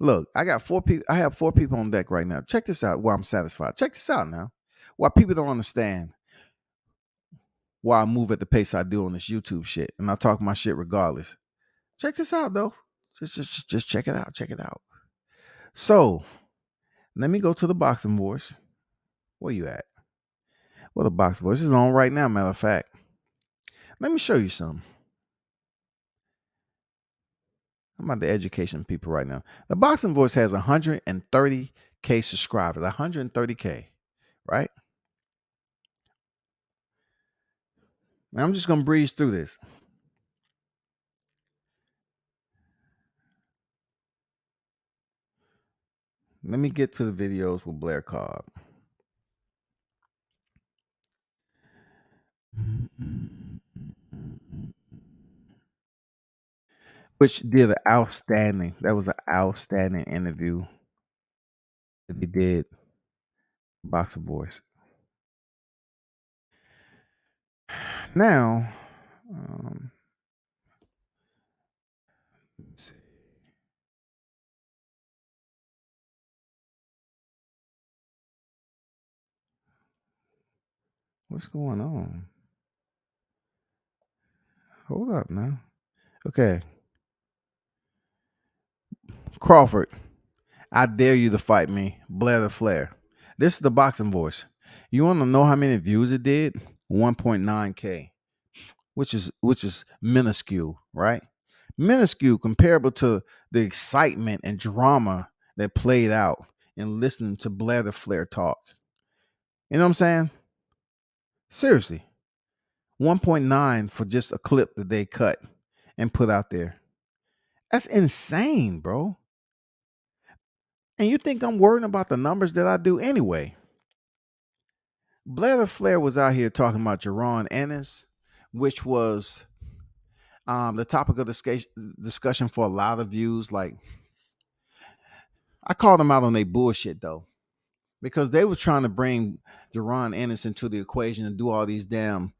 Look, I got 4 people. I have 4 people on deck right now. Check this out. Why I'm satisfied. Check this out now. Why people don't understand why I move at the pace I do on this YouTube shit, and I talk my shit regardless. Check this out though. Just check it out. Check it out. So, let me go to the boxing voice. Where you at? Well, the boxing voice is on right now. Matter of fact, let me show you something. I'm about to education people right now. The boxing voice has 130K subscribers. 130K, right? Now I'm just gonna breeze through this. Let me get to the videos with Blair Cobb. Which did an outstanding. That was an outstanding interview that they did. Boxing Voice. Now, let's see. What's going on? Hold up now. Okay. Crawford, I dare you to fight me. Blair the Flair. This is the boxing voice. You want to know how many views it did? 1.9K, which is minuscule, right? Minuscule comparable to the excitement and drama that played out in listening to Blair the Flair talk. You know what I'm saying? Seriously. 1.9 for just a clip that they cut and put out there. That's insane, bro. And you think I'm worrying about the numbers that I do anyway? Blair the Flair was out here talking about Jaron Ennis, which was the topic of discussion for a lot of views. Like, I called them out on their bullshit though, because they were trying to bring Jaron Ennis into the equation and do all these damn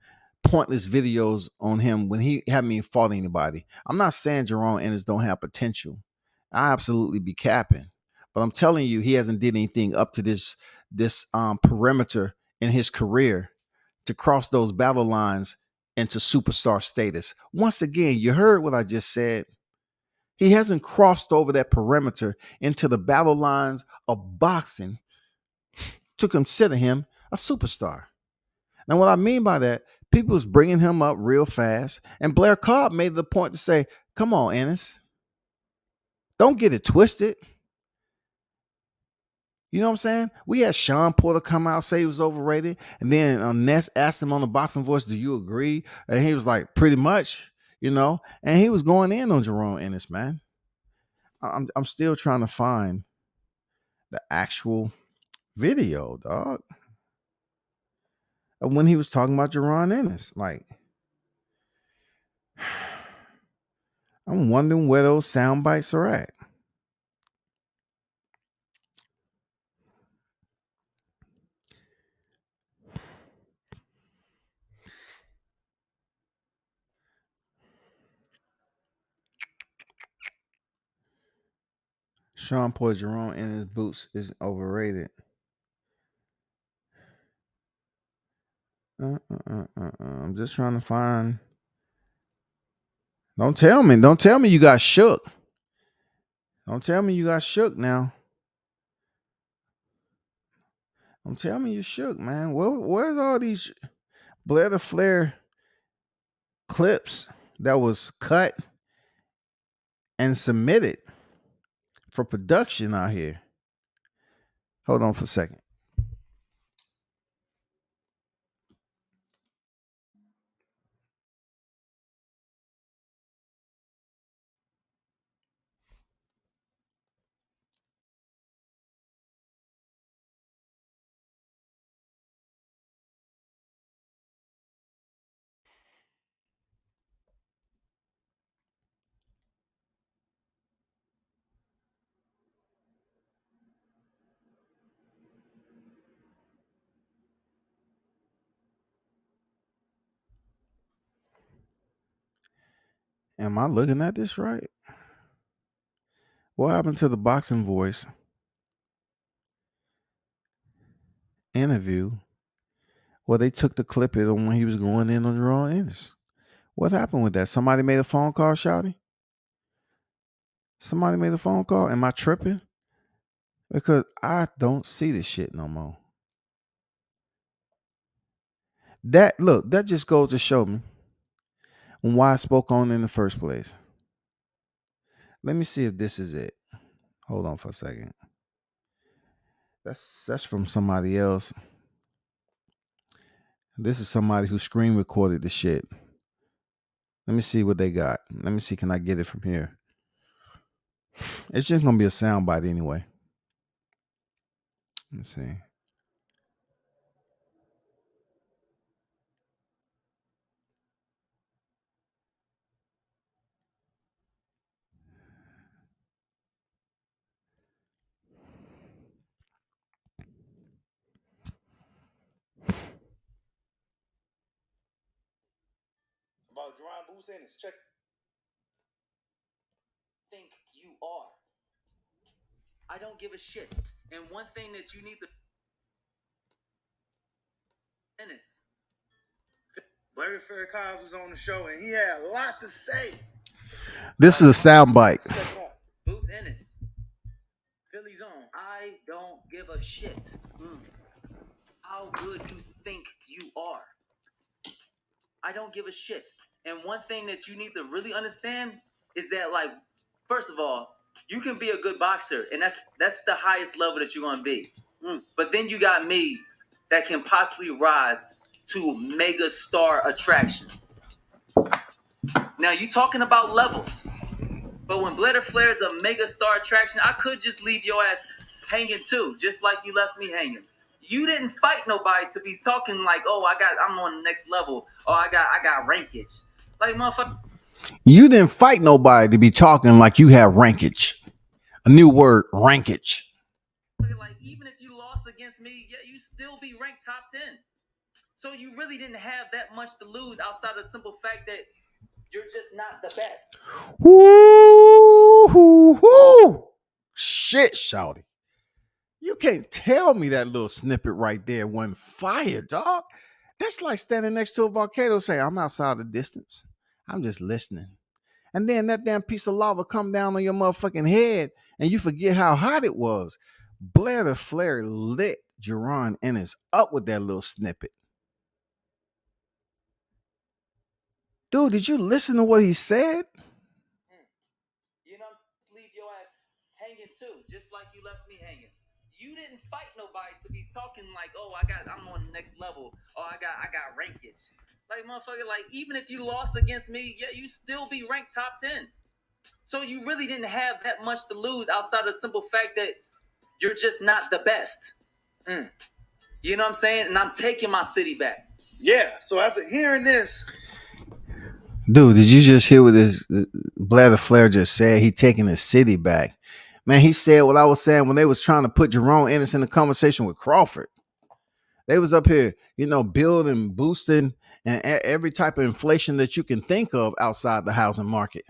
pointless videos on him when he hadn't even fought anybody. I'm not saying Jaron Ennis don't have potential. I absolutely be capping, but I'm telling you, he hasn't did anything up to this perimeter in his career to cross those battle lines into superstar status. Once again, you heard what I just said. He hasn't crossed over that perimeter into the battle lines of boxing to consider him a superstar. Now, what I mean by that, people was bringing him up real fast, and Blair Cobb made the point to say, come on, Ennis. Don't get it twisted. You know what I'm saying? We had Sean Porter come out, say he was overrated. And then Ness asked him on the boxing voice, do you agree? And he was like, pretty much. and he was going in on Jerome Ennis, man. I'm still trying to find the actual video, dog, of when he was talking about Jerron Ennis. Like, I'm wondering where those sound bites are at. Sean Paul Jerome Ennis boots is overrated. I'm just trying to find. Don't tell me you got shook. Don't tell me you got shook now. Don't tell me you shook, man. Where's all these Blair the Flair clips that was cut and submitted for production out here? Hold on for a second. Am I looking at this right? What happened to the Boxing Voice interview where they took the clip of when he was going in on Jerome Ennis? What happened with that? Somebody made a phone call, Shouty? Somebody made a phone call? Am I tripping? Because I don't see this shit no more. That just goes to show me why I spoke on in the first place. Let me see if this is it. Hold on for a second. That's from somebody else. This is somebody who screen recorded the shit. Let me see what they got. Let me see, can I get it from here? It's just gonna be a soundbite anyway. Let me see. About Jerron Boots Ennis. Check. Think you are. I don't give a shit. And one thing that you need to Ennis. Larry Farrakhan was on the show and he had a lot to say. This is a soundbite. Check it out. Boots Ennis. Philly's own. I don't give a shit. How good you think you are. I don't give a shit. And one thing that you need to really understand is that, like, first of all, you can be a good boxer, and that's the highest level that you're gonna be. But then you got me that can possibly rise to mega star attraction. Now you talking about levels, but when Blair Flair is a mega star attraction, I could just leave your ass hanging too, just like you left me hanging. You didn't fight nobody to be talking like, oh, I'm on the next level, or I got rankage. Like, motherfucker. You didn't fight nobody to be talking like you have rankage. A new word, rankage. Like, even if you lost against me, yeah, you still be ranked top 10. So you really didn't have that much to lose outside of the simple fact that you're just not the best. Woo. Shit, Shouty. You can't tell me that little snippet right there wasn't fire, dog. That's like standing next to a volcano saying, I'm outside the distance. I'm just listening. And then that damn piece of lava come down on your motherfucking head and you forget how hot it was. Blair the Flair lit Jerron Ennis up with that little snippet. Dude, did you listen to what he said? You know, leave your ass hanging too, just like you left me hanging. You didn't fight nobody to be talking like, oh, I'm on the next level. Oh, I got rankage. Like, motherfucker, like, even if you lost against me, yeah, you still be ranked top 10. So you really didn't have that much to lose outside of the simple fact that you're just not the best. You know what I'm saying? And I'm taking my city back. Yeah. So after hearing this, Dude, did you just hear what this Blair the Flair just said? He taking his city back. Man, he said what I was saying when they was trying to put Jerome Ennis in the conversation with Crawford. They was up here, building, boosting, and every type of inflation that you can think of outside the housing market.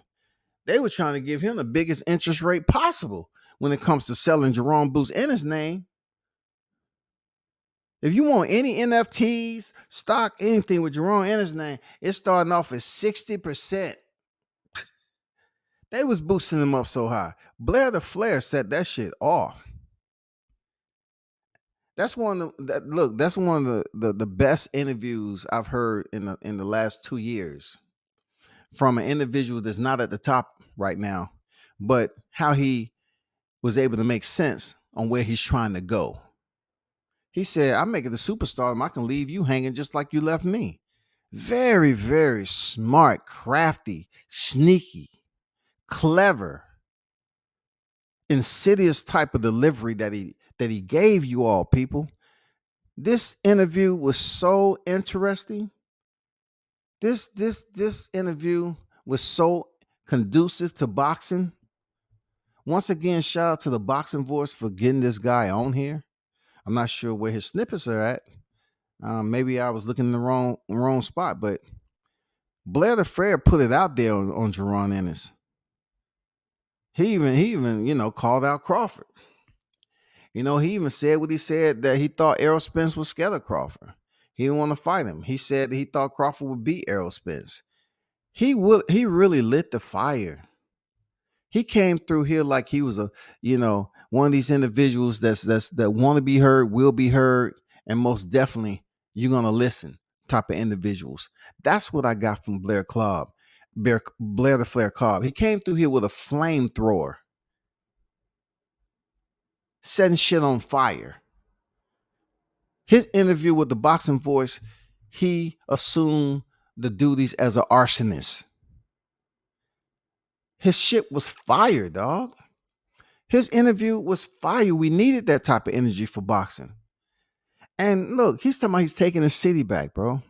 They were trying to give him the biggest interest rate possible when it comes to selling Jerome Boost Ennis' name. If you want any NFTs, stock, anything with Jerome Ennis' name, it's starting off at 60%. They was boosting him up so high. Blair the Flair set that shit off. That's one of the best interviews I've heard in the last 2 years from an individual that's not at the top right now, but how he was able to make sense on where he's trying to go. He said, I'm making the superstar and I can leave you hanging just like you left me. Very, very smart, crafty, sneaky, clever, insidious type of delivery that he gave you all, people. This interview was so interesting. This interview was so conducive to boxing. Once again, shout out to the Boxing Voice for getting this guy on here. I'm not sure where his snippets are at. Maybe I was looking in the wrong spot, but Blair the Flair put it out there on Jerron Ennis. He even called out Crawford. He even said what he said, that he thought Errol Spence was scared of Crawford. He didn't want to fight him. He said that he thought Crawford would beat Errol Spence. He really lit the fire. He came through here like he was one of these individuals that want to be heard, will be heard, and most definitely you're gonna listen type of individuals. That's what I got from Blair the Flair Cobb. He came through here with a flamethrower, setting shit on fire. His interview with the Boxing Voice, he assumed the duties as an arsonist. His shit was fire, dog. His interview was fire. We needed that type of energy for boxing. And look, he's talking about he's taking the city back, bro.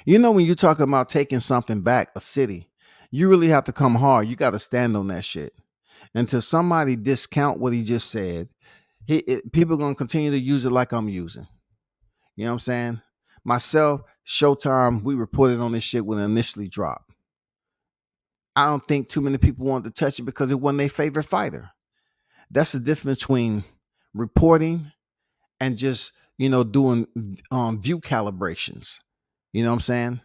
When you're talking about taking something back, a city, you really have to come hard. You got to stand on that shit. Until somebody discount what he just said, people are going to continue to use it like I'm using. You know what I'm saying? Myself, Showtime, we reported on this shit when it initially dropped. I don't think too many people wanted to touch it because it wasn't their favorite fighter. That's the difference between reporting and just, doing view calibrations. You know what I'm saying?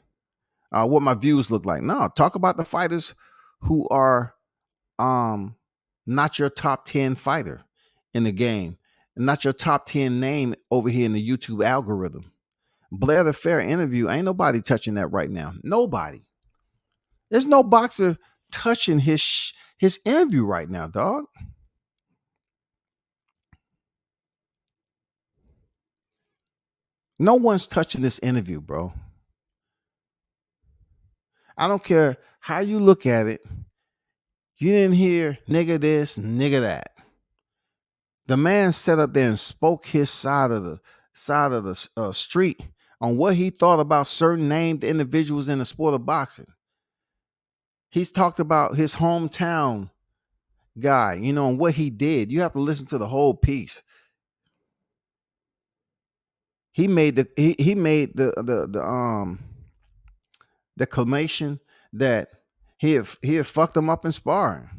What my views look like. No, talk about the fighters who are not your top 10 fighter in the game, and not your top 10 name over here in the YouTube algorithm. Blair the Flair interview, ain't nobody touching that right now. Nobody. There's no boxer touching his interview right now, dog. No one's touching this interview, bro. I don't care how you look at it. You didn't hear nigga this, nigga that. The man sat up there and spoke his side of the street on what he thought about certain named individuals in the sport of boxing. He's talked about his hometown guy, and what he did. You have to listen to the whole piece. He made the declamation that he had fucked him up in sparring.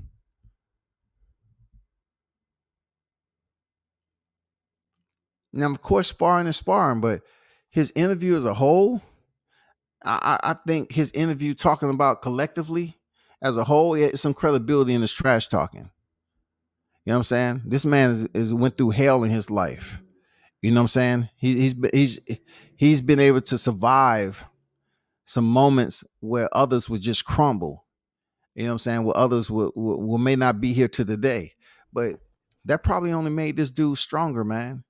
Now, of course, sparring is sparring, but his interview as a whole, I think his interview talking about collectively as a whole, it's some credibility in his trash talking. You know what I'm saying? This man is went through hell in his life. You know what I'm saying? He's been able to survive some moments where others would just crumble. You know what I'm saying? Where others will may not be here to the day. But That probably only made this dude stronger, man.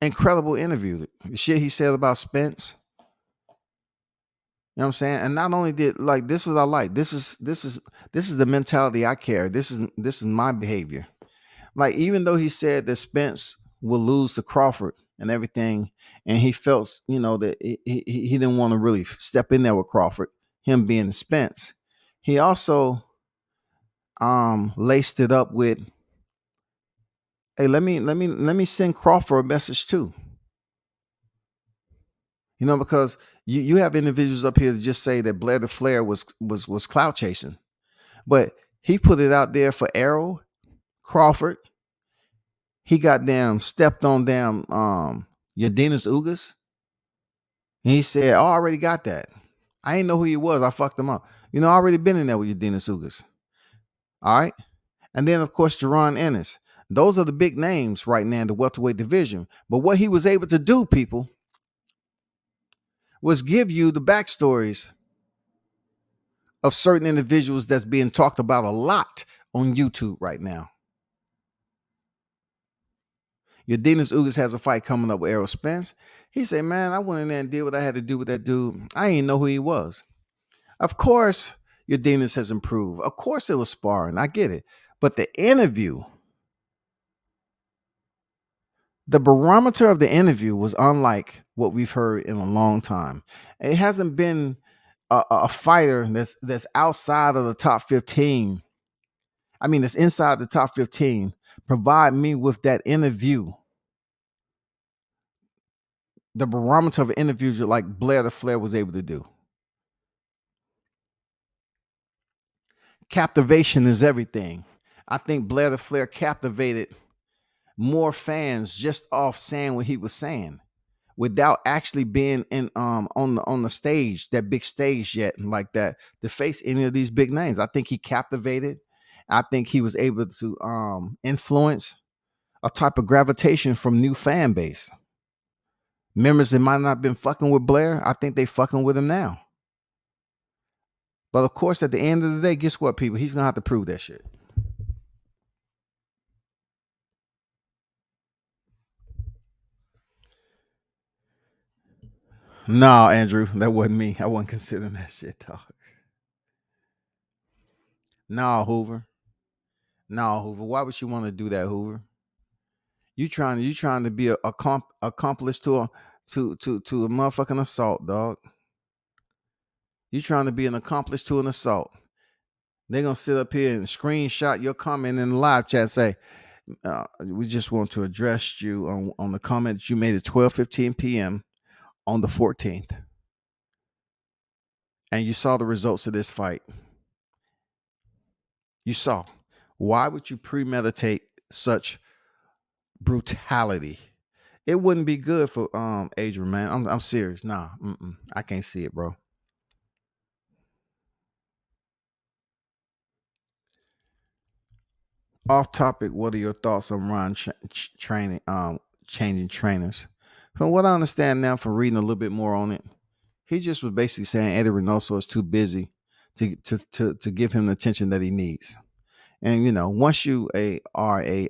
Incredible interview. The shit he said about Spence. You know what I'm saying? And not only did like this was I like. This is the mentality I carry. This is my behavior. Like even though he said that Spence will lose to Crawford and everything, and he felt that he didn't want to really step in there with Crawford, him being the Spence. He also laced it up with, hey, let me send Crawford a message too. Because you have individuals up here that just say that Blair the Flair was clout chasing, but he put it out there for Errol, Crawford. He got stepped on Yadina's Ugas. And he said, "Oh, I already got that. I ain't know who he was. I fucked him up. I already been in there with Yadina's Ugas." All right. And then, of course, Jerron Ennis. Those are the big names right now in the welterweight division. But what he was able to do, people, was give you the backstories of certain individuals that's being talked about a lot on YouTube right now. Yadina's Ugas has a fight coming up with Errol Spence. He said, "Man, I went in there and did what I had to do with that dude. I didn't know who he was." Of course, Yadina's has improved. Of course, it was sparring. I get it. But the interview, the barometer of the interview was unlike what we've heard in a long time. It hasn't been a fighter that's outside of the top 15. I mean, that's inside the top 15. Provide me with that interview. The barometer of interviews like Blair the Flair was able to do. Captivation is everything. I think Blair the Flair captivated more fans just off saying what he was saying, without actually being in on the stage, that big stage yet, and like that to face any of these big names. I think he captivated. I think he was able to influence a type of gravitation from new fan base. Members that might not have been fucking with Blair, I think they fucking with him now. But of course, at the end of the day, guess what, people? He's gonna have to prove that shit. No, Andrew, that wasn't me. I wasn't considering that shit, dog. No, Hoover. No, Hoover. Why would you want to do that, Hoover? You trying to be a accomplice to a motherfucking assault, dog. You trying to be an accomplice to an assault. They're gonna sit up here and screenshot your comment in the live chat and say, we just want to address you on the comment that you made at 12:15 p.m. on the 14th. And you saw the results of this fight. You saw. Why would you premeditate such brutality? It wouldn't be good for Adrian, man. I'm serious. Nah, I can't see it, bro. Off topic, what are your thoughts on Ron changing trainers? From what I understand now from reading a little bit more on it, he just was basically saying Eddie Reynoso is too busy to give him the attention that he needs. And once you are a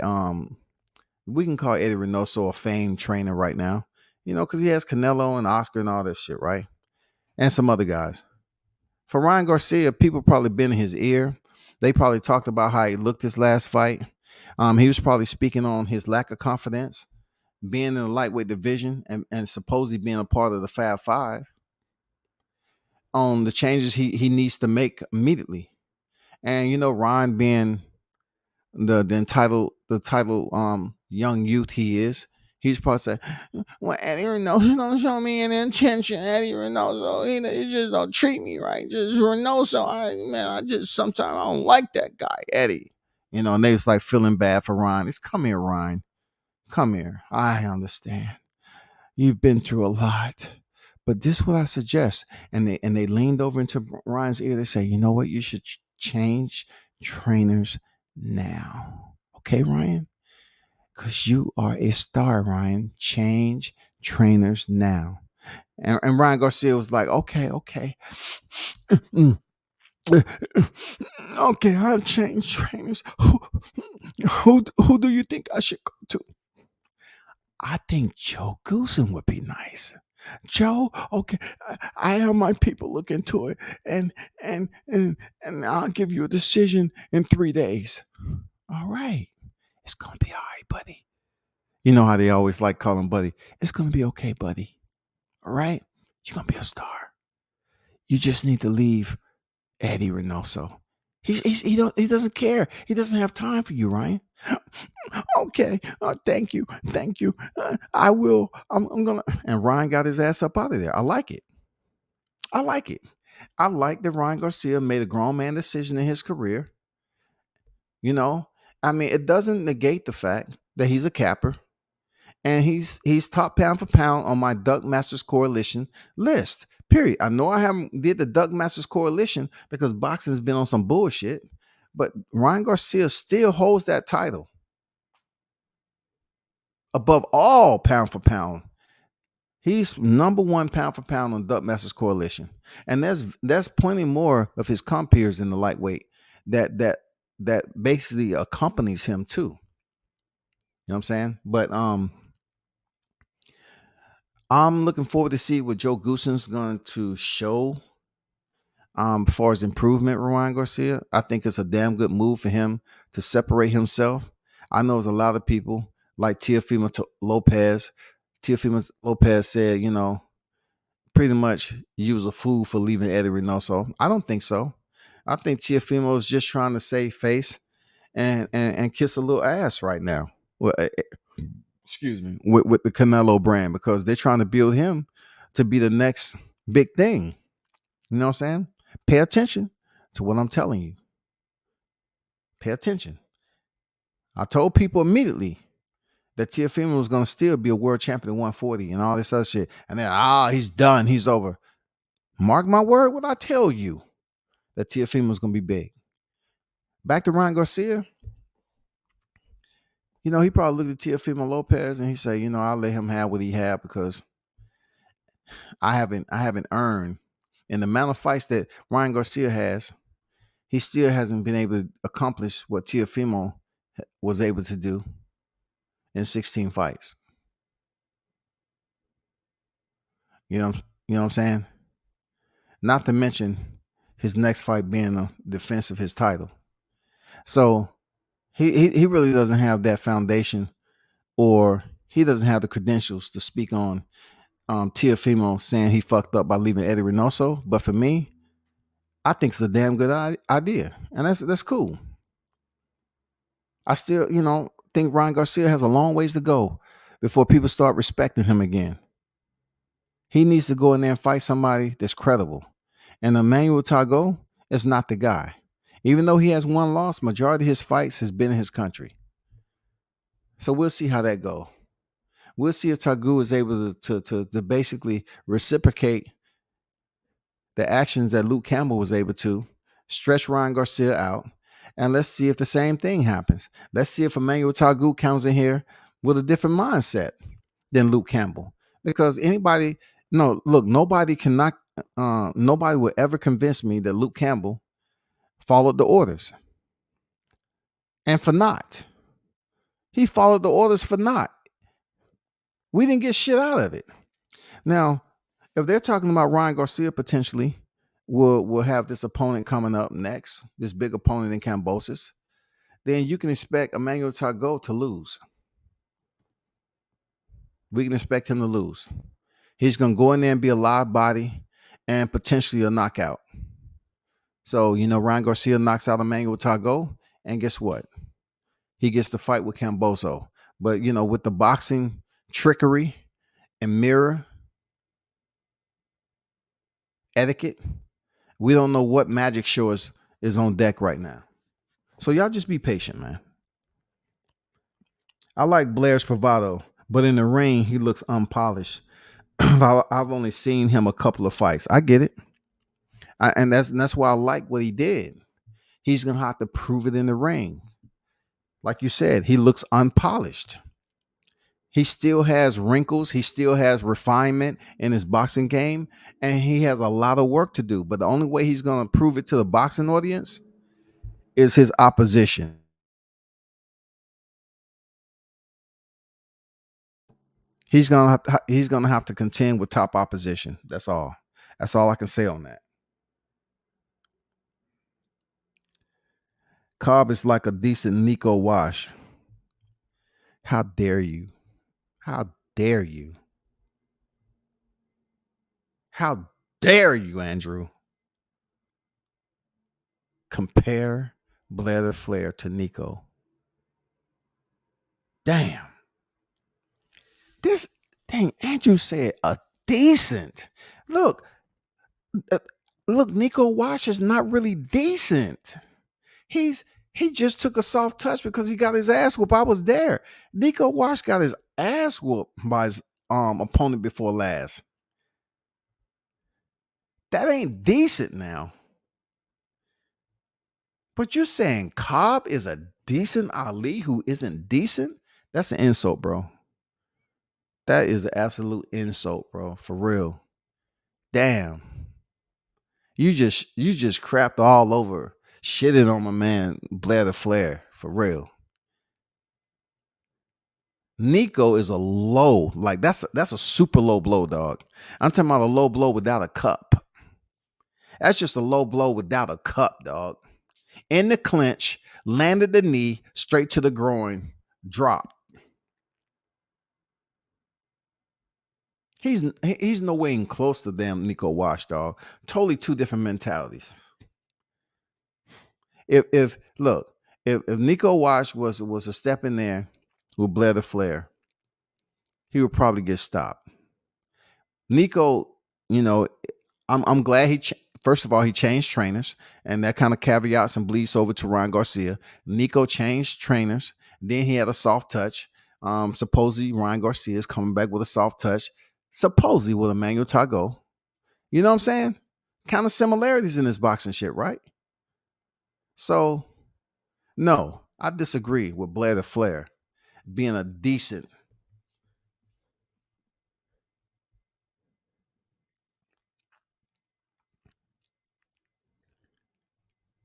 we can call Eddie Reynoso a famed trainer right now, because he has Canelo and Oscar and all this shit, right? And some other guys. For Ryan Garcia, people probably been in his ear. They probably talked about how he looked his last fight. He was probably speaking on his lack of confidence, being in the lightweight division and supposedly being a part of the Fab Five, on the changes he needs to make immediately. And Ryan being the entitled young youth he is, he's probably saying, "Well, Eddie Reynoso don't show me any intention. Eddie Reynoso, he just don't treat me right. Just Reynoso, I just sometimes I don't like that guy, Eddie." And they was like feeling bad for Ryan. It's, "Come here, Ryan. Come here. I understand. You've been through a lot. But this is what I suggest." And they leaned over into Ryan's ear. They say, "You know what? You should change trainers now. Okay, Ryan? Because you are a star, Ryan. Change trainers now." And Ryan Garcia was like, okay. Okay, I'll change trainers. Who do you think I should go to? I think Joe Goosen would be nice. Joe, okay, I have my people look into it, and and I'll give you a decision in 3 days. All right, it's gonna be all right, buddy. You know how they always like calling buddy. It's gonna be okay, buddy. All right, you're gonna be a star. You just need to leave Eddie Reynoso. He doesn't care. He doesn't have time for you, Ryan. Okay, thank you, thank you. I will. I'm gonna. And Ryan got his ass up out of there. I like it. I like it. I like that Ryan Garcia made a grown man decision in his career. You know, I mean, it doesn't negate the fact that he's a capper and he's top pound for pound on my Duck Masters Coalition list. Period. I know I haven't did the Duck Masters Coalition because boxing's been on some bullshit, but Ryan Garcia still holds that title above all pound for pound. He's number one pound for pound on Duck Masters Coalition, and there's plenty more of his compeers in the lightweight that basically accompanies him too. You know what I'm saying? But I'm looking forward to see what Joe Goosen's going to show. As far as improvement, Ryan Garcia, I think it's a damn good move for him to separate himself. I know there's a lot of people like Teofimo Lopez. Teofimo Lopez said, you know, pretty much you was a fool for leaving Eddie Reynoso. I don't think so. I think Teofimo is just trying to save face and kiss a little ass right now. Well, excuse me, with the Canelo brand because they're trying to build him to be the next big thing. You know what I'm saying? Pay attention to what I'm telling you. Pay attention. I told people immediately that Teofimo was going to still be a world champion at 140 and all this other shit. And then, he's done. He's over. Mark my word when I tell you that Teofimo is going to be big. Back to Ryan Garcia. You know, he probably looked at Teofimo Lopez and he said, you know, I'll let him have what he had because I haven't earned in the amount of fights that Ryan Garcia has, he still hasn't been able to accomplish what Teofimo was able to do in 16 fights. You know what I'm saying? Not to mention his next fight being a defense of his title. So he really doesn't have that foundation, or he doesn't have the credentials to speak on Teofimo saying he fucked up by leaving Eddie Reynoso. But for me, I think it's a damn good idea, and that's cool. I still, you know, think Ryan Garcia has a long ways to go before people start respecting him again. He needs to go in there and fight somebody that's credible. And Emmanuel Tago is not the guy. Even though he has one loss, majority of his fights has been in his country. So we'll see how that goes. We'll see if Tagu is able to basically reciprocate the actions that Luke Campbell was able to, stretch Ryan Garcia out, and let's see if the same thing happens. Let's see if Emmanuel Tagu comes in here with a different mindset than Luke Campbell. Because nobody will ever convince me that Luke Campbell followed the orders. And for not. He followed the orders for not. We didn't get shit out of it. Now, if they're talking about Ryan Garcia potentially will have this opponent coming up next, this big opponent in Kambosos, then you can expect Emmanuel Tago to lose. We can expect him to lose. He's going to go in there and be a live body and potentially a knockout. So, you know, Ryan Garcia knocks out Emmanuel Tago, and guess what? He gets to fight with Kambosos. But, you know, with the boxing trickery and mirror etiquette, we don't know what magic show is on deck right now. So y'all just be patient, man. I like Blair's bravado, but in the ring, he looks unpolished. I've only seen him a couple of fights. I get it. And that's why I like what he did. He's going to have to prove it in the ring. Like you said, he looks unpolished. He still has wrinkles. He still has refinement in his boxing game, and he has a lot of work to do. But the only way he's going to prove it to the boxing audience is his opposition. He's gonna have to contend with top opposition. That's all. That's all I can say on that. Cobb is like a decent Nico Wash. How dare you? How dare you? How dare you, Andrew? Compare Blair the Flair to Nico. Damn. This dang Andrew said a decent. Look, uh, look, Nico Wash is not really decent. He just took a soft touch because he got his ass whooped. I was there. Nico Wash got his ass whooped by his opponent before last. That ain't decent now. But you're saying Cobb is a decent Ali who isn't decent? That's an insult, bro. That is an absolute insult, bro. For real. Damn. You just crapped all over, shitting on my man Blair the Flair. For real. Nico is a low, like that's a super low blow, dog. I'm talking about a low blow without a cup. That's just a low blow without a cup, dog. In the clinch, landed the knee straight to the groin, drop. He's no way close to damn Nico Wash, dog. Totally two different mentalities. If look, if Nico Wash was a step in there with Blair the Flair, he would probably get stopped. Nico, you know, I'm glad first of all he changed trainers, and that kind of caveats and bleeds over to Ryan Garcia. Nico changed trainers, then he had a soft touch. Supposedly Ryan Garcia is coming back with a soft touch, supposedly with Emmanuel Tago. You know what I'm saying? Kind of similarities in this boxing shit, right? So, no, I disagree with Blair the Flair being a decent.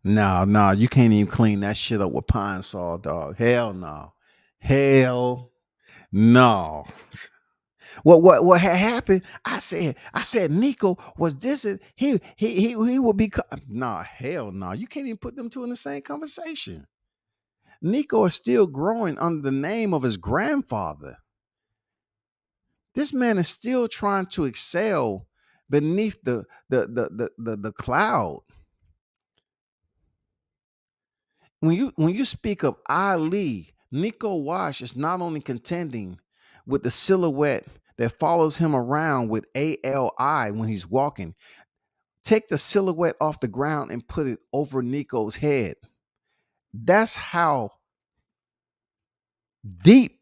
No, you can't even clean that shit up with pine saw, dog. Hell no. Hell no. What had happened? I said Nico was this. He would be. Nah, hell no. You can't even put them two in the same conversation. Nico is still growing under the name of his grandfather. This man is still trying to excel beneath the cloud. When you speak of Ali, Nico Wash is not only contending with the silhouette that follows him around with ALI when he's walking. Take the silhouette off the ground and put it over Nico's head. That's how deep,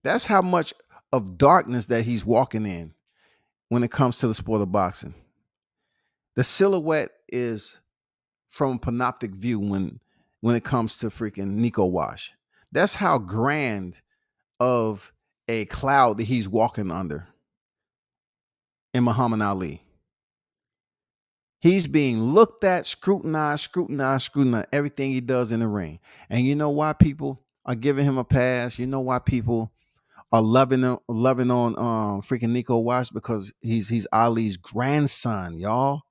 that's how much of darkness that he's walking in when it comes to the sport of boxing. The silhouette is from a panoptic view when it comes to freaking Nico Wash. That's how grand of a cloud that he's walking under in Muhammad Ali. He's being looked at, scrutinized, everything he does in the ring. And you know why people are giving him a pass? You know why people are loving on freaking Nico Wash? Because he's Ali's grandson, y'all.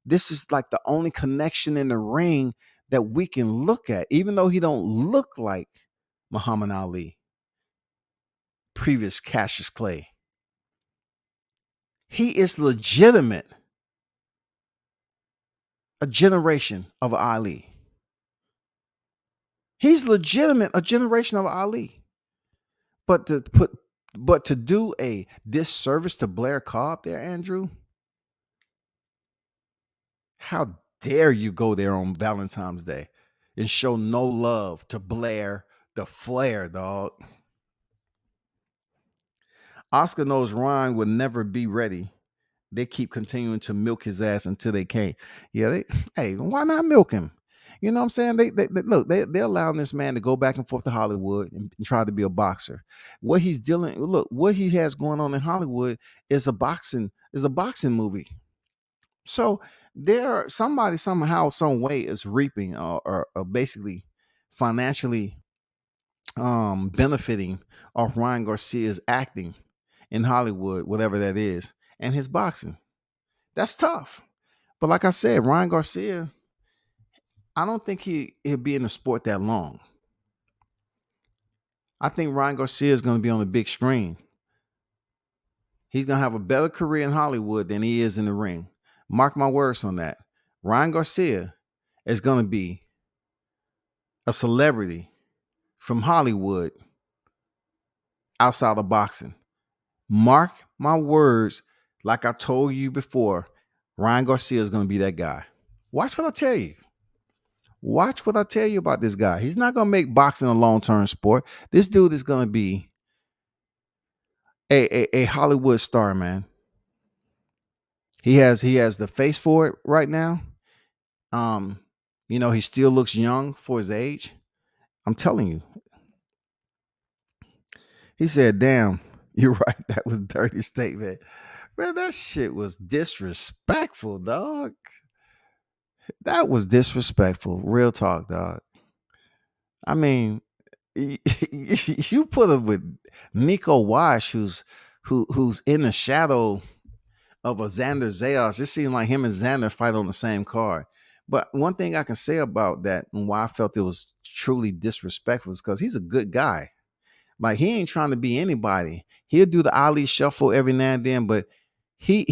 This is like the only connection in the ring that we can look at, even though he don't look like Muhammad Ali, previous Cassius Clay. He is legitimate. A generation of Ali. He's legitimate, a generation of Ali. But to do a disservice to Blair Cobb there, Andrew, how dare you go there on Valentine's Day and show no love to Blair the Flair, dog. Oscar knows Ryan would never be ready. They keep continuing to milk his ass until they can't. Yeah, hey, why not milk him? You know what I'm saying? They're allowing this man to go back and forth to Hollywood and try to be a boxer. What he's dealing, look, what he has going on in Hollywood is a boxing movie. So there, somebody somehow, some way is reaping or basically financially benefiting off Ryan Garcia's acting in Hollywood, whatever that is, and his boxing. That's tough. But like I said, Ryan Garcia, I don't think he'll be in the sport that long. I think Ryan Garcia is going to be on the big screen. He's going to have a better career in Hollywood than he is in the ring. Mark my words on that. Ryan Garcia is going to be a celebrity from Hollywood outside of boxing. Mark my words, like I told you before, Ryan Garcia is going to be that guy. Watch what I tell you. Watch what I tell you about this guy. He's not going to make boxing a long-term sport. This dude is going to be a Hollywood star, man. He has the face for it right now. He still looks young for his age. I'm telling you. He said, "Damn, you're right. That was a dirty statement." Man, that shit was disrespectful, dog. That was disrespectful. Real talk, dog. I mean, you put him with Nico Wash, who's in the shadow of a Xander Zayas. It seemed like him and Xander fight on the same card. But one thing I can say about that and why I felt it was truly disrespectful is because he's a good guy. Like, he ain't trying to be anybody. He'll do the Ali shuffle every now and then, but he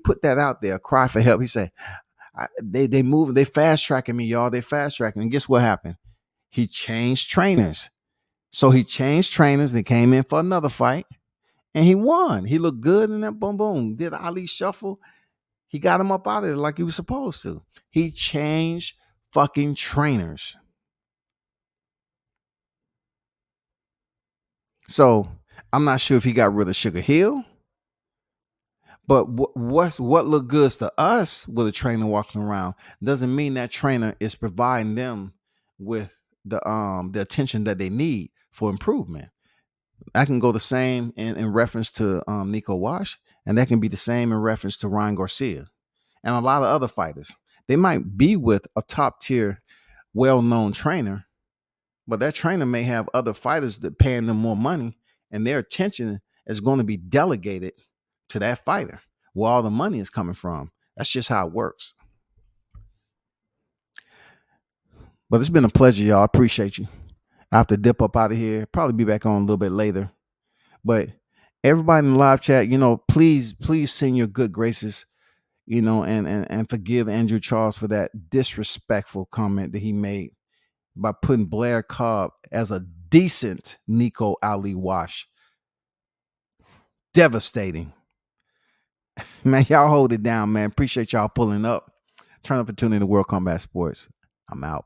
put that out there, a cry for help. He said, they moving, they fast tracking me, y'all. They fast tracking. And guess what happened? He changed trainers. So he changed trainers. They came in for another fight and he won. He looked good in that boom boom. Did Ali shuffle. He got him up out of there like he was supposed to. He changed fucking trainers. So I'm not sure if he got rid of Sugar Hill, but what looked good to us with a trainer walking around doesn't mean that trainer is providing them with the attention that they need for improvement. I can go the same in reference to Nico Wash, and that can be the same in reference to Ryan Garcia and a lot of other fighters. They might be with a top tier, well-known trainer, but that trainer may have other fighters that paying them more money, and their attention is going to be delegated to that fighter where all the money is coming from. That's just how it works. But it's been a pleasure, y'all. I appreciate you. I have to dip up out of here. Probably be back on a little bit later. But everybody in the live chat, please send your good graces, and forgive Andrew Charles for that disrespectful comment that he made by putting Blair Cobb as a decent Nico Ali Wash. Devastating. Man, y'all hold it down, man. Appreciate y'all pulling up. Turn up and tune in to World Combat Sports. I'm out.